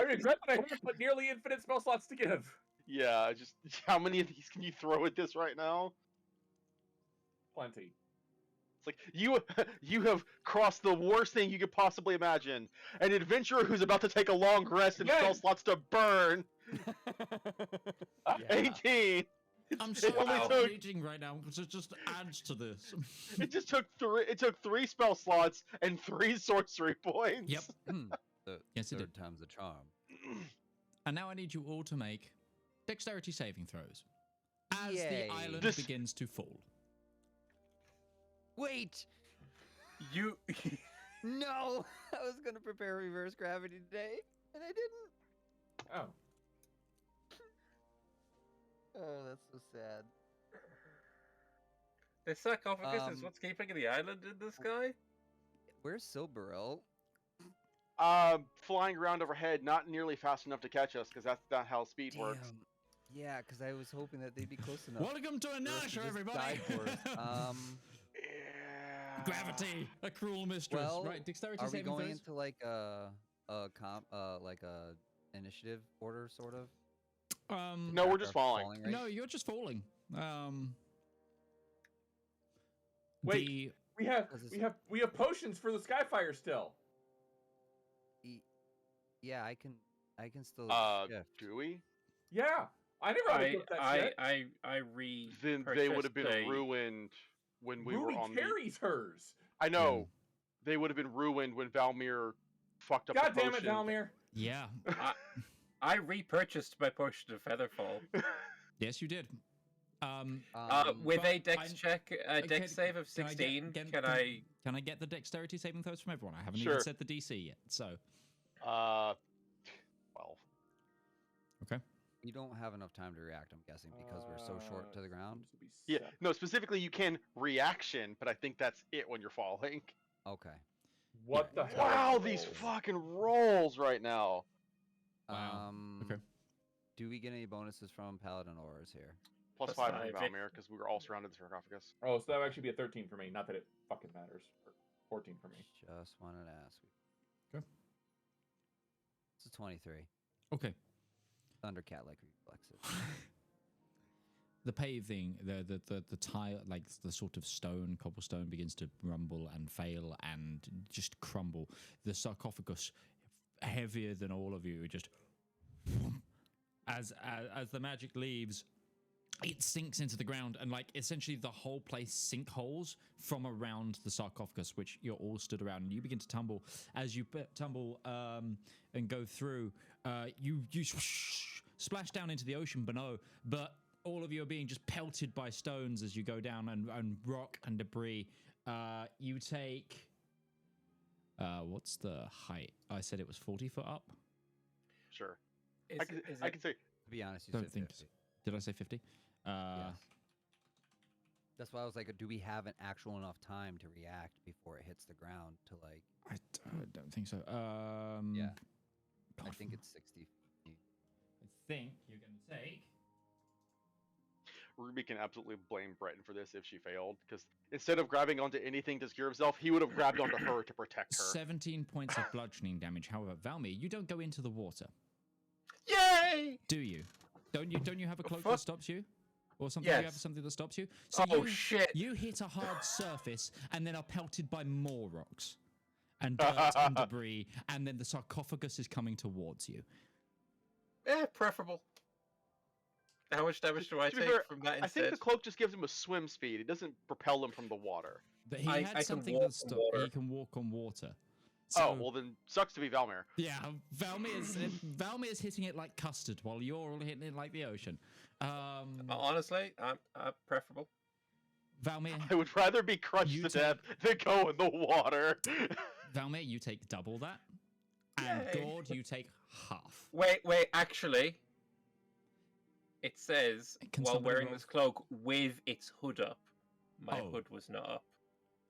regret that I haven't put nearly infinite spell slots to give. Yeah, just how many of these can you throw at this right now? Plenty. It's like you have crossed the worst thing you could possibly imagine. An adventurer who's about to take a long rest and Yeah. spell slots to burn. Yeah. 18. I'm It so only took- reading right now because it just adds to this. It just took 3. It took 3 spell slots and 3 sorcery points. Yep. The Yes, it third did. time's the charm. And now I need you all to make dexterity saving throws as Yay. the island This- begins to fall. Wait! you. No! I was gonna prepare reverse gravity today, and I didn't. Oh. Oh, that's so sad. The sarcophagus is Um, what's keeping the island in the sky. Where's Silberel? Flying around overhead, not nearly fast enough to catch us, because that's not how speed works. Damn. Yeah, because I was hoping that they'd be close enough. Welcome to for us to inertia, just everybody. die for us. Yeah. Gravity, a cruel mistress. Well, Right, dexterity are we saving going throws. into like like a initiative order sort of? No, we're Track just our falling. rate? No, you're just falling. Wait. the- We have potions for the Skyfire still. Yeah, I can still shift. Do we? Yeah. I never understood that shit. I re. Then they would have been purchased a- ruined when we Ruby were on carries hers. I know. They would have been ruined when Valymr fucked up God the damn it, potion. Valymr. yeah. I repurchased my potion of Featherfall Yes, you did. with a but dex I'm- Okay, dex save of can I get- 16. can- Can I? Can I get the dexterity saving throws from everyone? I haven't Sure. even set the DC yet. So, 12. okay. You don't have enough time to react, I'm guessing, because we're so short to the ground. Yeah, no, specifically you can reaction, but I think that's it when you're falling. Okay. What the hell? Wow, these fucking rolls right now. Wow. Okay. Do we get any bonuses from Paladin Auras here? Plus Plus 5 from five. Valymr, because we were all surrounded the sarcophagus. Oh, so that would actually be a 13 for me. Not that it fucking matters. Or 14 for me. Just wanted to ask. Okay. It's a 23. Okay. Thundercat like reflexes. The paving, the tile, like the sort of cobblestone begins to rumble and fail and just crumble. The sarcophagus, heavier than all of you, just as the magic leaves, it sinks into the ground, and like essentially the whole place sinkholes from around the sarcophagus, which you're all stood around, and you begin to tumble. As you tumble and go through, you splash down into the ocean below, but all of you are being just pelted by stones as you go down, and rock and debris. You take what's the height? I said it was 40 foot up. Sure. Is I it- can say To be honest, you Don't said think 50. Did I say 50? Yes. That's why I was like, do we have an actual enough time to react before it hits the ground to like? I don't think so. Yeah. God, I think it's 60 feet. I think you're going to take... Ruby can absolutely blame Breton for this if she failed, because instead of grabbing onto anything to secure himself, he would have grabbed onto her to protect her. 17 points of bludgeoning damage. However, Valymr, you don't go into the water. Yay! Do you? Don't you have a cloak fuck? that stops you? Or something? Yes. You have something that stops you? So Oh, shit. You hit a hard surface and then are pelted by more rocks and dirt and debris, and then the sarcophagus is coming towards you. Preferable. How much damage do I To be take fair, from that I instead? think the cloak just gives him a swim speed. It doesn't propel him from the water. But he I had can something walk that on stopped. water. He can walk on water. Oh, well then, sucks to be Valymr. Yeah, Valymr is hitting it like custard, while you're all hitting it like the ocean. Honestly, I'm preferable. Valymr, I would rather be crushed You to take- death than go in the water. Valymr, you take double that, and Yay. Gourd, you take half. Wait, actually, it says Can while somebody wearing roll- this cloak with its hood up. My Oh. hood was not up.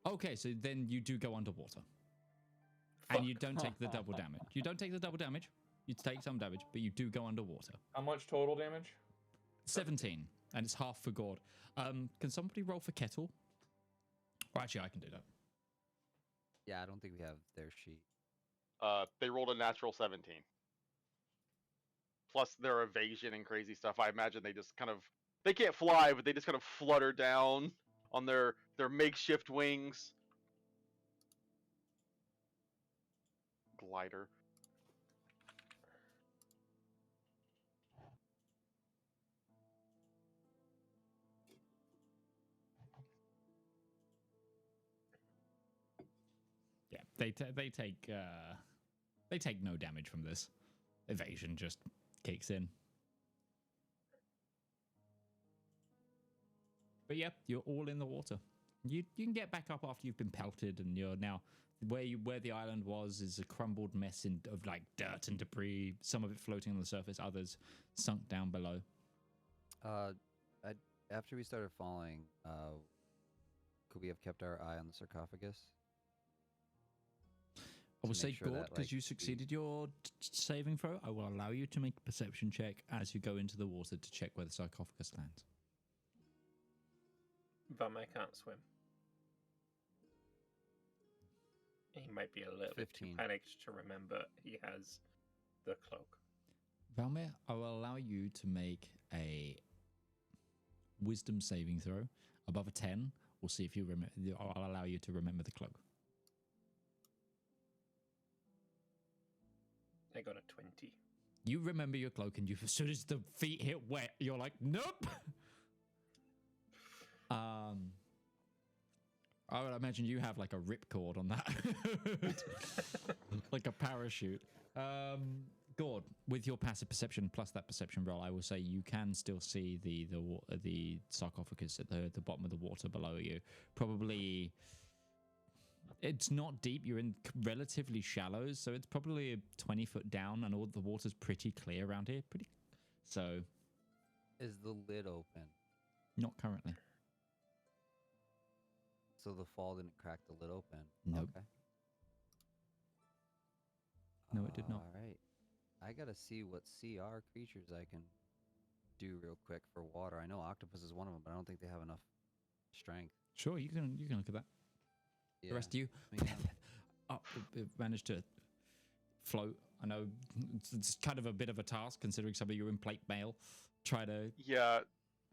Okay, so then you do go underwater, and you don't take the double damage. You don't take the double damage. You take some damage, but you do go underwater. How much total damage? 17, and it's half for Gourd. Can somebody roll for Kettle? Or actually, I can do that. Yeah, I don't think we have their sheet. They rolled a natural 17. Plus their evasion and crazy stuff. I imagine they just kind of... They can't fly, but they just kind of flutter down on their makeshift wings. Glider. Yeah, they take no damage from this. Evasion just kicks in. But yeah, you're all in the water. You can get back up after you've been pelted, and you're now where the island was is a crumbled mess of like dirt and debris. Some of it floating on the surface, others sunk down below. After we started falling, could we have kept our eye on the sarcophagus? I will to say, make sure Gourd, that, because like, you succeeded your saving throw, I will allow you to make a perception check as you go into the water to check where the sarcophagus lands. Valymr can't swim. He might be a little bit too 15. panicked to remember he has the cloak. Valymr, I will allow you to make a wisdom saving throw. Above a 10, we'll see if you remember. I'll allow you to remember the cloak. I got a 20. You remember your cloak, and as soon as the feet hit wet, you're like, nope. I would imagine you have like a ripcord on that, like a parachute. Gourd, with your passive perception plus that perception roll, I will say you can still see the sarcophagus at the bottom of the water below you. Probably, it's not deep. You're in relatively shallows, so it's probably 20 foot down, and all the water's pretty clear around here. So, Is the lid open? not currently. So the fall didn't crack the lid open? Nope. Okay. No, it did not. All right. I gotta see what CR creatures I can do real quick for water. I know octopus is one of them, but I don't think they have enough strength. Sure, you can look at that. Yeah. The rest of you managed to float. I know it's kind of a bit of a task considering some of you are in plate mail. Try to. Yeah,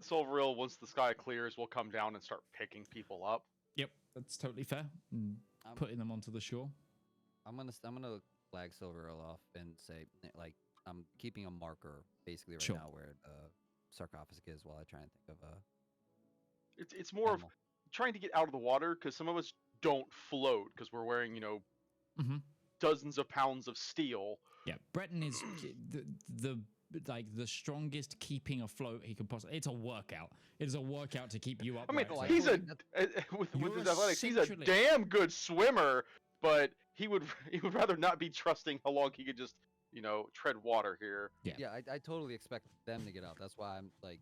Solveril, once the sky clears, will come down and start picking people up. Yep, that's totally fair. And putting them onto the shore. I'm gonna flag Silveril off and say like I'm keeping a marker basically right Sure. now where the sarcophagus is while I try and think of a. It's more animal. of trying to get out of the water, because some of us don't float because we're wearing, Mm-hmm. dozens of pounds of steel. Yeah, Breton is the strongest keeping afloat he could possibly. It's a workout. It is a workout to keep you up. I mean, Right, he's like, with You're his athletics, he's a essentially- damn good swimmer, but he would rather not be trusting how long he could just tread water here. Yeah, I totally expect them to get out. That's why I'm like,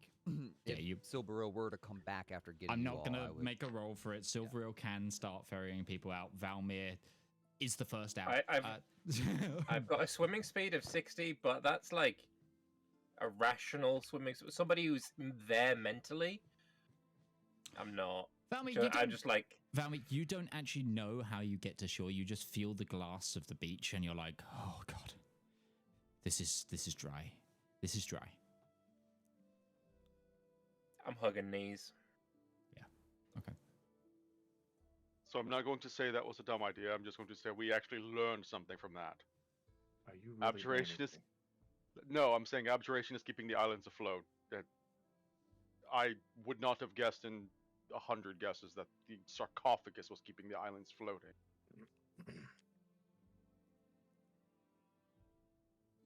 Yeah, if Silveril were to come back after getting I'm you not all, gonna I would... make a roll for it. Silveril can start ferrying people out. Valymr is the first out. I've got a swimming speed of 60, but that's like a rational swimming. Somebody who's there mentally. I'm not. I'm just like. Valymr, you don't actually know how you get to shore. You just feel the glass of the beach, and you're like, oh god, this is dry. This is dry. I'm hugging knees. Yeah. Okay. So I'm not going to say that was a dumb idea. I'm just going to say we actually learned something from that. Are you really Abjuration is... anything? No, I'm saying Abjuration is keeping the islands afloat. That I would not have guessed in 100 guesses that the sarcophagus was keeping the islands floating.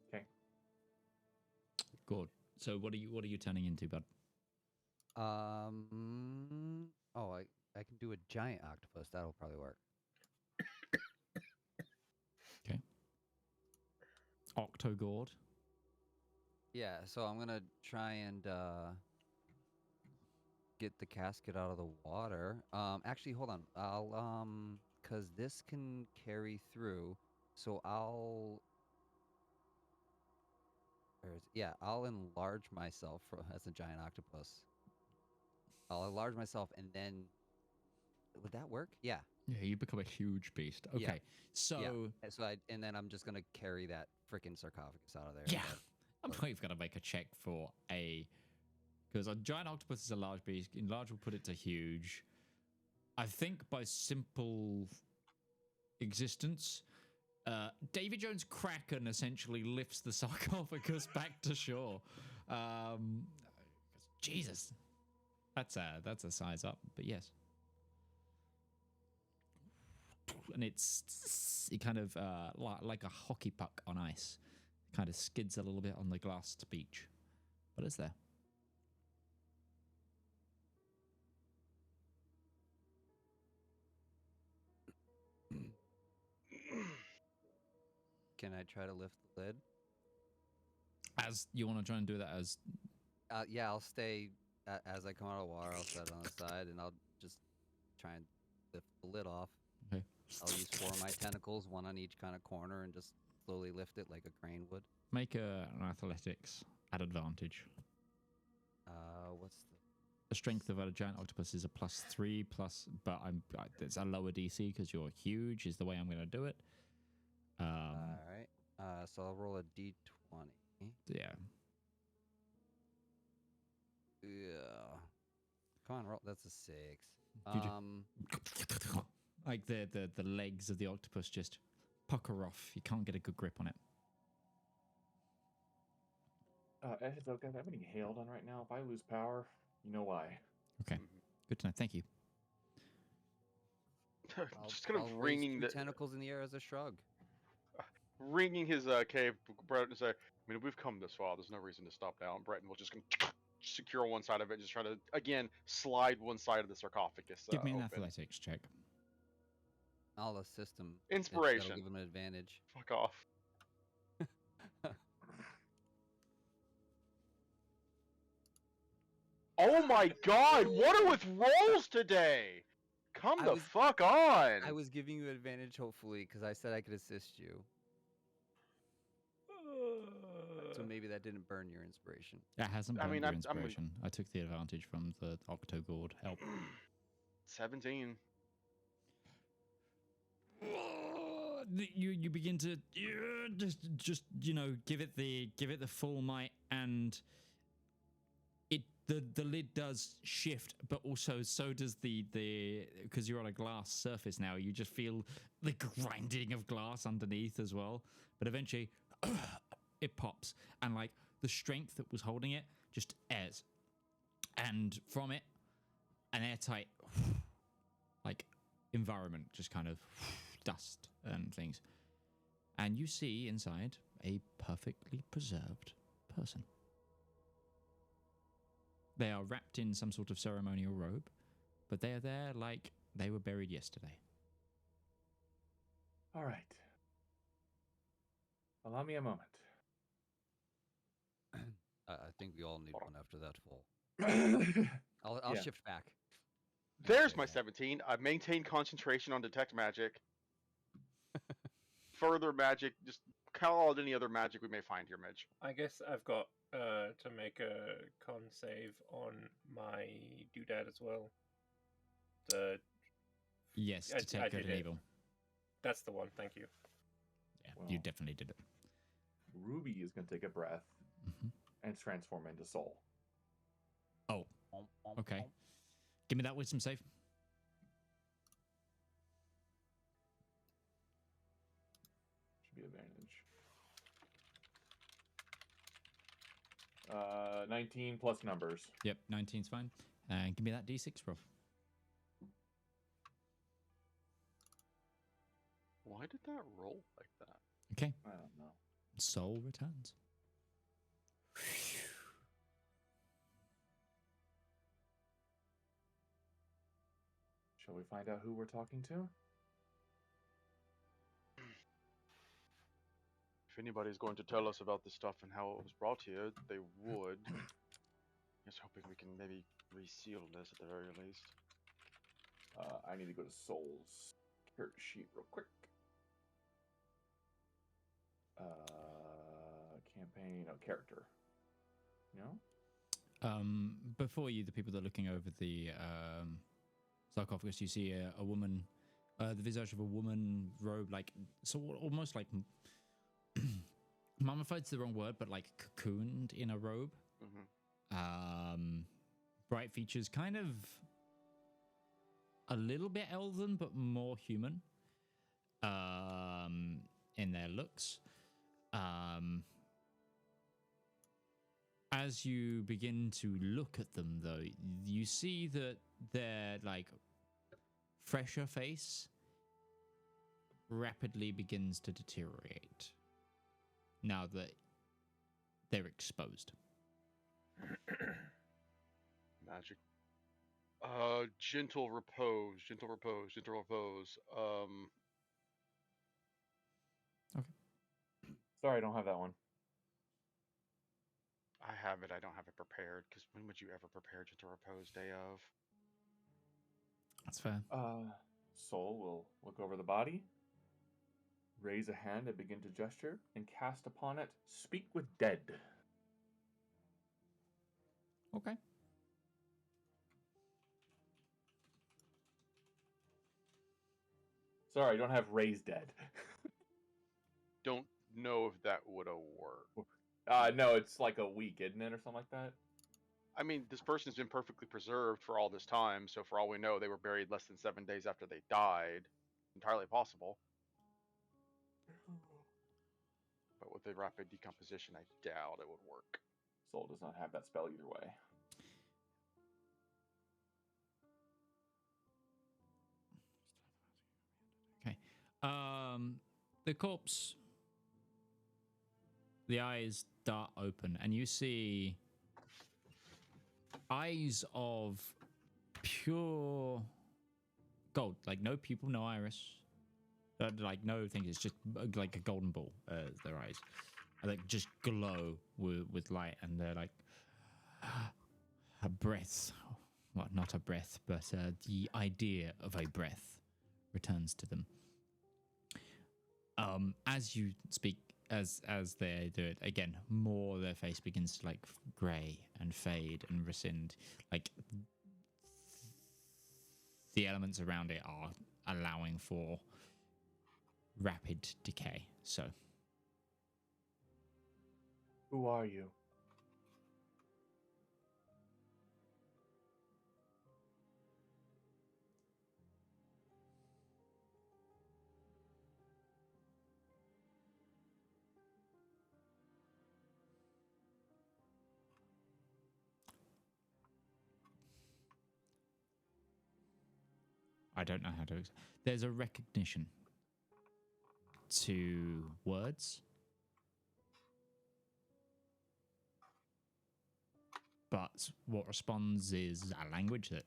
Okay. Good. So what are you turning into, bud? Oh, I can do a giant octopus. That'll probably work. Okay. Octogourd. Yeah, so I'm gonna try and get the casket out of the water. Actually, hold on. I'll cause this can carry through, so I'll enlarge myself as a giant octopus. I'll enlarge myself and then would that work? Yeah. Yeah, you become a huge beast. Okay. Yeah. So And then I'm just gonna carry that freaking sarcophagus out of there. yeah, I'm probably gonna make a check for because a giant octopus is a large beast. Enlarge will put it to huge. I think by simple existence, Davy Jones Kraken essentially lifts the sarcophagus back to shore. Jesus, that's a size up, but yes. And it kind of like a hockey puck on ice. It kind of skids a little bit on the glassed beach, but it's there. Can I try to lift the lid? As you want to try and do that as... Yeah, I'll stay as I come out of the water. I'll set it on the side, and I'll just try and lift the lid off. Okay. I'll use 4 of my tentacles, 1 on each kind of corner, and just slowly lift it like a crane would. Make an athletics at advantage. What's The strength of a giant octopus is a +3 plus, but it's a lower DC because you're huge. Is the way I'm going to do it. all right. So I'll roll a d20. Yeah. Yeah. Come on, roll. That's a 6. Like the legs of the octopus just pucker off. You can't get a good grip on it. Heads up, guys. I'm getting hailed on right now. If I lose power, you know why. Okay. Good to know. Thank you. Just kind of I'll wringing raise the 2 tentacles in the air as a shrug. wringing his cave Breton and say, I mean, we've come this far. There's no reason to stop now. And Breton will just secure one side of it and just try to, again, slide one side of the sarcophagus. Give me an open. athletics check. I'll assist him. Inspiration. That'll give him an advantage. Fuck off. Oh my god, what are with rolls today? Come the fuck on! I was giving you advantage, hopefully, because I said I could assist you. So maybe that didn't burn your inspiration. That hasn't burned your inspiration. I took the advantage from the Octogourd help. 17. You begin to just give it the full might, and the lid does shift, but also so does the because you're on a glass surface now. You just feel the grinding of glass underneath as well. But eventually, it pops, and like the strength that was holding it just airs, and from it, an airtight like environment, just kind of dust and things, and you see inside a perfectly preserved person. They are wrapped in some sort of ceremonial robe, but they are there like they were buried yesterday. All right. Allow me a moment. I think we all need one after that fall. Yeah. I'll shift back. There's Okay, my yeah. 17. I've maintained concentration on detect magic. Further magic, just call out any other magic we may find here, Midge. I guess I've got to make a con save on my doodad as well. Yes, I detect good did and it. evil. That's the one. Thank you. Yeah, Well. you definitely did it. Ruby is going to take a breath Mhm. and transform into soul. Oh, okay. Give me that wisdom save. Should be advantage. 19 plus numbers. Yep, 19's fine. And give me that d6 roll. Why did that roll like that? Okay, I don't know. soul returns. Shall we find out who we're talking to? If anybody's going to tell us about this stuff and how it was brought here, they would. Just hoping we can maybe reseal this at the very least. I need to go to Soul's character sheet real quick. Campaign, character. No? Before you, the people that are looking over the sarcophagus, you see a woman, the visage of a woman robed like, so almost like, mummified's the wrong word, but like cocooned in a robe. Mm-hmm. Bright features, kind of a little bit elven, but more human in their looks. As you begin to look at them, though, you see that their like fresher face rapidly begins to deteriorate now that they're exposed. Magic. Gentle repose. Gentle repose. Gentle repose. Sorry, I don't have that one. I have it. I don't have it prepared. Because when would you ever prepare gentle repose day of? That's fair. Soul will look over the body, raise a hand and begin to gesture, and cast upon it, Speak with Dead. Okay. Sorry, I don't have Raise Dead. Don't know if that would have worked. No, it's like a week, isn't it, or something like that? I mean, this person's been perfectly preserved for all this time, so for all we know, they were buried less than 7 days after they died. Entirely possible. But with the rapid decomposition, I doubt it would work. Soul does not have that spell either way. Okay. The corpse, the eyes dart open, and you see eyes of pure gold, like no pupil, no iris, like no thing. It's just like a golden ball. Their eyes, like just glow with light, and they're like a breath. Well, not a breath, but the idea of a breath returns to them. As you speak, as they do it again, more their face begins to like grey and fade and rescind. Like the elements around it are allowing for rapid decay. So, Who are you? I don't know how to. There's a recognition to words, but what responds is a language that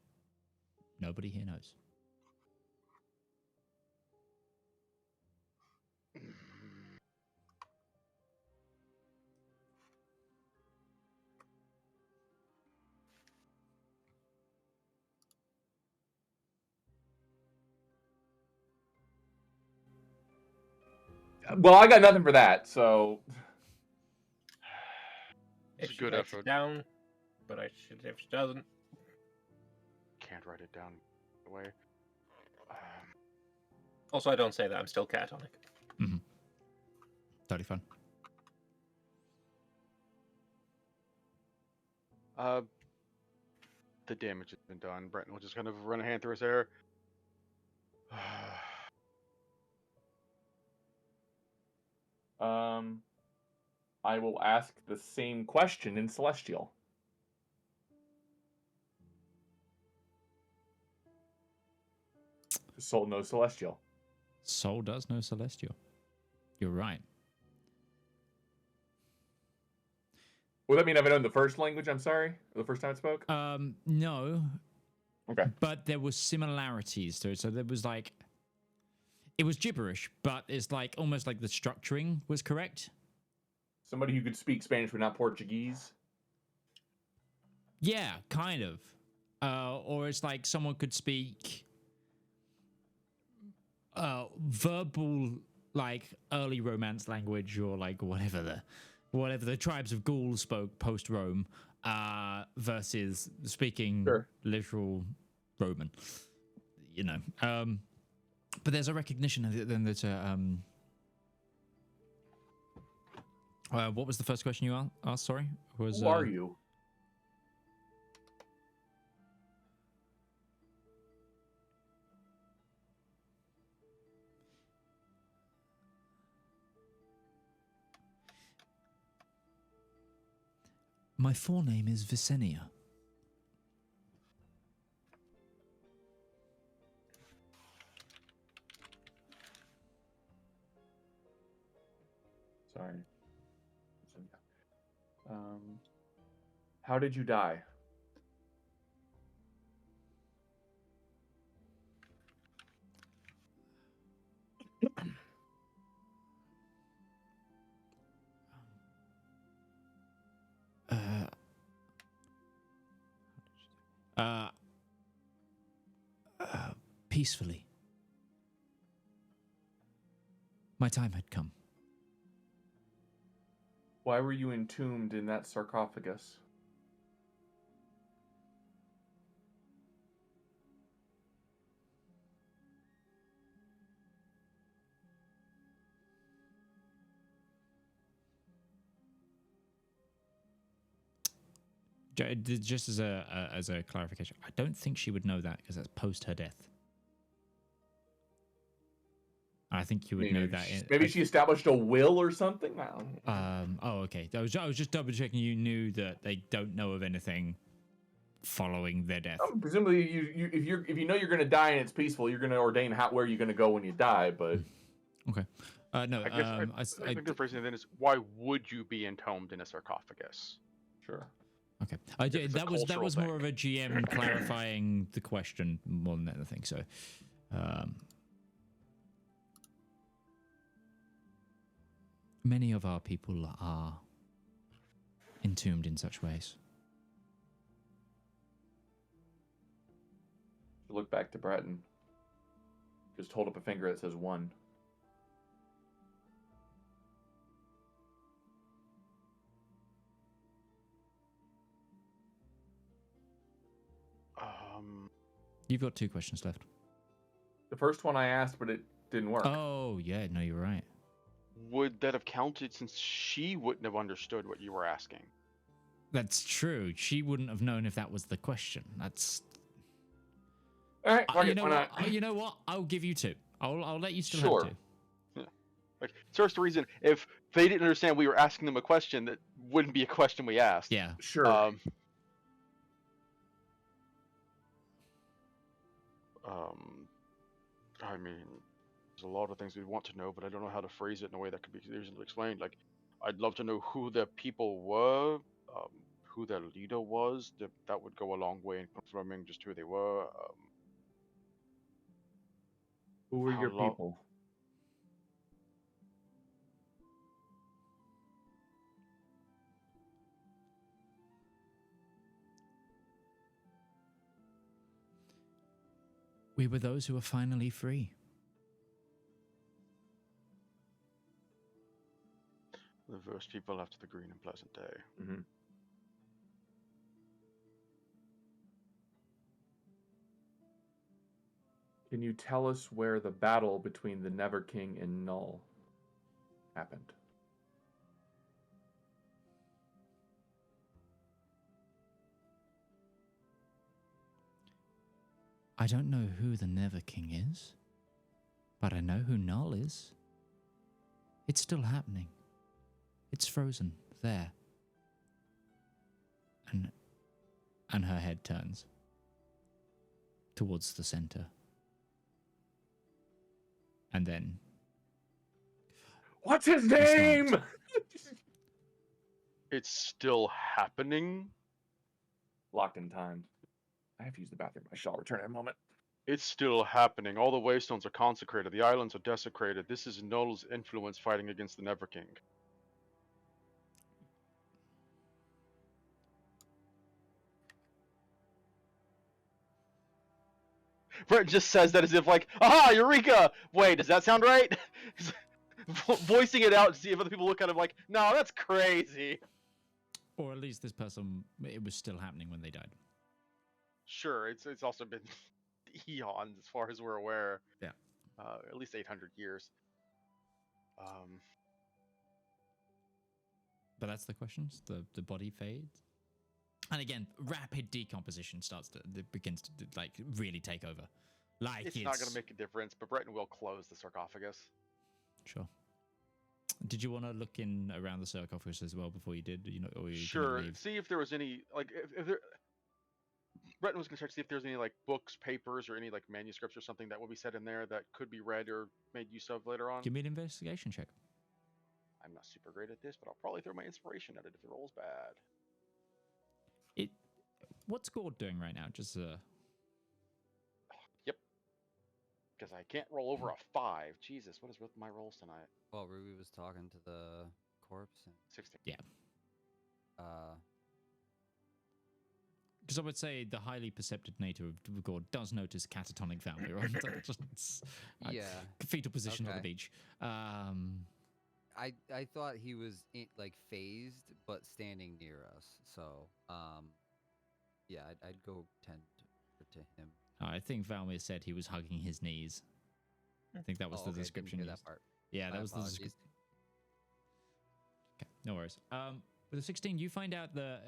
nobody here knows. Well, I got nothing for that, so It's If a she good writes effort. it down, but if she doesn't, Can't write it down away. also I don't say that. I'm still catatonic. Mm-hmm. Totally fine. The damage has been done. Breton will just kind of run a hand through his hair. I will ask the same question in Celestial. Soul knows Celestial. Soul does know Celestial. You're right. Would that mean I've known the first language? I'm sorry, the first time I spoke. No. Okay. But there was similarities to it. So there was like, it was gibberish, but it's like almost like the structuring was correct. Somebody who could speak Spanish but not Portuguese. Yeah, kind of. Or it's like someone could speak verbal, like early Romance language, or like whatever the tribes of Gauls spoke post Rome, versus speaking literal Roman. You know. But there's a recognition of it. Then there's a what was the first question you asked? Sorry, Who are you? My forename is Visenia. Sorry. How did you die? Peacefully. My time had come. Why were you entombed in that sarcophagus? Just as a clarification, I don't think she would know that because that's post her death. I think you would know that. Maybe she established a will or something. Oh, okay. I was just double checking. You knew that they don't know of anything following their death. Presumably, if you know you're going to die and it's peaceful, you're going to ordain where you're going to go when you die. But okay, no. I guess I think the phrasing then is, why would you be entombed in a sarcophagus? Sure. Okay, that was more of a GM clarifying the question more than anything. So, many of our people are entombed in such ways. Look back to Breton. Just hold up a finger that says 1. You've got 2 questions left. The first one I asked, but it didn't work. Oh, yeah, no, you're right. Would that have counted since she wouldn't have understood what you were asking? That's true. She wouldn't have known if that was the question. That's... All right, you know what? I'll give you 2. I'll let you still have 2. Yeah. Like, so that's the reason, if they didn't understand we were asking them a question, that wouldn't be a question we asked. Yeah. Sure. I mean, there's a lot of things we want to know, but I don't know how to phrase it in a way that could be easily explained. Like, I'd love to know who the people were, who their leader was. That would go a long way in confirming just who they were. Who were your people? We were those who were finally free. The first people after the green and pleasant day. Mm-hmm. Can you tell us where the battle between the Never King and Null happened? I don't know who the Never King is, but I know who Null is. It's still happening. It's frozen there. And her head turns towards the center. And then... What's his name? It's still happening? Locked in time. I have to use the bathroom. I shall return in a moment. It's still happening. All the waystones are consecrated. The islands are desecrated. This is Null's influence fighting against the Never King. Brett just says that as if like, aha, Eureka! Wait, does that sound right? Voicing it out to see if other people look at him like, no, that's crazy. Or at least this person, it was still happening when they died. Sure, it's also been eons as far as we're aware. Yeah. At least 800 years. But that's the questions. The body fades. And again, rapid decomposition begins to like really take over. Like it's not going to make a difference, but Breton will close the sarcophagus. Sure. Did you want to look in around the sarcophagus as well before you did? You know, or you Sure. leave? See if there was any like if there. Breton was going to check to see if there's any like books, papers, or any like manuscripts or something that would be said in there that could be read or made use of later on. Give me an investigation check. I'm not super great at this, but I'll probably throw my inspiration at it if the roll's bad. What's Gourd doing right now? Just Yep. Because I can't roll over a 5. Jesus, what is with my rolls tonight? Well, Ruby was talking to the corpse. And, 16. Yeah. uh, because I would say the highly perceptive nature of Gourd does notice catatonic Valymr. Just yeah. fetal position on the Okay. beach. I thought he was like phased, but standing near us. So, yeah, I'd go tend to him. I think Valymr said he was hugging his knees. I think that was the Okay, description. Didn't hear used. that part. Yeah, My that was the apologies. description. Okay, no worries. With a 16, you find out that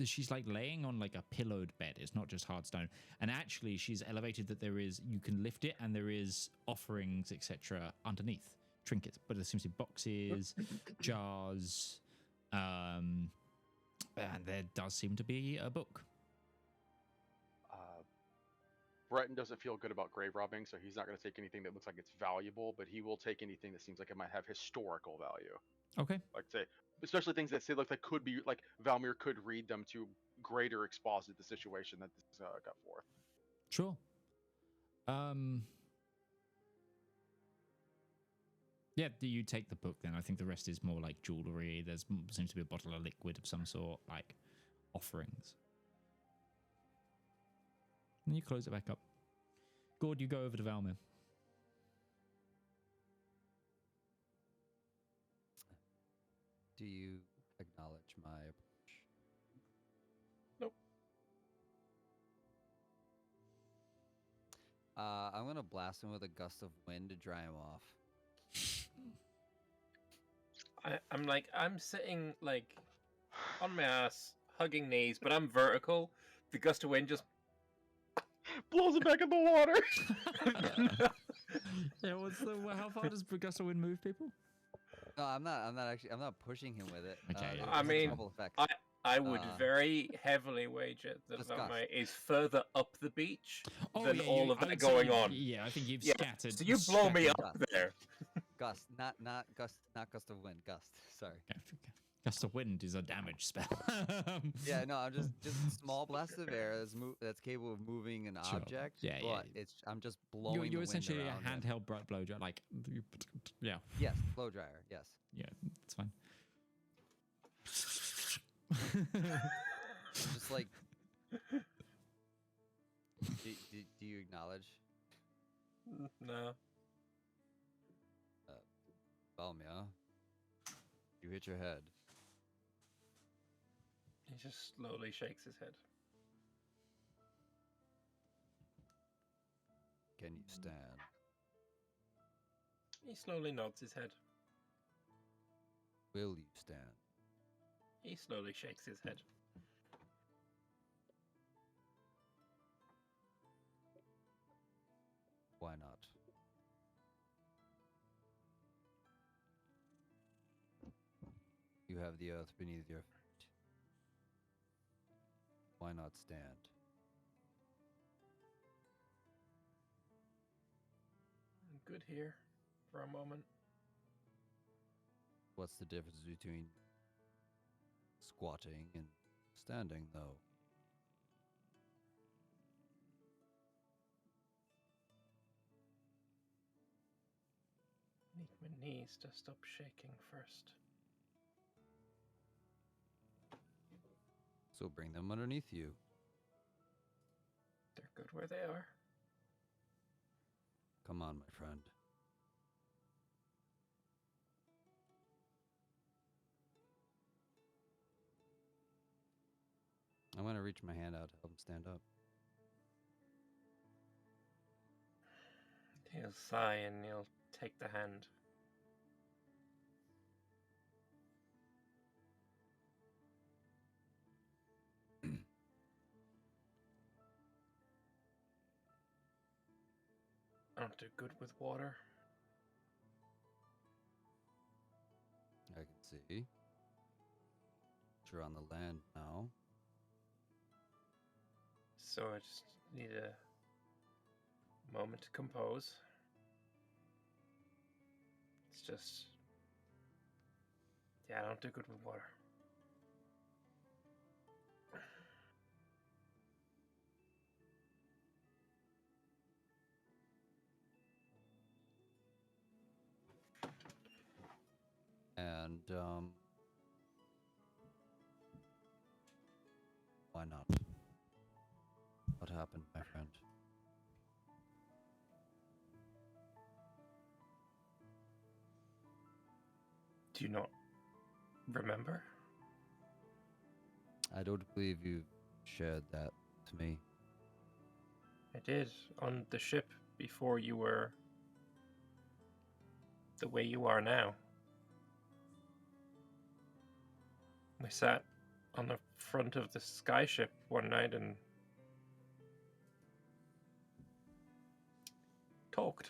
she's like laying on like a pillowed bed. It's not just hard stone. And actually, she's elevated that you can lift it and there is offerings, etc. underneath. Trinkets. But there seems to be boxes, jars, and there does seem to be a book. Breton doesn't feel good about grave robbing, so he's not going to take anything that looks like it's valuable, but he will take anything that seems like it might have historical value. Okay. Like say, especially things that say look like could be like Valymr could read them to greater exposit the situation that this got forth. Sure. Yeah, do you take the book then? I think the rest is more like jewelry. There seems to be a bottle of liquid of some sort, like offerings. And you close it back up. Gourd, you go over to Valymr. Do you acknowledge my approach? Nope. I'm gonna blast him with a gust of wind to dry him off. I'm sitting like on my ass, hugging knees, but I'm vertical. The gust of wind just Blows it back in the water. Yeah, how far does gust of wind move people? No, I'm not pushing him with it. Okay, yeah. there's I a mean, couple effects. I would Uh, very heavily wager that just Valymr gust. is further up the beach than yeah, all of I that would say going on. Yeah, I think you've Yeah, scattered. so you blow me scattered- up there. Gust, not gust of wind. Gust. Sorry. Okay. Gust of wind is a damage spell. Yeah, no, I'm just small blast of air that's capable of moving an Sure. object. Yeah, but yeah. I'm just blowing. the You're wind essentially a around him. handheld blow dryer, like yeah, Yes, blow dryer. Yes. yeah, it's fine. Just like. Do you acknowledge No. Valymr? You hit your head? He just slowly shakes his head. Can you stand? He slowly nods his head. Will you stand? He slowly shakes his head. Why not? You have the earth beneath your feet. Why not stand? I'm good here for a moment. What's the difference between squatting and standing, though? Need my knees to stop shaking first. So bring them underneath you. They're good where they are. Come on, my friend. I'm going to reach my hand out to help him stand up. He'll sigh and he'll take the hand. I don't do good with water. I can see. You're on the land now. So I just need a moment to compose. It's just... yeah, I don't do good with water. And, why not? What happened, my friend? Do you not remember? I don't believe you shared that to me. I did, on the ship before you were the way you are now. We sat on the front of the skyship one night and talked.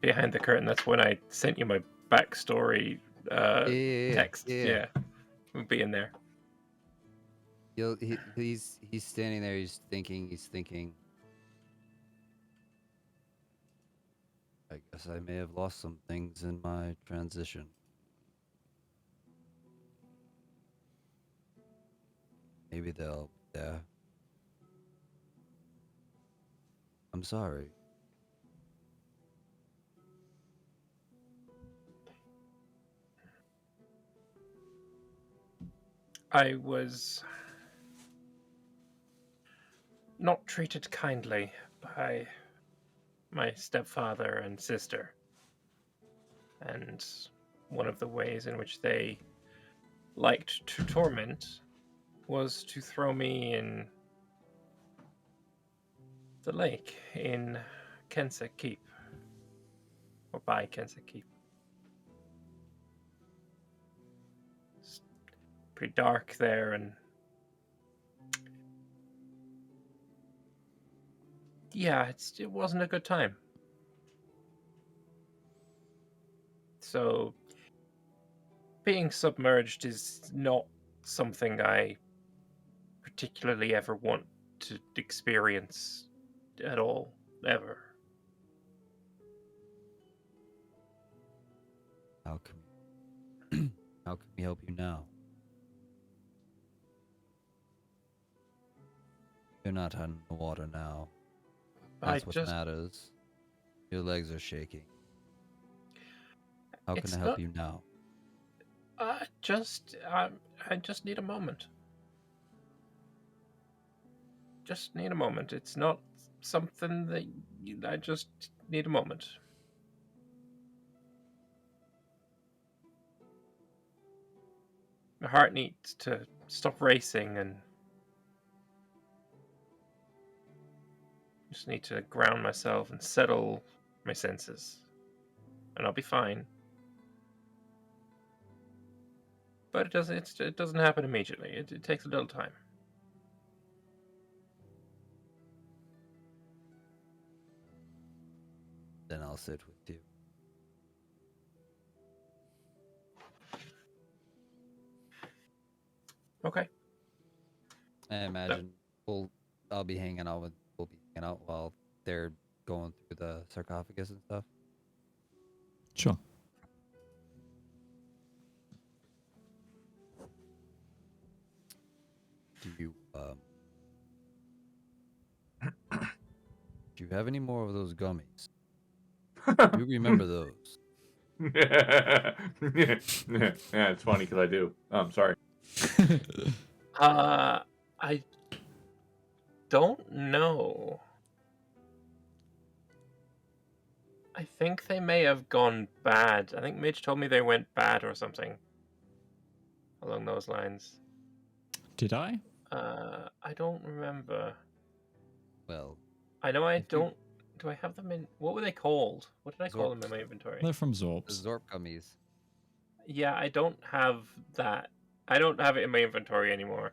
Behind the curtain, that's when I sent you my backstory text. Yeah. We'll be in there. He's standing there, he's thinking. I guess I may have lost some things in my transition. Maybe they'll be there. I'm sorry. I was not treated kindly by my stepfather and sister. And one of the ways in which they liked to torment was to throw me in the lake in Kensek Keep. Or by Kensek Keep. It's pretty dark there, and yeah, it wasn't a good time. So, being submerged is not something I particularly ever want to experience at all, ever. How can we help you now? You're not in the water now. That's what matters. Your legs are shaking. How can I help you now? I just need a moment. Just need a moment. It's not something that I just need a moment. My heart needs to stop racing and just need to ground myself and settle my senses. And I'll be fine. But it doesn't happen immediately. It takes a little time. Then I'll sit with you. Okay. I imagine I'll be hanging out we'll be hanging out while they're going through the sarcophagus and stuff. Sure. Do you have any more of those gummies? Do you remember those? Yeah, it's funny because I do. I'm sorry. I don't know. I think they may have gone bad. I think Midge told me they went bad or something along those lines. Did I? I don't remember. Well, I know I don't. Do I have them in? What were they called? What did I call them in my inventory? They're from the Zorps. Zorp gummies. Yeah, I don't have that. I don't have it in my inventory anymore.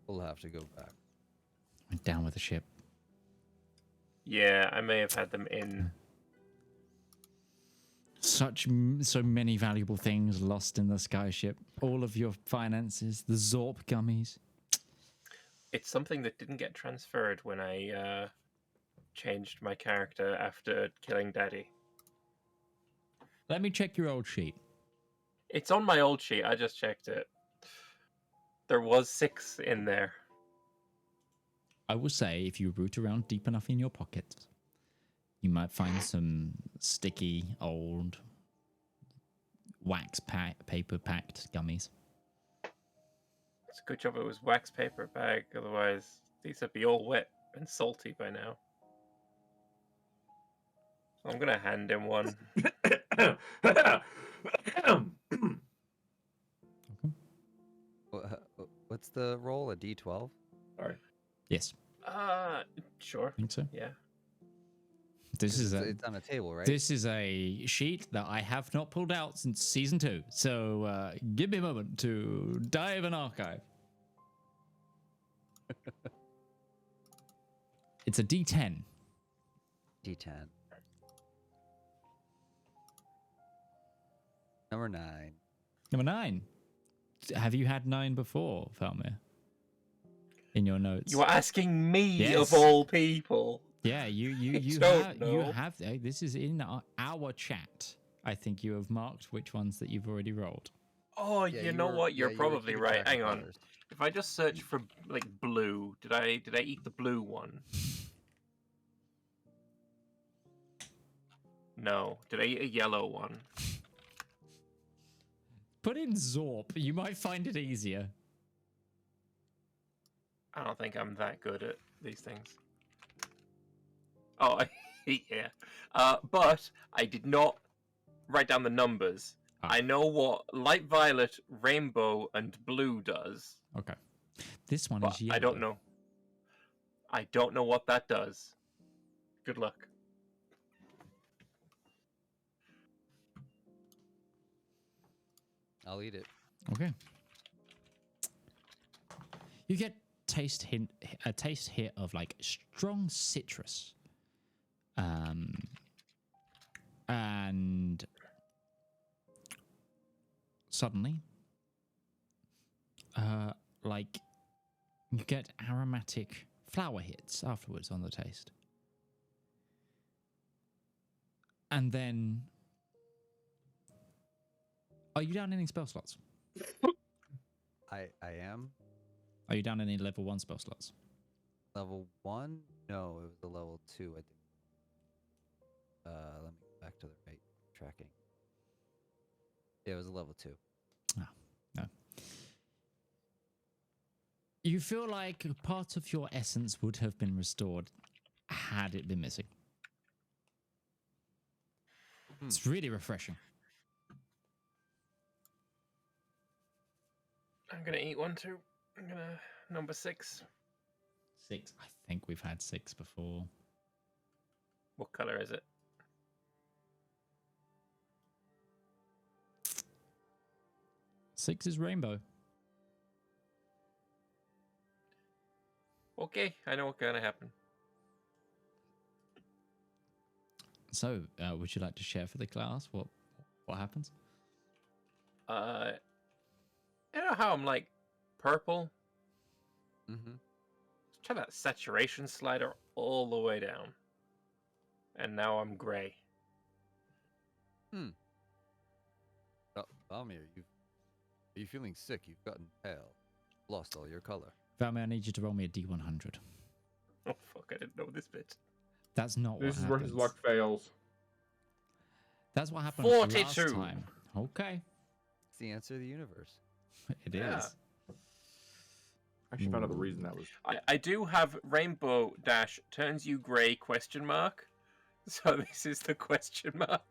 We'll have to go back. Went down with the ship. Yeah, I may have had them in. So many valuable things lost in the skyship. All of your finances, the Zorp gummies. It's something that didn't get transferred when I changed my character after killing Daddy. Let me check your old sheet. It's on my old sheet. I just checked it. There was 6 in there. I will say, if you root around deep enough in your pockets, you might find some sticky, old, paper packed gummies. It's a good job it was wax paper bag. Otherwise, these would be all wet and salty by now. So I'm gonna hand him one. What's the roll? A D12? Sorry. Yes, Sure. I think so. Yeah. It's on a table, right? This is a sheet that I have not pulled out since season 2. So give me a moment to dive an archive. It's a D10. D10. Number 9. Number 9. Have you had 9 before, Valymr? In your notes. You are asking me Yes. of all people. Yeah, you don't you know. have. This is in our chat. I think you have marked which ones that you've already rolled. Oh, Yeah, you know what? You're you were probably keeping right. track Hang of on. others. If I just search for like blue, did I eat the blue one? No. Did I eat a yellow one? Put in Zorp. You might find it easier. I don't think I'm that good at these things. Oh, yeah. But I did not write down the numbers. Ah. I know what light violet, rainbow, and blue does. Okay. This one But is yellow. I don't know. I don't know what that does. Good luck. I'll eat it. Okay. You get a taste hit of like strong citrus. And suddenly, like you get aromatic flower hits afterwards on the taste. And then, are you down any spell slots? I am. Are you down any level 1 spell slots? Level 1? No, it was a level 2, I think. Let me go back to the right tracking. Yeah, it was a level 2. Oh, no. You feel like part of your essence would have been restored had it been missing. Hmm. It's really refreshing. I'm gonna eat one too. I'm gonna number 6. 6. I think we've had 6 before. What color is it? Six is rainbow. Okay, I know what's gonna happen. So, would you like to share for the class what happens? You know how I'm like purple? Mm-hmm. Try that saturation slider all the way down. And now I'm gray. Oh, Valymr, are you feeling sick? You've gotten pale. Lost all your color. Valymr, I need you to roll me a D100. Oh fuck, I didn't know this bit. That's not This what is where happens. his luck fails. That's what happened 42. last time. Okay. It's the answer of the universe. It Yeah. is. I actually found out the reason that was. I do have rainbow dash turns you grey question mark. So this is the question mark.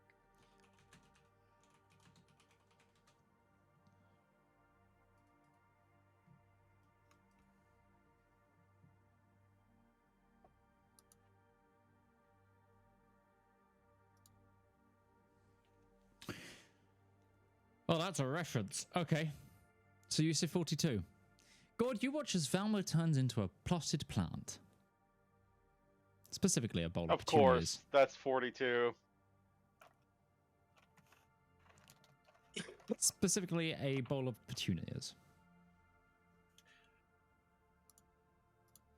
Well, that's a reference. Okay. So you say 42. Gourd, you watch as Valymr turns into a plotted plant. Specifically a bowl of Of petunias. course, that's 42. Specifically a bowl of petunias.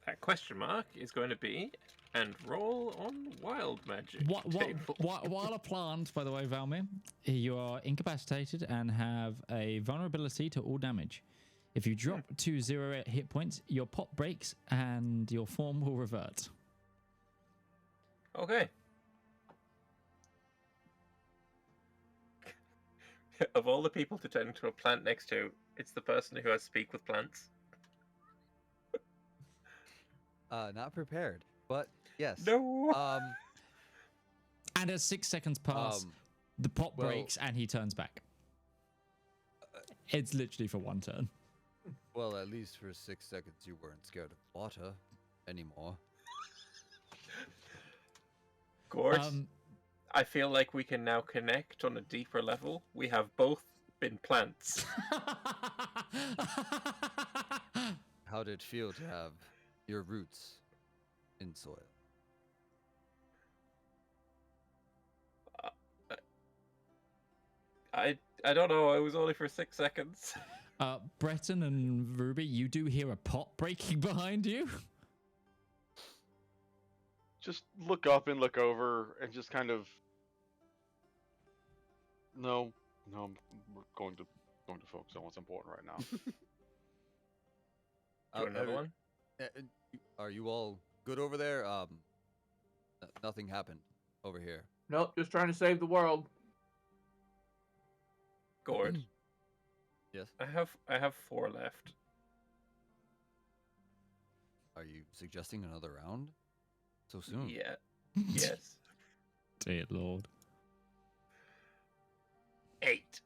That question mark is going to be and roll on wild magic. table. While a plant, by the way, Valymr, you are incapacitated and have a vulnerability to all damage. If you drop to 0 hit points, your pot breaks and your form will revert. Okay. Of all the people to turn into a plant next to, it's the person who has speak with plants. Not prepared, but yes. No. And as 6 seconds pass, the pot breaks and he turns back. It's literally for one turn. Well, at least for 6 seconds you weren't scared of water anymore. Gourd, I feel like we can now connect on a deeper level. We have both been plants. How did it feel to have your roots in soil? I don't know. It was only for 6 seconds. Breton and Ruby, you do hear a pot breaking behind you. Just look up and look over and just kind of. No, we're going to focus on what's important right now. Do another one? Are you all good over there? Nothing happened over here. Nope, just trying to save the world. Gourd, Yes. I have 4 left. Are you suggesting another round? So soon? Yeah. Yes. Dear Lord. 8.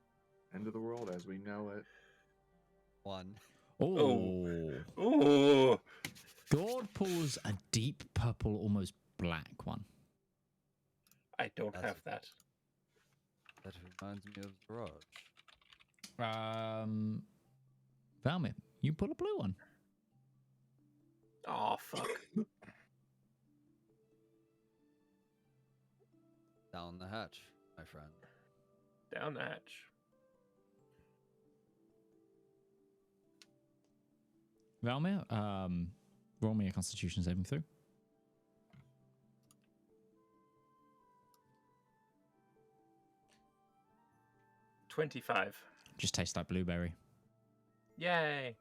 End of the world as we know it. 1. Oh. Ooh. Gourd pulls a deep purple, almost black one. I don't That's- have that. That reminds me of Roach. Valymr, you pull a blue one. Oh fuck. Down the hatch, my friend. Down the hatch. Valymr, roll me a Constitution saving throw. $25. Just tastes like blueberry. Yay.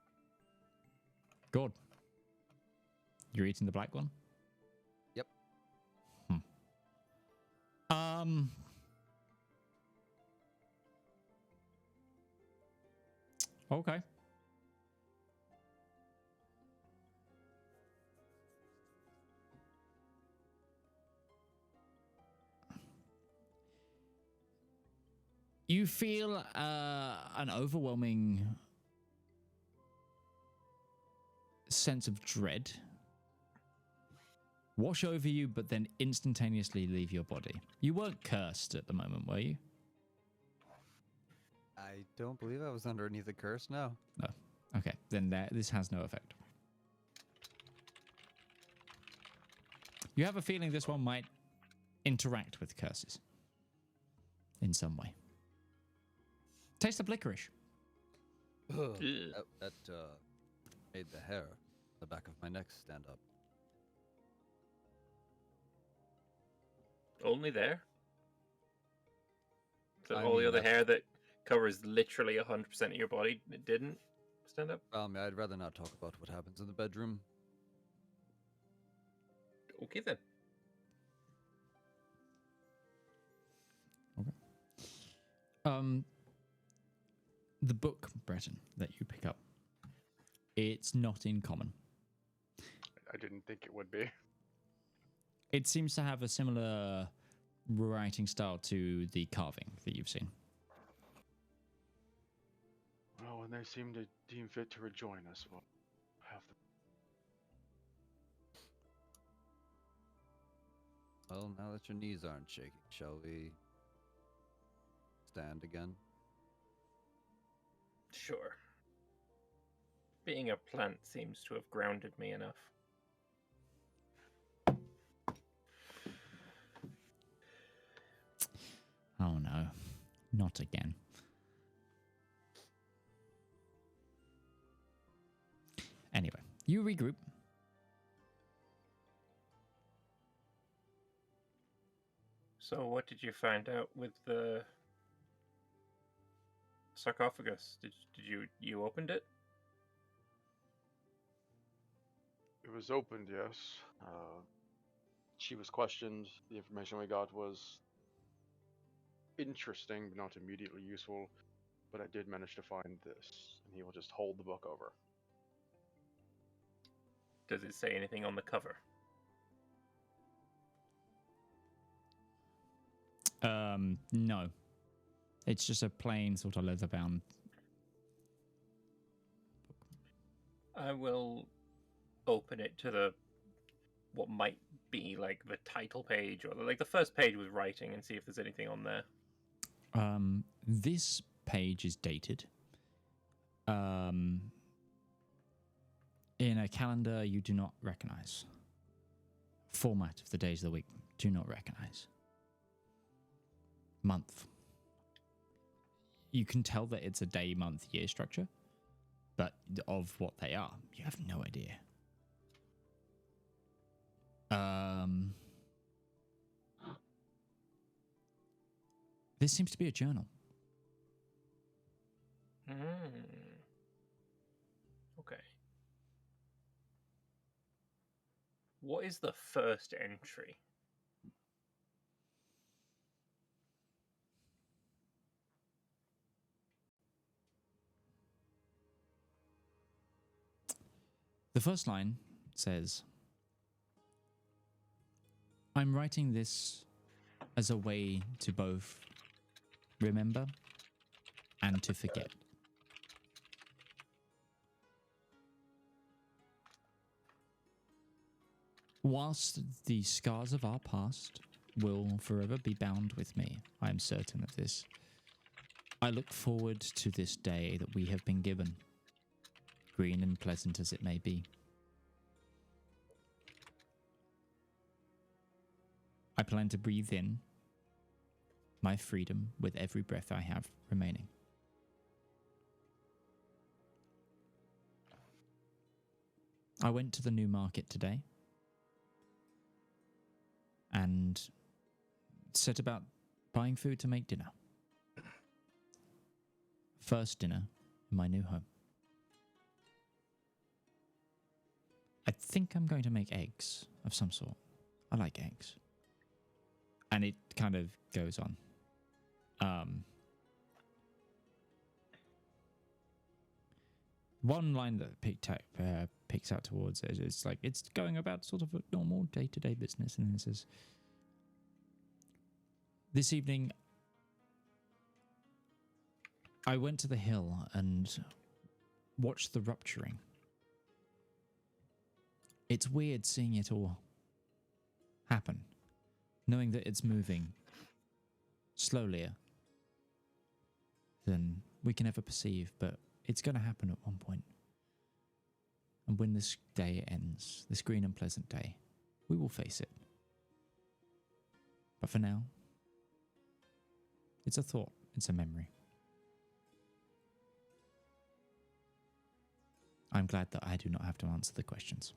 Gourd, you're eating the black one? Yep. Okay. You feel an overwhelming sense of dread wash over you, but then instantaneously leave your body. You weren't cursed at the moment, were you? I don't believe I was underneath a curse, no. No. Okay, then this has no effect. You have a feeling this one might interact with curses in some way. Taste of licorice. That made the hair on the back of my neck stand up. Only there? So I all the mean, other that's- hair that covers literally 100% of your body it didn't stand up? I'd rather not talk about what happens in the bedroom. Okay then. The book, Breton, that you pick up, it's not in common. I didn't think it would be. It seems to have a similar writing style to the carving that you've seen. Well, when they seem to deem fit to rejoin us, we'll have them. Well, now that your knees aren't shaking, shall we stand again? Sure. Being a plant seems to have grounded me enough. Oh no, not again. Anyway, you regroup. So what did you find out with the sarcophagus? Did you opened it? It was opened, yes. She was questioned. The information we got was interesting, but not immediately useful. But I did manage to find this, and he will just hold the book over. Does it say anything on the cover? No. It's just a plain sort of leather-bound book. I will open it to the what might be like the title page or like the first page with writing and see if there's anything on there. This page is dated. In a calendar you do not recognize. Format of the days of the week, do not recognize. Month. You can tell that it's a day, month, year structure, but of what they are, you have no idea. This seems to be a journal. Okay. What is the first entry? The first line says, I'm writing this as a way to both remember and to forget. Whilst the scars of our past will forever be bound with me, I am certain of this. I look forward to this day that we have been given, green and pleasant as it may be. I plan to breathe in my freedom with every breath I have remaining. I went to the new market today and set about buying food to make dinner. First dinner in my new home. I think I'm going to make eggs of some sort. I like eggs. And it kind of goes on. One line that picks out towards it is like, it's going about sort of a normal day-to-day business. And it says, this evening, I went to the hill and watched the rupturing. It's weird seeing it all happen, knowing that it's moving slowlier than we can ever perceive, but it's going to happen at one point. And when this day ends, this green and pleasant day, we will face it. But for now, it's a thought, it's a memory. I'm glad that I do not have to answer the questions.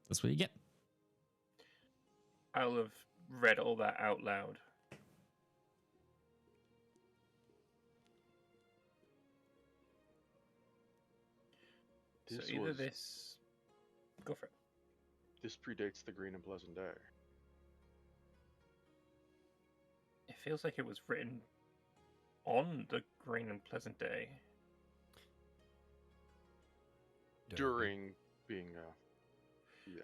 That's what you get. I'll have read all that out loud. So either this... Go for it. This predates the Green and Pleasant Day. It feels like it was written on the Green and Pleasant Day. During being yeah.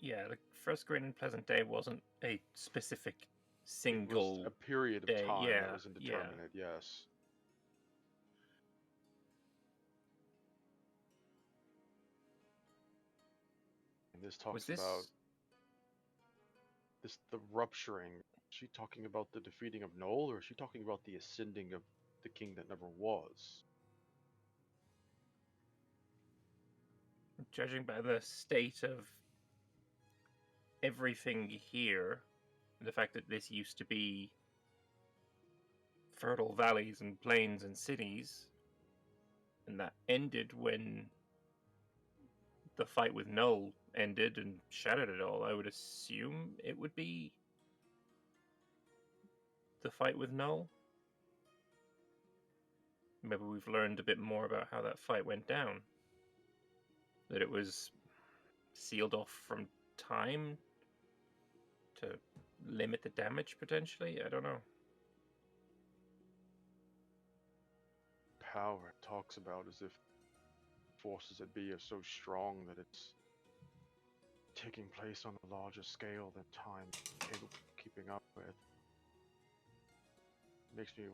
Yeah, the first Green and Pleasant Day wasn't a specific It single was a period of day. time Yeah, that was indeterminate, yes. And this talks Was this... about the rupturing. Is she talking about the defeating of Noel, or is she talking about the ascending of the king that never was? Judging by the state of everything here, the fact that this used to be fertile valleys and plains and cities, and that ended when the fight with Noel ended and shattered it all, I would assume it would be the fight with Noel. Maybe we've learned a bit more about how that fight went down. That it was sealed off from time to limit the damage, potentially? I don't know. Power it talks about as if forces that be are so strong that it's taking place on a larger scale than time capable of keeping up with. Makes me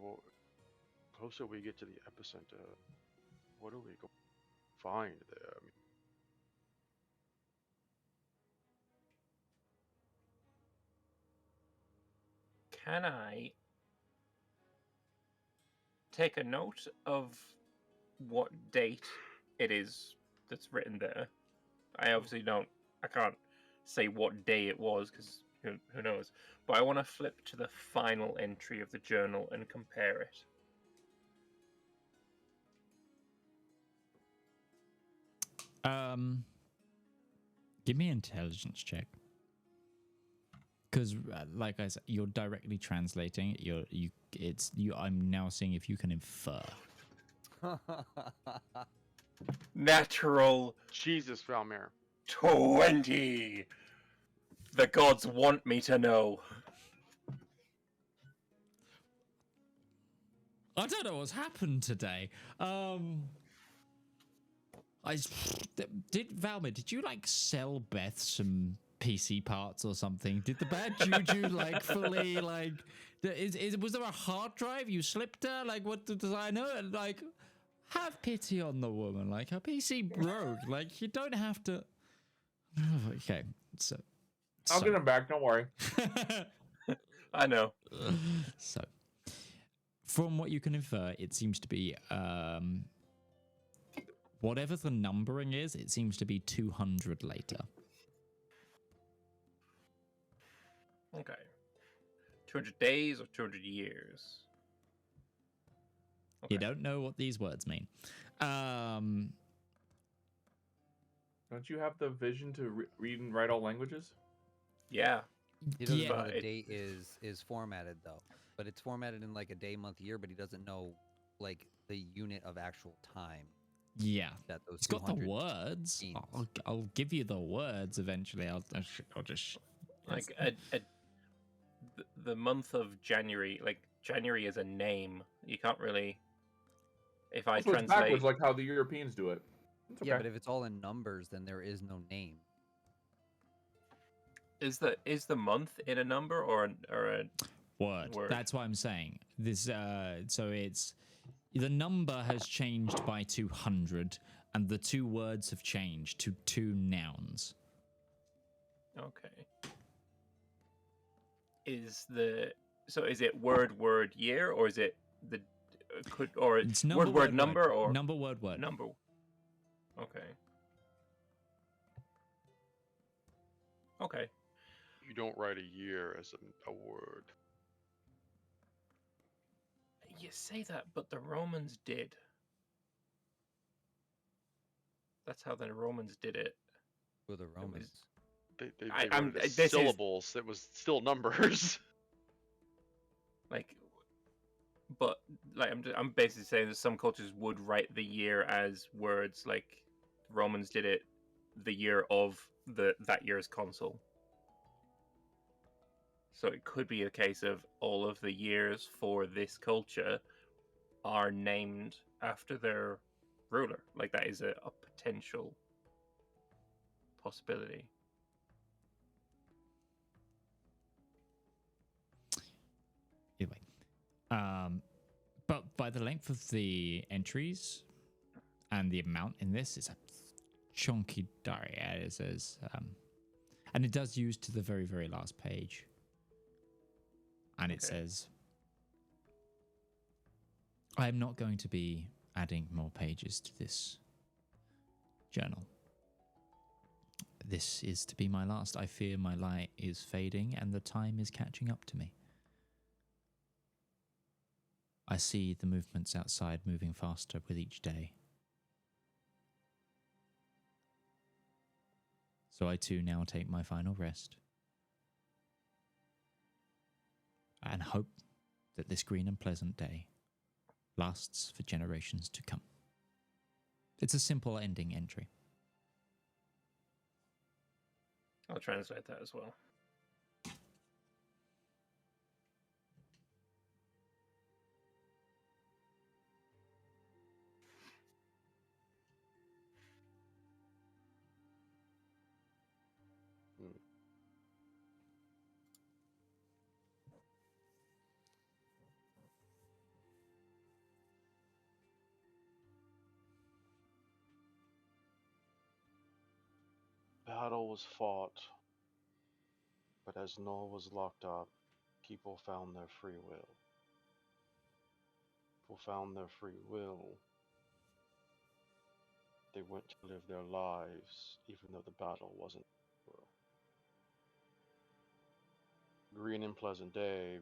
closer we get to the epicenter, what do we go find there? I mean, Can I take a note of what date it is that's written there? I obviously I can't say what day it was, because who knows. But I want to flip to the final entry of the journal and compare it. Give me an intelligence check. Because, like I said, you're directly translating. I'm now seeing if you can infer. Natural Jesus, Valymr. 20! The gods want me to know. I don't know what's happened today. Valymr, did you like sell Beth some PC parts or something? Did the bad juju like fully like? Was there a hard drive you slipped her? Like what does I know? Like, have pity on the woman. Like her PC broke. Like you don't have to. Okay, so I'll get him back. Don't worry. I know. So, from what you can infer, it seems to be whatever the numbering is. It seems to be 200 later. Okay. 200 days or 200 years? Okay. You don't know what these words mean. Don't you have the vision to read and write all languages? Yeah. He doesn't know but the date is formatted though, but it's formatted in like a day, month, year. But he doesn't know like the unit of actual time. Yeah, That those. it's got the 200 words. means. I'll give you the words eventually. I'll just like the month of January, like January is a name. You can't really. If I Also, it's translate, backwards like how the Europeans do it. It's okay. Yeah, but if it's all in numbers, then there is no name. is the month in a number or a Word. Word. That's what I'm saying. This so it's the number has changed by 200 and the 2 words have changed to 2 nouns. Okay. Is it word year, or is it the It's number, word number, or number word word. number? Okay. Okay. You don't write a year as a word. You say that, but the Romans did. That's how the Romans did it. For the Romans. They I'm- wrote it as this is- syllables. It was still numbers. Like, but like I'm basically saying that some cultures would write the year as words. Like, the Romans did it the year of that year's consul. So it could be a case of all of the years for this culture are named after their ruler. Like, that is a potential possibility. Anyway, but by the length of the entries and the amount in this, it's a chunky diary. It says, and it does use to the very, very last page. And it says, I am not going to be adding more pages to this journal. This is to be my last. I fear my light is fading and the time is catching up to me. I see the movements outside moving faster with each day. So I too now take my final rest and hope that this green and pleasant day lasts for generations to come. It's a simple ending entry. I'll translate that as well. Battle was fought, but as Null was locked up, people found their free will. People found their free will. They went to live their lives, even though the battle wasn't over. Green and Pleasant Day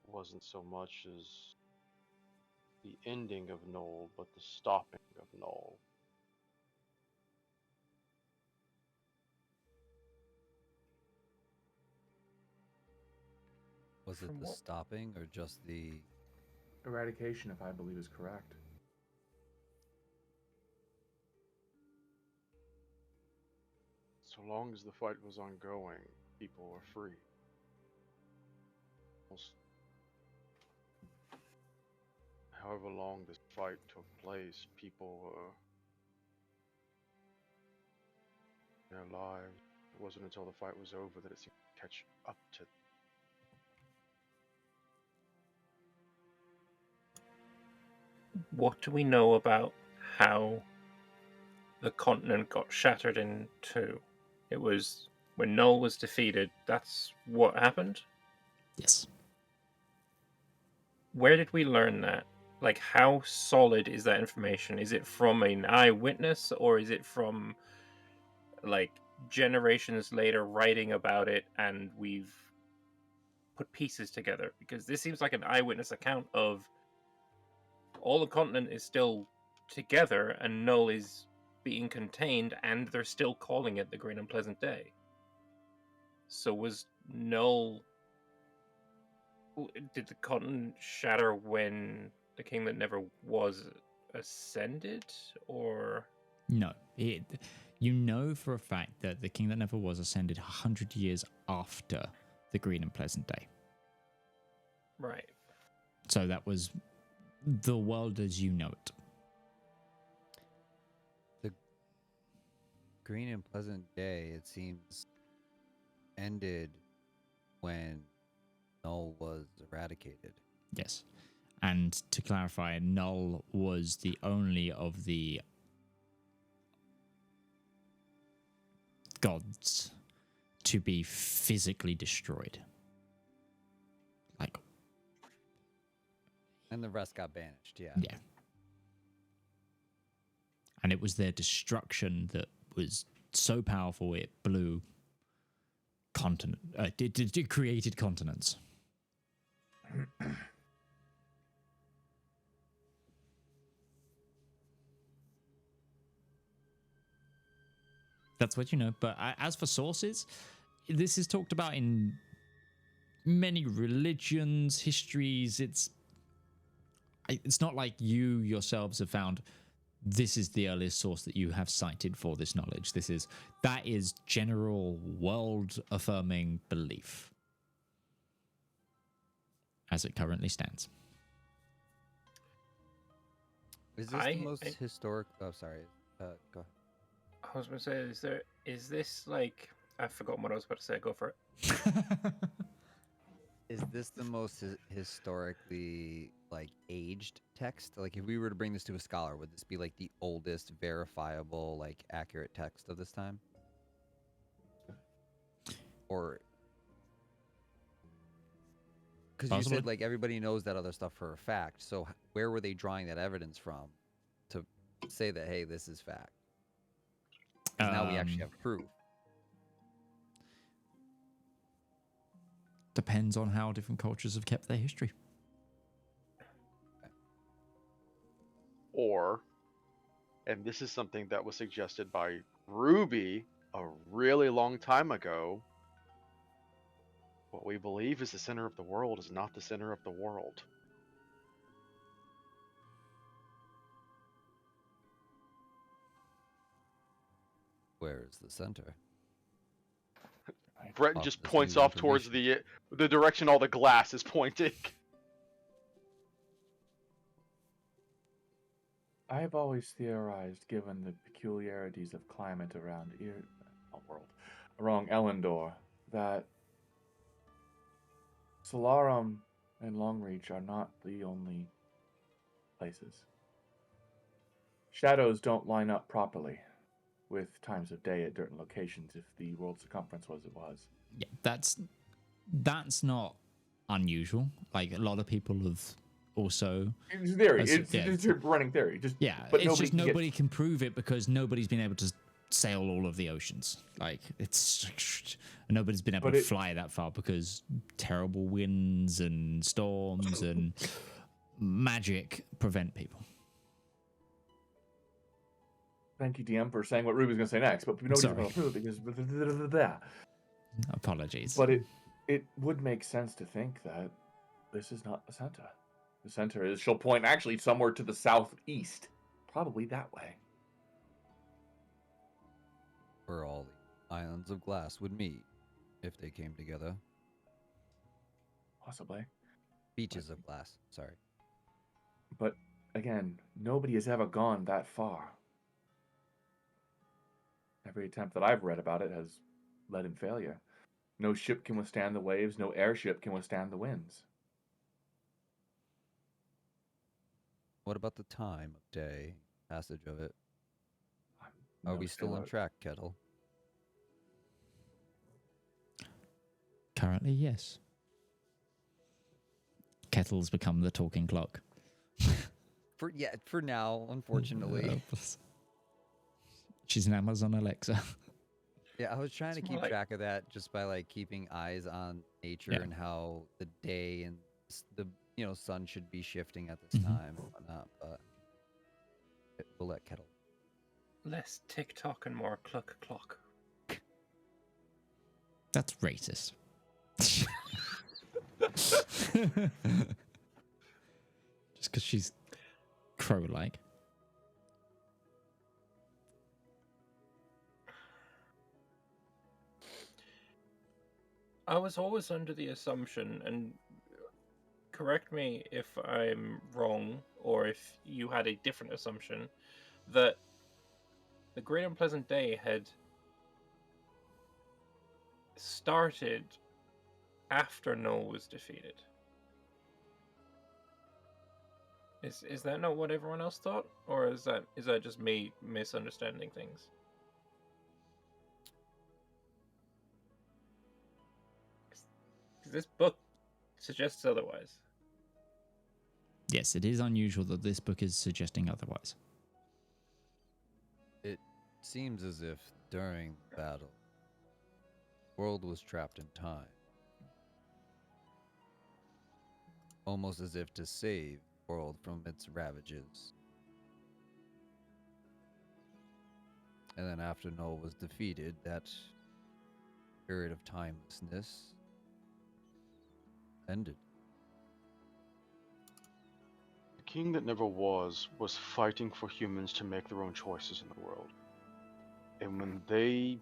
wasn't so much as the ending of Null, but the stopping of Null. Was it From the what- stopping or just the... Eradication, if I believe is correct. So long as the fight was ongoing, people were free. However long this fight took place, people were in their lives. It wasn't until the fight was over that it seemed to catch up to them. What do we know about how the continent got shattered in two? It was when Null was defeated, that's what happened? Yes. Where did we learn that? Like, how solid is that information? Is it from an eyewitness, or is it from, like, generations later writing about it and we've put pieces together? Because this seems like an eyewitness account of all the continent is still together and Null is being contained, and they're still calling it the Green and Pleasant Day. So was Null... Did the continent shatter when the king that never was ascended, or... No. You know for a fact that the king that never was ascended 100 years after the Green and Pleasant Day. Right. So that was the world as you know it. The Green and Pleasant Day, it seems, ended when Null was eradicated. Yes. And to clarify, Null was the only of the gods to be physically destroyed. Like, And the rest got banished, yeah. yeah. And it was their destruction that was so powerful it blew continent. It created continents. That's what you know. But as for sources, this is talked about in many religions, histories. It's not like you yourselves have found this is the earliest source that you have cited for this knowledge. That is general world affirming belief as it currently stands. Is this the most historic? Oh, sorry. Go. I was going to say, is this like, I've forgotten what I was about to say. Go for it. Is this the most historically like aged text? Like, if we were to bring this to a scholar, would this be like the oldest verifiable, like accurate text of this time? Or because you said like everybody knows that other stuff for a fact, so where were they drawing that evidence from to say that, hey, this is fact? 'Cause now we actually have proof. Depends on how different cultures have kept their history. Or, and this is something that was suggested by Ruby a really long time ago, what we believe is the center of the world is not the center of the world. Where is the center? Brett Off just this points new off towards the direction all the glass is pointing. I have always theorized, given the peculiarities of climate around Elendor, that Solarum and Longreach are not the only places. Shadows don't line up properly with times of day at certain locations if the world circumference was it was. Yeah, that's not unusual. Like, a lot of people have also... It's a theory. It's a running theory. But it's just nobody can prove it because nobody's been able to sail all of the oceans. Like, nobody's been able to fly that far because terrible winds and storms and magic prevent people. Thank you, DM, for saying what Ruby's going to say next, but nobody's going to prove it because that. Apologies. But it would make sense to think that this is not the center. The center is, she'll point actually somewhere to the southeast. Probably that way. Where all the islands of glass would meet if they came together. Possibly. Beaches of glass, sorry. But again, nobody has ever gone that far. Every attempt that I've read about it has led in failure. No ship can withstand the waves, no airship can withstand the winds. What about the time of day, passage of it? Are we still on track, Kettle? Currently, yes. Kettle's become the talking clock. For now, unfortunately. She's an Amazon Alexa. Yeah, I was trying to keep track of that just by like keeping eyes on nature and how the day and the sun should be shifting at this time and whatnot. But we'll let Kettle. Less TikTok and more cluck clock. That's racist. Just because she's crow-like. I was always under the assumption, and correct me if I'm wrong, or if you had a different assumption, that the Great Unpleasant Day had started after Null was defeated. Is that not what everyone else thought, or is that just me misunderstanding things? Because this book suggests otherwise. Yes, it is unusual that this book is suggesting otherwise. It seems as if during the battle, the world was trapped in time. Almost as if to save the world from its ravages. And then after Null was defeated, that period of timelessness ended. The king that never was fighting for humans to make their own choices in the world. And when they,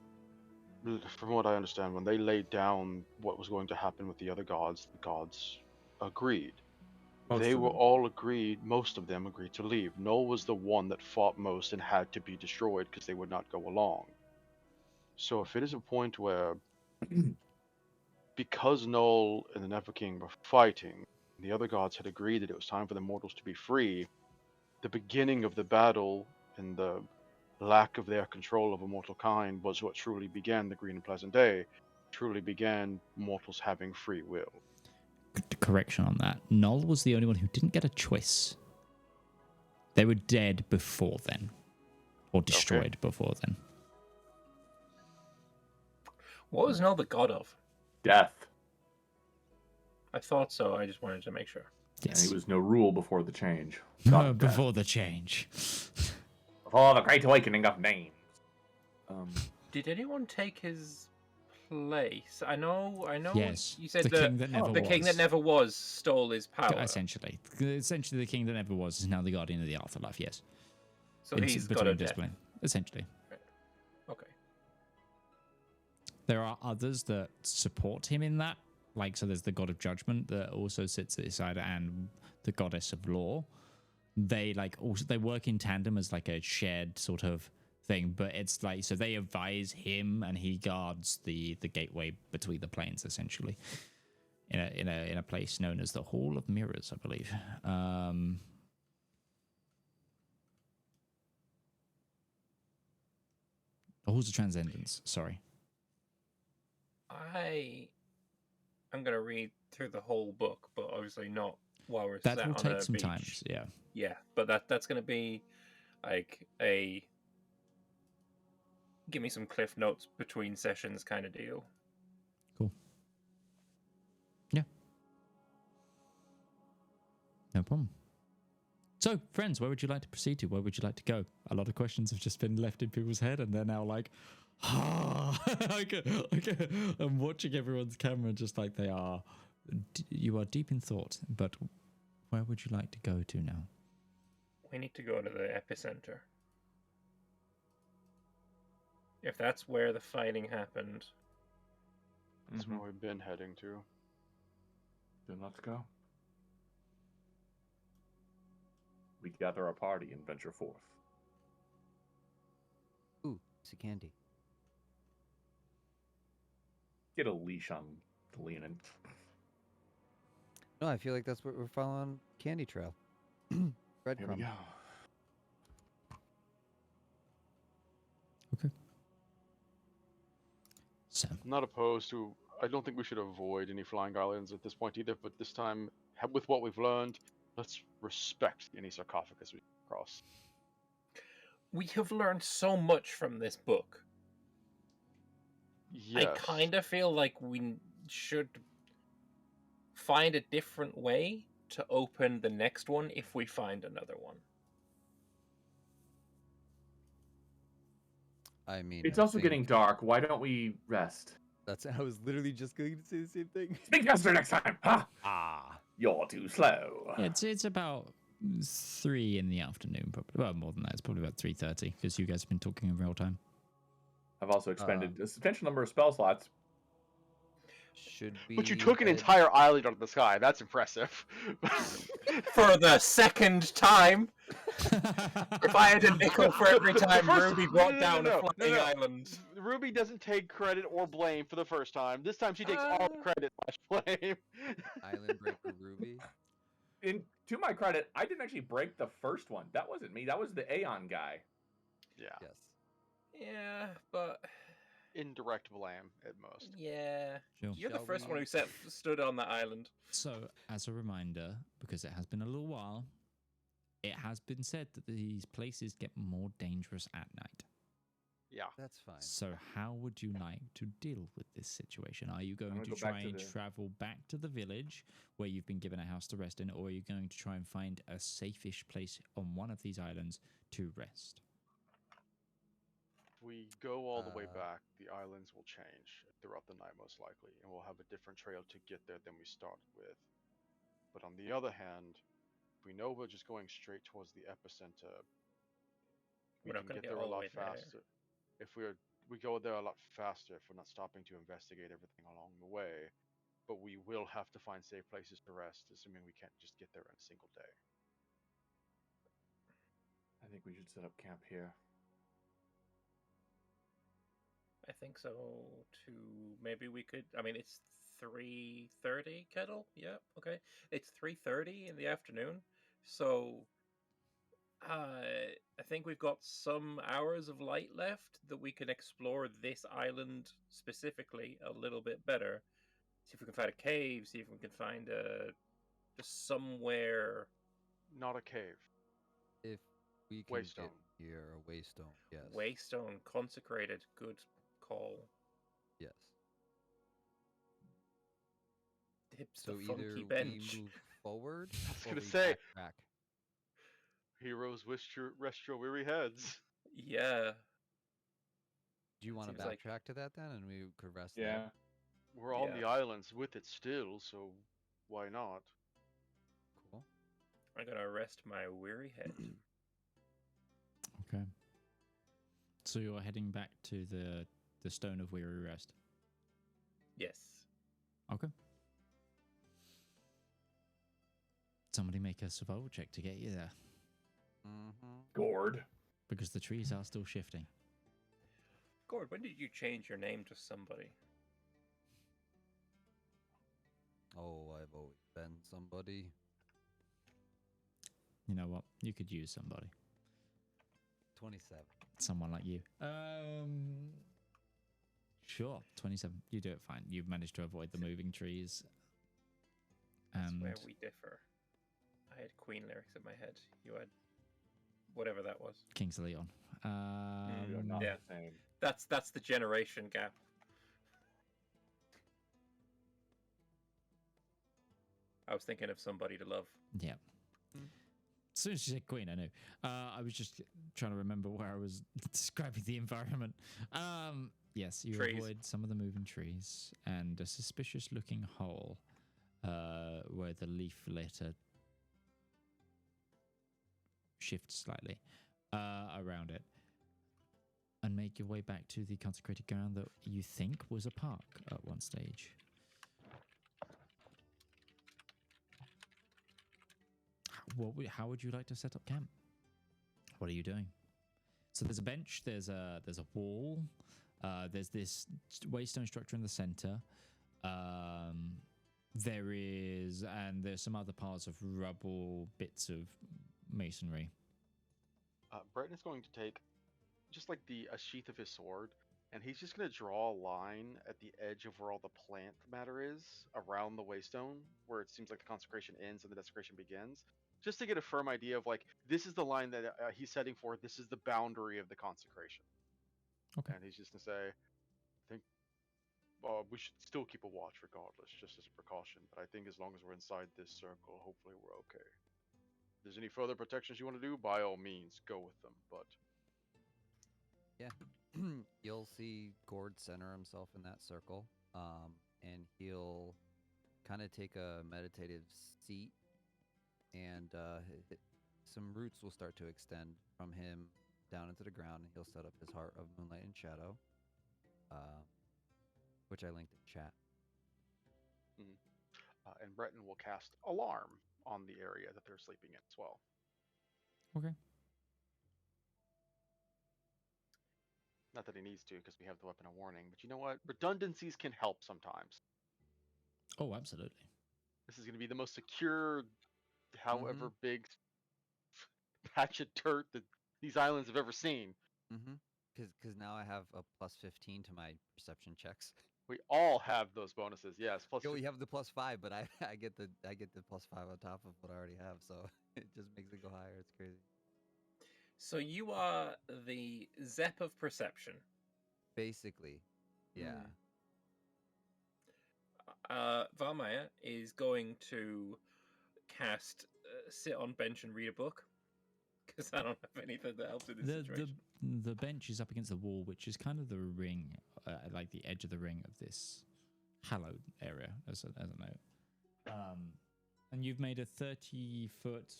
from what I understand, when they laid down what was going to happen with the gods agreed. Most of them agreed to leave. Null was the one that fought most and had to be destroyed because they would not go along. So if it is a point where, because Null and the Never King were fighting, the other gods had agreed that it was time for the mortals to be free, the beginning of the battle and the lack of their control of a mortal kind was what truly began the Green and Pleasant Day, truly began mortals having free will. Correction on that. Null was the only one who didn't get a choice. They were dead before then. Or destroyed before then. What was Null the god of? Death. I thought so, I just wanted to make sure. Yes. And he was no rule before the change. No, before the change. Before the Great Awakening of names. Did anyone take his place? I know. Yes, You said the king that never the king was. that never was stole his power. Essentially, the king that never was is now the guardian of the afterlife. Yes. So he's got a death. discipline. Essentially, Okay. there are others that support him in that. Like, so there's the god of judgment that also sits at his side, and the goddess of law. They they work in tandem as like a shared sort of thing, but it's like, so they advise him and he guards the gateway between the planes, essentially, in a place known as the Hall of Mirrors, I believe. The Halls of Transcendence, sorry. I'm gonna read through the whole book, but obviously not while we're That sat will on take a some beach. time, yeah. Yeah, but that's gonna be like a give me some cliff notes between sessions kind of deal. Cool. Yeah. No problem. So, friends, where would you like to proceed to? Where would you like to go? A lot of questions have just been left in people's head, and they're now like, I'm watching everyone's camera just like they are. You are deep in thought, but where would you like to go to now? We need to go to the epicenter. If that's where the fighting happened. That's where we've been heading to. Then let's go. We gather a party and venture forth. Ooh, it's a candy. Get a leash on the Leonin. No, I feel like that's what we're following candy trail. Here we Breadcrumb. go. Okay. So, I'm not opposed to. I don't think we should avoid any flying islands at this point either. But this time, with what we've learned, let's respect any sarcophagus we cross. We have learned so much from this book. Yes. I kind of feel like we should find a different way to open the next one if we find another one. I mean, It's I also think getting dark. Why don't we rest? I was literally just going to say the same thing. Speak faster next time. Ha! Ah. You're too slow. it's about 3 in the afternoon, probably. Well, more than that. It's probably about 3:30 because you guys have been talking in real time. I've also expended a substantial number of spell slots. Should we? But you took an head- entire island out of the sky. That's impressive. For the second time! If I had a nickel for every time Ruby brought down a flying island. Ruby doesn't take credit or blame for the first time. This time she takes all the credit / blame. Island Breaker Ruby. To my credit, I didn't actually break the first one. That wasn't me. That was the Aeon guy. Yeah. Yes. Yeah, but Indirect blame at most. yeah, Sure. you're the Shall first one we- who stood on the island. So, as a reminder, because it has been a little while, it has been said that these places get more dangerous at night. Yeah. That's fine. So, how would you like to deal with this situation? Are you going gonna to go back try to and the- travel back to the village where you've been given a house to rest in, or are you going to try and find a safe-ish place on one of these islands to rest? If we go all the way Uh, back, the islands will change throughout the night most likely, and we'll have a different trail to get there than we started with. But on the other hand, if we know we're just going straight towards the epicenter, we We're not can gonna get get there a all the lot way there. faster. If we go there a lot faster if we're not stopping to investigate everything along the way. But we will have to find safe places to rest, assuming we can't just get there in a single day. I think we should set up camp here. I think so too. Maybe we could. I mean, it's 3:30. Kettle. Yeah. Okay. It's 3:30 in the afternoon. So, I think we've got some hours of light left that we can explore this island specifically a little bit better. See if we can find a cave. See if we can find just somewhere. Not a cave. If we can Waystone. get here, a waystone. Yes. Waystone consecrated. Good call. Yes. Dips So the either funky we bench. move forward, I was or gonna we say- backtrack. Heroes rest your weary heads. Yeah. Do you want to Seems like- backtrack to that then, and we could rest Yeah. there? We're on Yeah. the islands with it still, so why not? Cool. I'm gonna rest my weary head. Okay. So you're heading back to the Stone of Weary Rest. Yes. Okay. Somebody make a survival check to get you there, Mm-hmm. Gourd. because the trees are still shifting. Gourd, when did you change your name to somebody? Oh, I've always been somebody. You know what? You could use somebody. 27. Someone like you. Sure. 27. You do it fine. You've managed to avoid the moving trees. That's And where we differ. I had Queen lyrics in my head. You had whatever that was. King's Leon. We are not yeah. the same. That's the generation gap. I was thinking of somebody to love. Yeah. As soon as you said Queen, I knew. I was just trying to remember where I was describing the environment. Yes, you Trees. avoid some of the moving trees and a suspicious-looking hole where the leaf litter shifts slightly around it, and make your way back to the consecrated ground that you think was a park at one stage. How would you like to set up camp? What are you doing? So there's a bench, there's a wall, there's this waystone structure in the center. There's some other parts of rubble, bits of masonry. Breton is going to take just like a sheath of his sword, and he's just going to draw a line at the edge of where all the plant matter is around the waystone, where it seems like the consecration ends and the desecration begins, just to get a firm idea of like, this is the line that he's setting for, this is the boundary of the consecration. Okay. And he's just going to say, I think we should still keep a watch regardless, just as a precaution, but I think as long as we're inside this circle, hopefully we're okay. If there's any further protections you want to do, by all means, go with them, but... You'll see Gourd center himself in that circle, and he'll kind of take a meditative seat, and some roots will start to extend from him down into the ground, and he'll set up his Heart of Moonlight and Shadow, which I linked in chat. And Breton will cast Alarm on the area that they're sleeping in as well. Not that he needs to, because we have the weapon of warning. But you know what? Redundancies can help sometimes. Oh, absolutely. This is going to be the most secure, however big patch of dirt that these islands have ever seen. Mm-hmm. Because now I have a +15 to my perception checks. We all have those bonuses, yes. Plus, You have the +5, but I get the +5 on top of what I already have, so it just makes it go higher. It's crazy. So you are the Zep of perception. Basically, yeah. Valymr is going to cast sit on bench and read a book because I don't have anything that helps in this situation. The bench is up against the wall, which is kind of the ring, like the edge of the ring of this hallowed area, as a note. And you've made a 30-foot.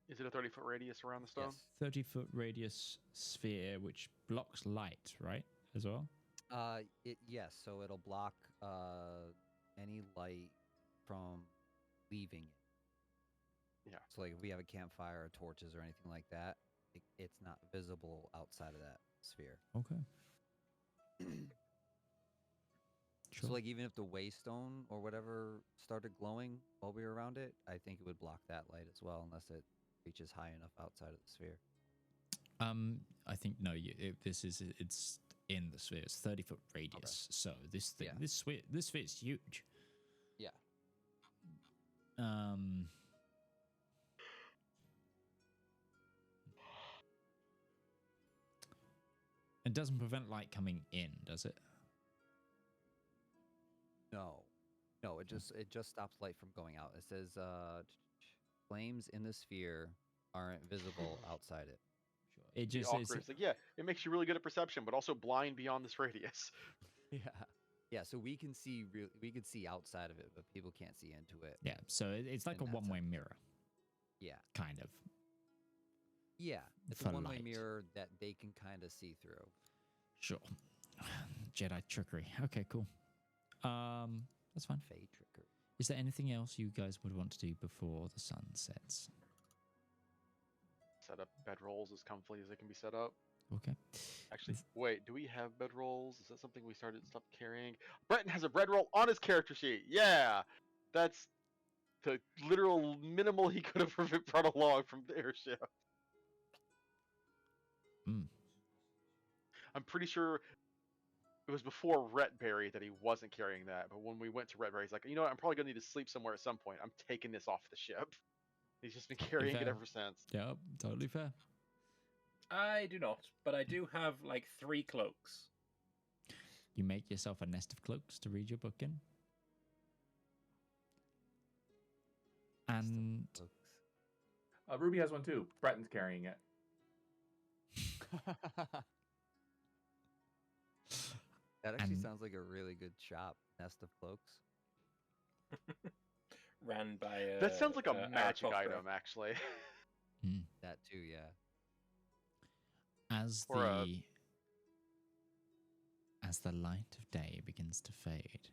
is it a 30-foot radius around the stone? Yes. 30-foot radius sphere, which blocks light, right? As well. Yes. So it'll block any light from leaving it. Yeah. So like if we have a campfire or torches or anything like that, it's not visible outside of that sphere. Okay. So like even if the waystone or whatever started glowing while we were around it, I think it would block that light as well, unless it reaches high enough outside of the sphere. I think no. It's in the sphere. It's 30-foot radius. So this thing, this sphere is huge. Yeah. It doesn't prevent light coming in, does it? No, it just stops light from going out. It says flames in the sphere aren't visible outside it. Sure. It just awkward. It's like, yeah, it makes you really good at perception, but also blind beyond this radius. Yeah. So we can see outside of it, but people can't see into it. Yeah. So it's like a one-way mirror. Yeah. Kind of. Yeah, it's For a one-way light. mirror that they can kind of see through. Sure. Jedi trickery. Okay, cool. That's fine. Fey trickery. Is there anything else you guys would want to do before the sun sets? Set up bedrolls as comfortably as they can be set up. Okay. Actually, wait, do we have bedrolls? Is that something we stopped carrying? Breton has a bedroll on his character sheet. Yeah, that's the literal minimal he could have brought along from the airship. I'm pretty sure it was before Retberry that he wasn't carrying that, but when we went to Retberry, he's like, you know what, I'm probably gonna need to sleep somewhere at some point. I'm taking this off the ship. He's just been carrying it ever since. Yep, totally fair. I do not, but I do have like 3 cloaks. You make yourself a nest of cloaks to read your book in. And Ruby has one too. Breton's carrying it. That actually sounds like a really good shop. Nest of cloaks. Ran by a... That sounds like a magic Arakocra. item, actually. That too, yeah. As the light of day begins to fade,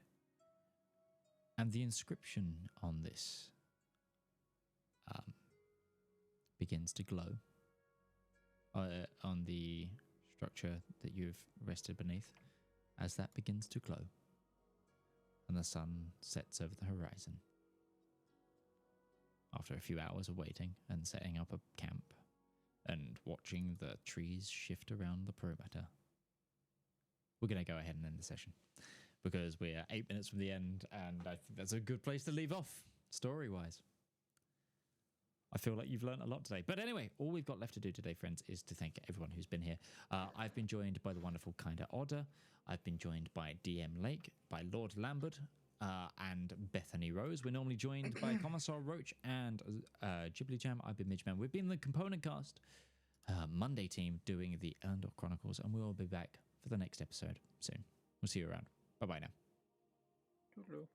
and the inscription on this begins to glow on the structure that you've rested beneath, as that begins to glow, and the sun sets over the horizon. After a few hours of waiting and setting up a camp and watching the trees shift around the perimeter, we're going to go ahead and end the session because we're 8 minutes from the end, and I think that's a good place to leave off, story-wise. I feel like you've learned a lot today. But anyway, all we've got left to do today, friends, is to thank everyone who's been here. I've been joined by the wonderful Kinda Odder. I've been joined by DM Lake, by Lord Lambert, and Bethany Rose. We're normally joined by Commissar Roach and Ghibli Jam. I've been Midgeman. We've been the Component Cast Monday team doing the Elendor Chronicles, and we'll be back for the next episode soon. We'll see you around. Bye-bye now. Toodaloo.